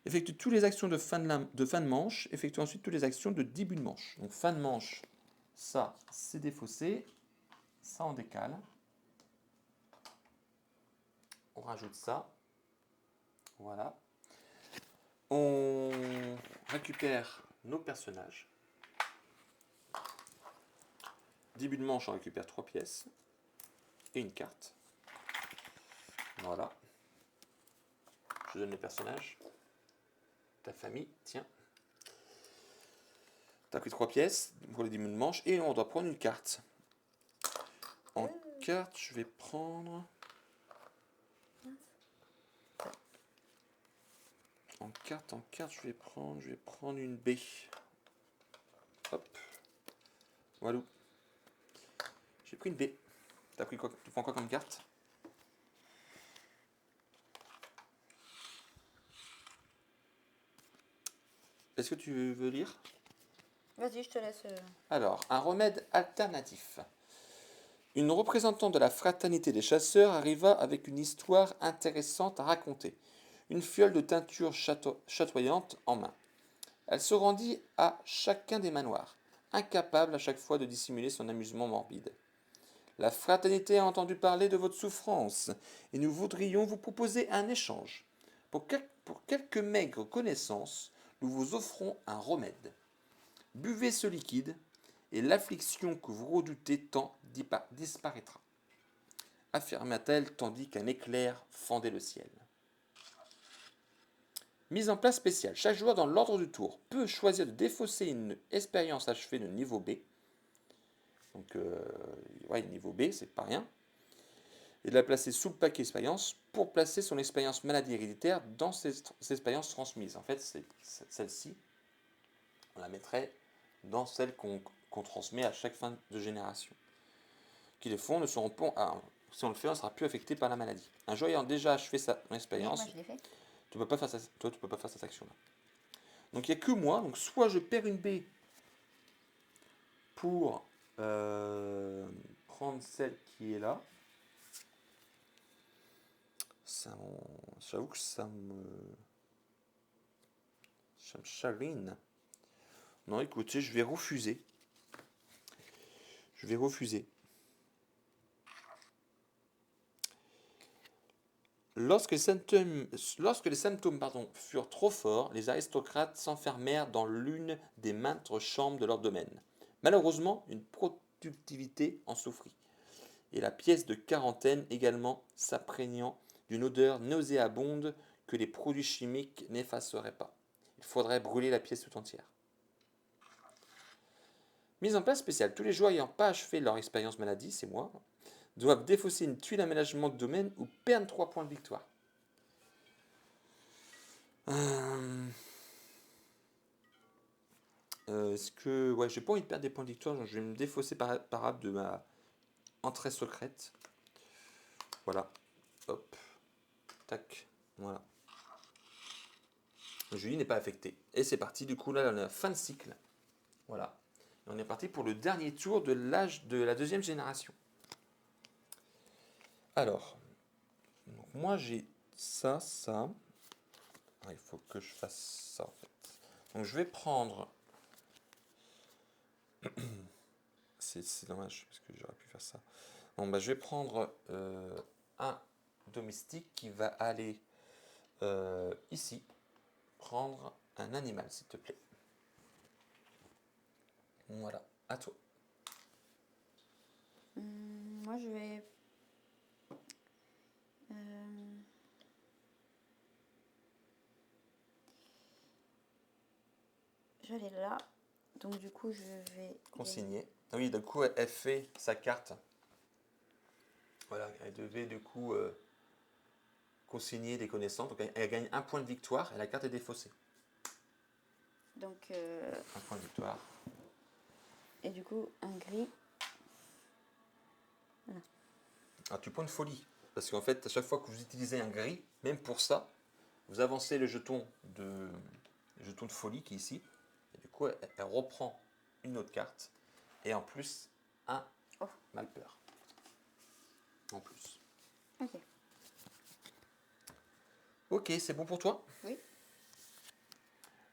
Effectue toutes les actions de fin de manche. Effectue ensuite toutes les actions de début de manche. Donc fin de manche, ça c'est défaussé. Ça on décale. On rajoute ça. Voilà. On récupère nos personnages. Début de manche, on récupère 3 pièces. Et une carte. Voilà. Je donne les personnages. Ta famille, tiens. Tu as pris 3 pièces pour les début de manche. Et on doit prendre une carte. En carte, je vais prendre... En carte, je vais prendre une B. Hop. Voilà. J'ai pris une B. T'as pris quoi? Tu prends quoi comme carte? Est-ce que tu veux lire? Vas-y, je te laisse. Alors, un remède alternatif. Une représentante de la fraternité des chasseurs arriva avec une histoire intéressante à raconter. Une fiole de teinture chatoyante en main. Elle se rendit à chacun des manoirs, incapable à chaque fois de dissimuler son amusement morbide. La fraternité a entendu parler de votre souffrance et nous voudrions vous proposer un échange. Pour quelques maigres connaissances, nous vous offrons un remède. Buvez ce liquide et l'affliction que vous redoutez tant disparaîtra, affirma-t-elle tandis qu'un éclair fendait le ciel. Mise en place spéciale. Chaque joueur dans l'ordre du tour peut choisir de défausser une expérience achevée de niveau B. Donc, niveau B, c'est pas rien. Et de la placer sous le paquet expérience pour placer son expérience maladie héréditaire dans ses expériences transmises. En fait, celle-ci, on la mettrait dans celle qu'on transmet à chaque fin de génération. Qui le font ne seront pas... si on le fait, on ne sera plus affecté par la maladie. Un joueur ayant déjà achevé son expérience, Oui, moi je l'ai fait. tu peux pas faire toi, tu peux pas faire cette action-là. Donc il n'y a que moi. Donc soit je perds une B pour prendre celle qui est là. J'avoue que ça me chagrine. Non, écoutez, je vais refuser. Lorsque les symptômes furent trop forts, les aristocrates s'enfermèrent dans l'une des maintes chambres de leur domaine. Malheureusement, une productivité en souffrit, et la pièce de quarantaine également s'imprégnant d'une odeur nauséabonde que les produits chimiques n'effaceraient pas. Il faudrait brûler la pièce tout entière. Mise en place spéciale. Tous les joueurs ayant pas achevé leur expérience maladie, c'est moi, doivent défausser une tuile d'aménagement de domaine ou perdre 3 points de victoire. Euh, Est-ce que... Ouais, j'ai pas envie de perdre des points de victoire, donc je vais me défausser par rapport de ma entrée secrète. Voilà. Hop. Tac. Voilà. Julie n'est pas affectée. Et c'est parti, du coup, là, on est à la fin de cycle. Voilà. Et on est parti pour le dernier tour de l'âge de la deuxième génération. Alors, donc moi j'ai ça, ça. Ah, il faut que je fasse ça en fait. Donc je vais prendre... C'est dommage, parce que j'aurais pu faire ça. Bon, bah, je vais prendre un domestique qui va aller ici prendre un animal, s'il te plaît. Voilà, à toi. Moi, je vais... je vais aller là. Donc, du coup, je vais... Consigné. Ah oui, du coup, elle fait sa carte. Voilà, elle devait du coup consigner des connaissances. Donc elle gagne un point de victoire et la carte est défaussée. Donc, Un point de victoire. et du coup, un gris. Ah, tu prends une folie. Parce qu'en fait, à chaque fois que vous utilisez un gris, même pour ça, vous avancez le jeton de folie qui est ici. Et du coup, elle reprend une autre carte. Et en plus, un malpeur. En plus. Ok. Ok, c'est bon pour toi? Oui.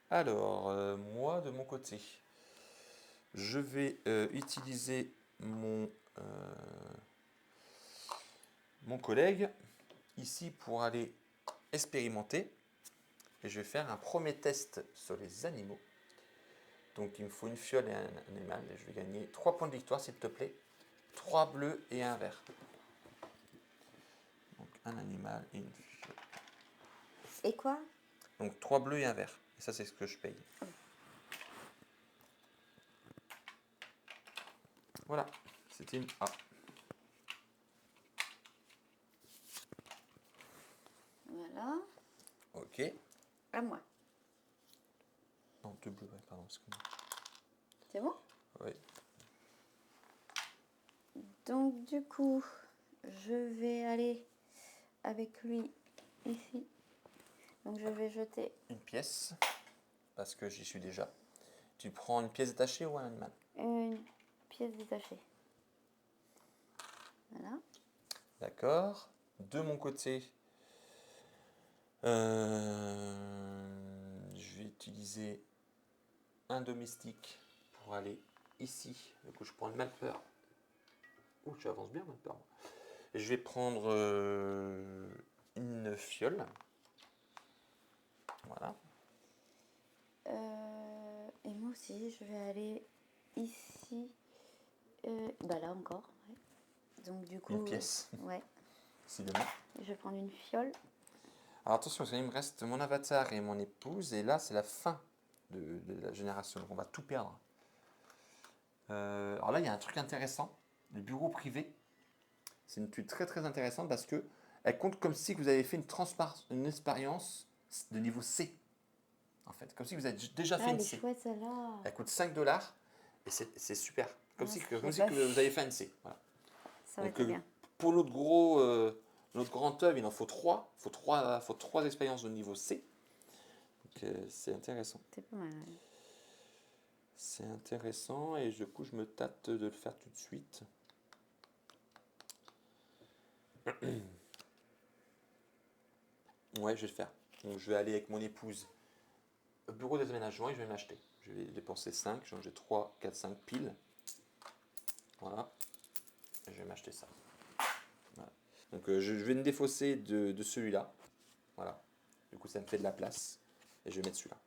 Alors, moi, de mon côté, je vais utiliser mon collègue ici pour aller expérimenter. Et je vais faire un premier test sur les animaux. Donc il me faut une fiole et un animal. Et je vais gagner 3 points de victoire s'il te plaît. 3 bleus et un vert. Donc un animal et une fiole. Et quoi? Donc 3 bleus et un vert. Et ça c'est ce que je paye. Voilà, c'était une A. Voilà. Ok. À moi. Non, 2 bleus, ouais, pardon, excuse-moi. C'est bon? Oui. Donc, du coup, je vais aller avec lui ici. Donc, je vais jeter Une pièce, parce que j'y suis déjà. Tu prends une pièce détachée ou un animal? une pièce détachée. Voilà. D'accord. De mon côté, je vais utiliser un domestique pour aller ici. Du coup, je prends le malpeur. Ouh, tu avances bien, malpeur. Et je vais prendre une fiole. Voilà. Et moi aussi, je vais aller ici. Bah là encore. Ouais. Donc, du coup. Une pièce, Ouais. décidément. Je vais prendre une fiole. Alors attention, parce qu'il me reste mon avatar et mon épouse. Et là, c'est la fin de la génération. Donc on va tout perdre. Alors là, il y a un truc intéressant. Le bureau privé. C'est une étude très très intéressante parce que elle compte comme si vous avez fait une expérience de niveau C. En fait, comme si vous avez déjà fait Ah, une elle est C. chouette celle-là. Elle coûte 5 $ et c'est super. Comme Ah, si, ça comme fait si pas que vous avez fait une C. Voilà. Ça va Donc être bien. pour notre grand œuvre, il en faut 3. Il faut 3 expériences de niveau C. Donc c'est intéressant. C'est pas mal. Ouais. C'est intéressant et du coup je me tâte de le faire tout de suite. Ouais, je vais le faire. Donc je vais aller avec mon épouse au bureau des aménagements et je vais m'acheter. Je vais dépenser 5, j'ai 3, 4, 5 piles. Voilà. Et je vais m'acheter ça. Voilà. Donc je vais me défausser de celui-là. Voilà. Du coup ça me fait de la place. Et je vais mettre celui-là.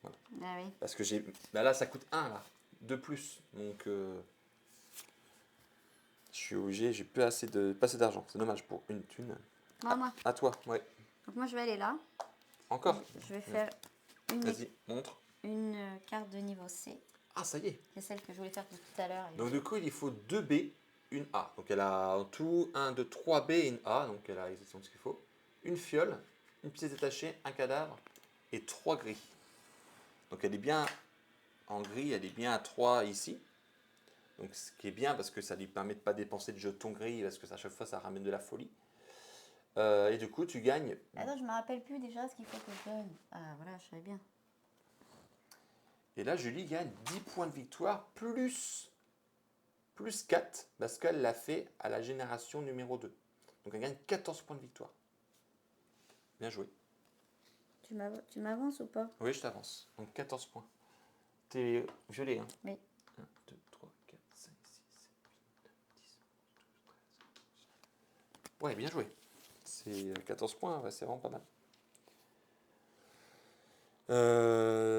Voilà. Ah oui. Parce que j'ai. Bah là ça coûte 1 là. De plus. Donc je suis obligé, j'ai plus assez d'argent. C'est dommage pour une thune. Moi, moi. À toi, ouais. Donc moi, je vais aller là. Encore. Je vais faire Vas-y, montre. une carte de niveau C. Ah, ça y est. C'est celle que je voulais faire tout à l'heure. Donc du coup, il faut 2 B, une A. Donc elle a en tout 1, 2, 3 B et une A. Donc elle a exactement ce qu'il faut. Une fiole une pièce détachée, un cadavre et 3 gris. Donc elle est bien en gris, elle est bien à 3 ici. Donc ce qui est bien parce que ça lui permet de ne pas dépenser de jetons gris parce que à chaque fois ça ramène de la folie. Et du coup tu gagnes. Attends, je me rappelle plus déjà ce qu'il faut que je donne. Ah voilà, je savais bien. Et là Julie gagne 10 points de victoire plus 4 parce qu'elle l'a fait à la génération numéro 2. Donc elle gagne 14 points de victoire. Bien joué. Tu m'avances ou pas? Oui, je t'avance. Donc 14 points. T'es violet, hein? Oui. 1, 2, 3, 4, 5, 6, 7, 8, 9, 10, 11, 12, 13. Ouais, bien joué. C'est 14 points, ouais, c'est vraiment pas mal.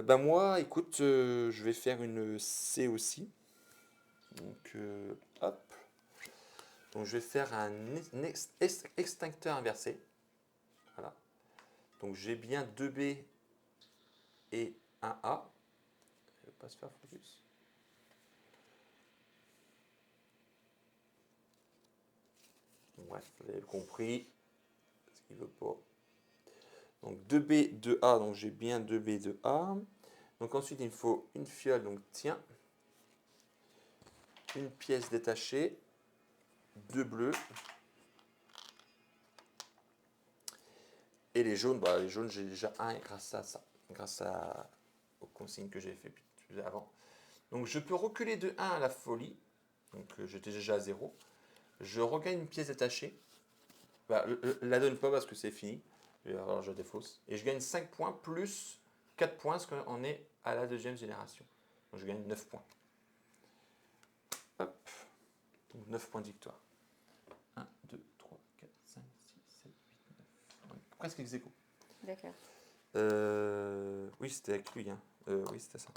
Bah moi, écoute, je vais faire une C aussi. Donc, hop. Donc, je vais faire un extincteur inversé. Voilà. Donc, j'ai bien 2B et un A. Je ne vais pas se faire focus. Bref, vous avez compris. Parce qu'il veut pas. Donc 2B, 2A, donc j'ai bien 2B, 2A. Donc ensuite, il me faut une fiole, donc tiens. Une pièce détachée. 2 bleus. Et les jaunes, bah, les jaunes, j'ai déjà un grâce à ça. Grâce aux consignes que j'ai fait avant. Donc je peux reculer de 1 à la folie. Donc j'étais déjà à 0. Je regagne une pièce détachée. Bah, la donne pas parce que c'est fini. Alors je défausse. Et je gagne 5 points plus 4 points parce qu'on est à la deuxième génération. Donc je gagne 9 points. Hop. Donc 9 points de victoire. 1, 2, 3, 4, 5, 6, 7, 8, 9. On est presque ex aequo. D'accord. Oui, c'était avec lui. Hein. Oui, c'était ça.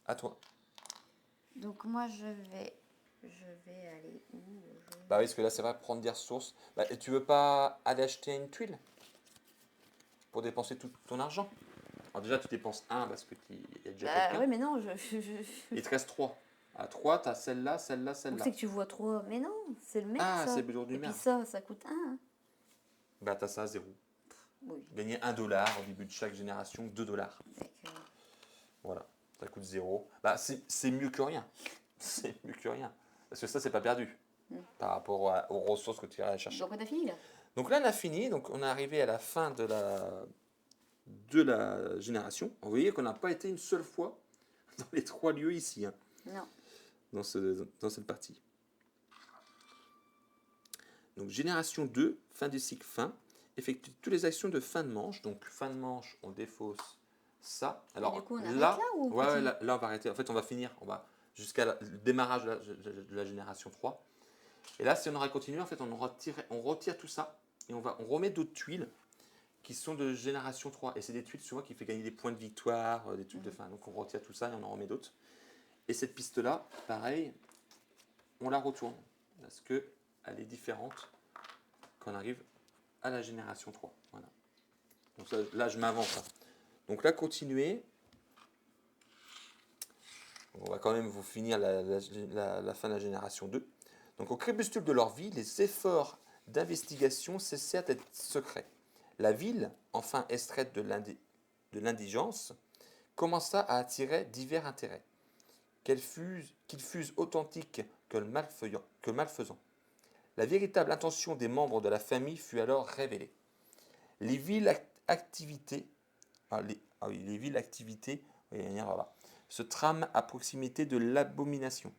À toi. Donc moi je vais aller où? Bah oui, parce que là, c'est vrai, prendre des ressources. Bah, et tu veux pas aller acheter une tuile pour dépenser tout ton argent? Alors déjà, tu dépenses 1 parce que il y a déjà Bah quelqu'un. ouais, mais non, Il te reste 3. À 3, tu as celle-là, celle-là, Où celle-là. c'est que tu vois trop? Mais non, c'est le maire Ah, ça. c'est Bédour du Et puis maire. ça coûte 1. Bah, tu as ça à 0. Oui, Gagner 1 dollar au début de chaque génération, 2 dollars. d'accord. Voilà, ça coûte 0. Bah, c'est mieux que rien. C'est mieux que rien. Parce que ça, c'est pas perdu par rapport aux ressources que tu iras chercher. Donc on a fini là. Donc là, on a fini. Donc on est arrivé à la fin de la génération. Vous voyez qu'on n'a pas été une seule fois dans les 3 lieux ici, hein, Non. dans cette partie. Donc génération 2, fin du cycle fin, effectue toutes les actions de fin de manche. Donc fin de manche, on défausse ça. Alors du coup, on arrête là, là ou on ouais, continue là, on va arrêter. En fait, on va finir. On va jusqu'à le démarrage de la génération 3. Et là, si on aurait continué, en fait, on retire tout ça et on remet d'autres tuiles qui sont de génération 3. Et c'est des tuiles souvent qui fait gagner des points de victoire, des trucs de fin. Donc on retire tout ça et on en remet d'autres. Et cette piste-là, pareil, on la retourne parce qu'elle est différente quand on arrive à la génération 3. Voilà. Donc là, je m'avance. Hein. Donc là, continuez. On va quand même vous finir la fin de la génération 2. Donc au crépuscule de leur vie, les efforts d'investigation cessèrent d'être secrets. La ville, enfin extraite de l'indigence, commença à attirer divers intérêts, qu'ils fussent authentiques que malfaisants. La véritable intention des membres de la famille fut alors révélée. Les villes activités, les villes activités, voilà, se trament à proximité de l'abomination.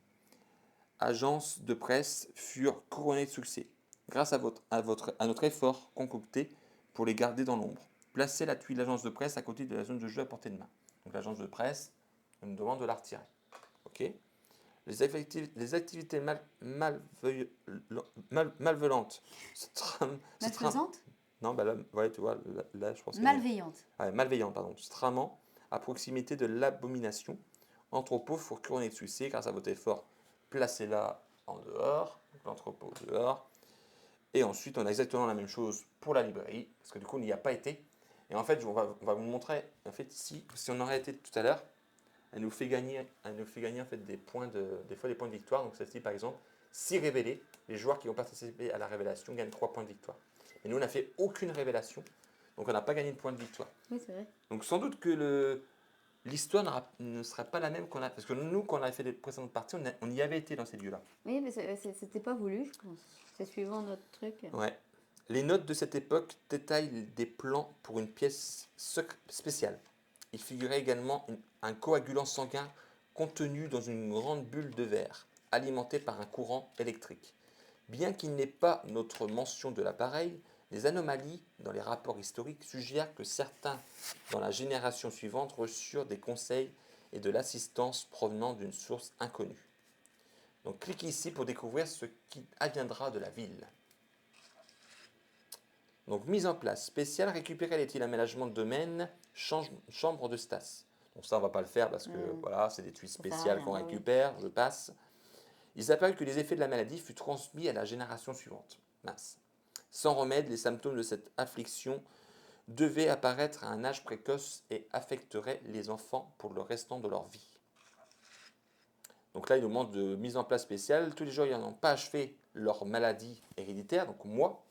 Agences de presse furent couronnées de succès, grâce à notre effort concocté pour les garder dans l'ombre. Placez la tuile d'agence de presse à côté de la zone de jeu à portée de main. Donc l'agence de presse, on nous demande de la retirer. Ok. Les activités malveillantes se trament. Malfaisante? Non, bah là, ouais, tu vois, là je pense qu'elle est. Malveillante. Ah, malveillante, pardon. Se tramant à proximité de l'abomination. Entrepôt furent couronnés de succès grâce à votre effort. Placez-la en dehors, l'entrepôt dehors. Et ensuite, on a exactement la même chose pour la librairie, parce que du coup, on n'y a pas été. Et en fait, on va vous montrer, en fait, si on aurait été tout à l'heure, elle nous fait gagner en fait, des fois des points de victoire. Donc celle-ci, par exemple, si révélée, les joueurs qui ont participé à la révélation gagnent 3 points de victoire. Et nous, on n'a fait aucune révélation. Donc on n'a pas gagné de point de victoire. Oui, c'est vrai. Donc sans doute que l'histoire ne sera pas la même qu'on a. Parce que nous, quand on avait fait les précédentes parties, on y avait été dans ces lieux-là. Oui, mais c'était pas voulu, je pense. C'est suivant notre truc. Ouais. Les notes de cette époque détaillent des plans pour une pièce spéciale. Il figurait également un coagulant sanguin contenu dans une grande bulle de verre, alimentée par un courant électrique. Bien qu'il n'ait pas notre mention de l'appareil, les anomalies dans les rapports historiques suggèrent que certains, dans la génération suivante, reçurent des conseils et de l'assistance provenant d'une source inconnue. Donc cliquez ici pour découvrir ce qui adviendra de la ville. Donc mise en place spéciale, récupérer les tiles aménagement de domaine, chambre de Stas. Donc ça on va pas le faire parce que voilà, c'est des tuiles Ça sert à spéciales rien, qu'on bah oui. récupère, je passe. Il s'appelle que les effets de la maladie furent transmis à la génération suivante. Mince. Sans remède, les symptômes de cette affliction devaient apparaître à un âge précoce et affecteraient les enfants pour le restant de leur vie. Donc là, il nous demande de mise en place spéciale. Tous les gens qui n'ont pas achevé leur maladie héréditaire, donc moi,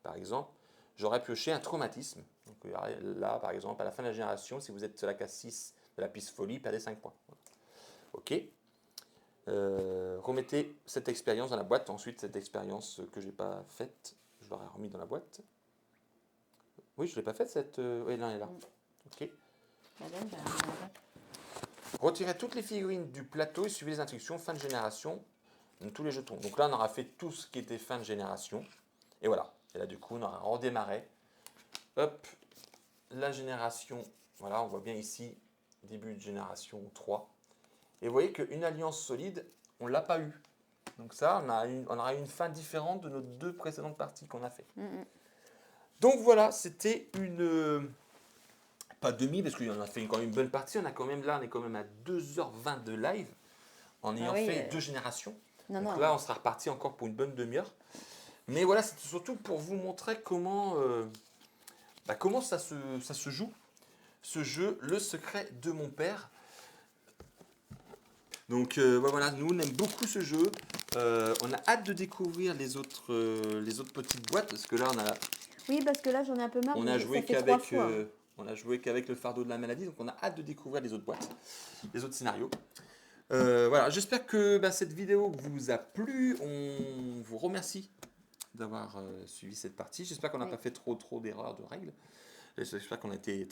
par exemple, j'aurais pioché un traumatisme. Donc là, par exemple, à la fin de la génération, si vous êtes sur la case 6 de la piste folie, perdez 5 points. Ok. Remettez cette expérience dans la boîte. Ensuite, cette expérience que je n'ai pas faite, je l'aurais remis dans la boîte. Oui, je ne l'ai pas faite, cette... Oui, non, elle est là. Ok. Madame, j'ai un- Retirez toutes les figurines du plateau et suivez les instructions fin de génération de tous les jetons. Donc là, on aura fait tout ce qui était fin de génération. Et voilà. Et là, du coup, on aura redémarré. Hop, la génération. Voilà, on voit bien ici, début de génération 3. Et vous voyez qu'une alliance solide, on ne l'a pas eu. Donc ça, on aura eu une fin différente de nos 2 précédentes parties qu'on a fait. Donc voilà, c'était une... Pas demi, parce qu'on a fait quand même une bonne partie. On est quand même à 2h20 de live, en ayant oui, fait 2 générations. Non, Donc non. là, on sera reparti encore pour une bonne demi-heure. Mais voilà, c'était surtout pour vous montrer comment ça se joue, ce jeu, Le secret de mon père. Donc voilà, nous on aime beaucoup ce jeu. On a hâte de découvrir les autres petites boîtes, parce que là Oui, parce que là, j'en ai un peu marre. on a Ça joué fait 3 qu'avec fois. le fardeau de la maladie, donc on a hâte de découvrir les autres boîtes, les autres scénarios. Voilà, j'espère que cette vidéo vous a plu. On vous remercie d'avoir suivi cette partie. J'espère qu'on n'a Oui. pas fait trop d'erreurs de règles. J'espère qu'on a été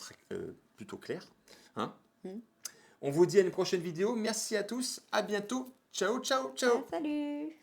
plutôt clair. Hein. On vous dit à une prochaine vidéo. Merci à tous. À bientôt. Ciao, ciao, ciao. Ah, salut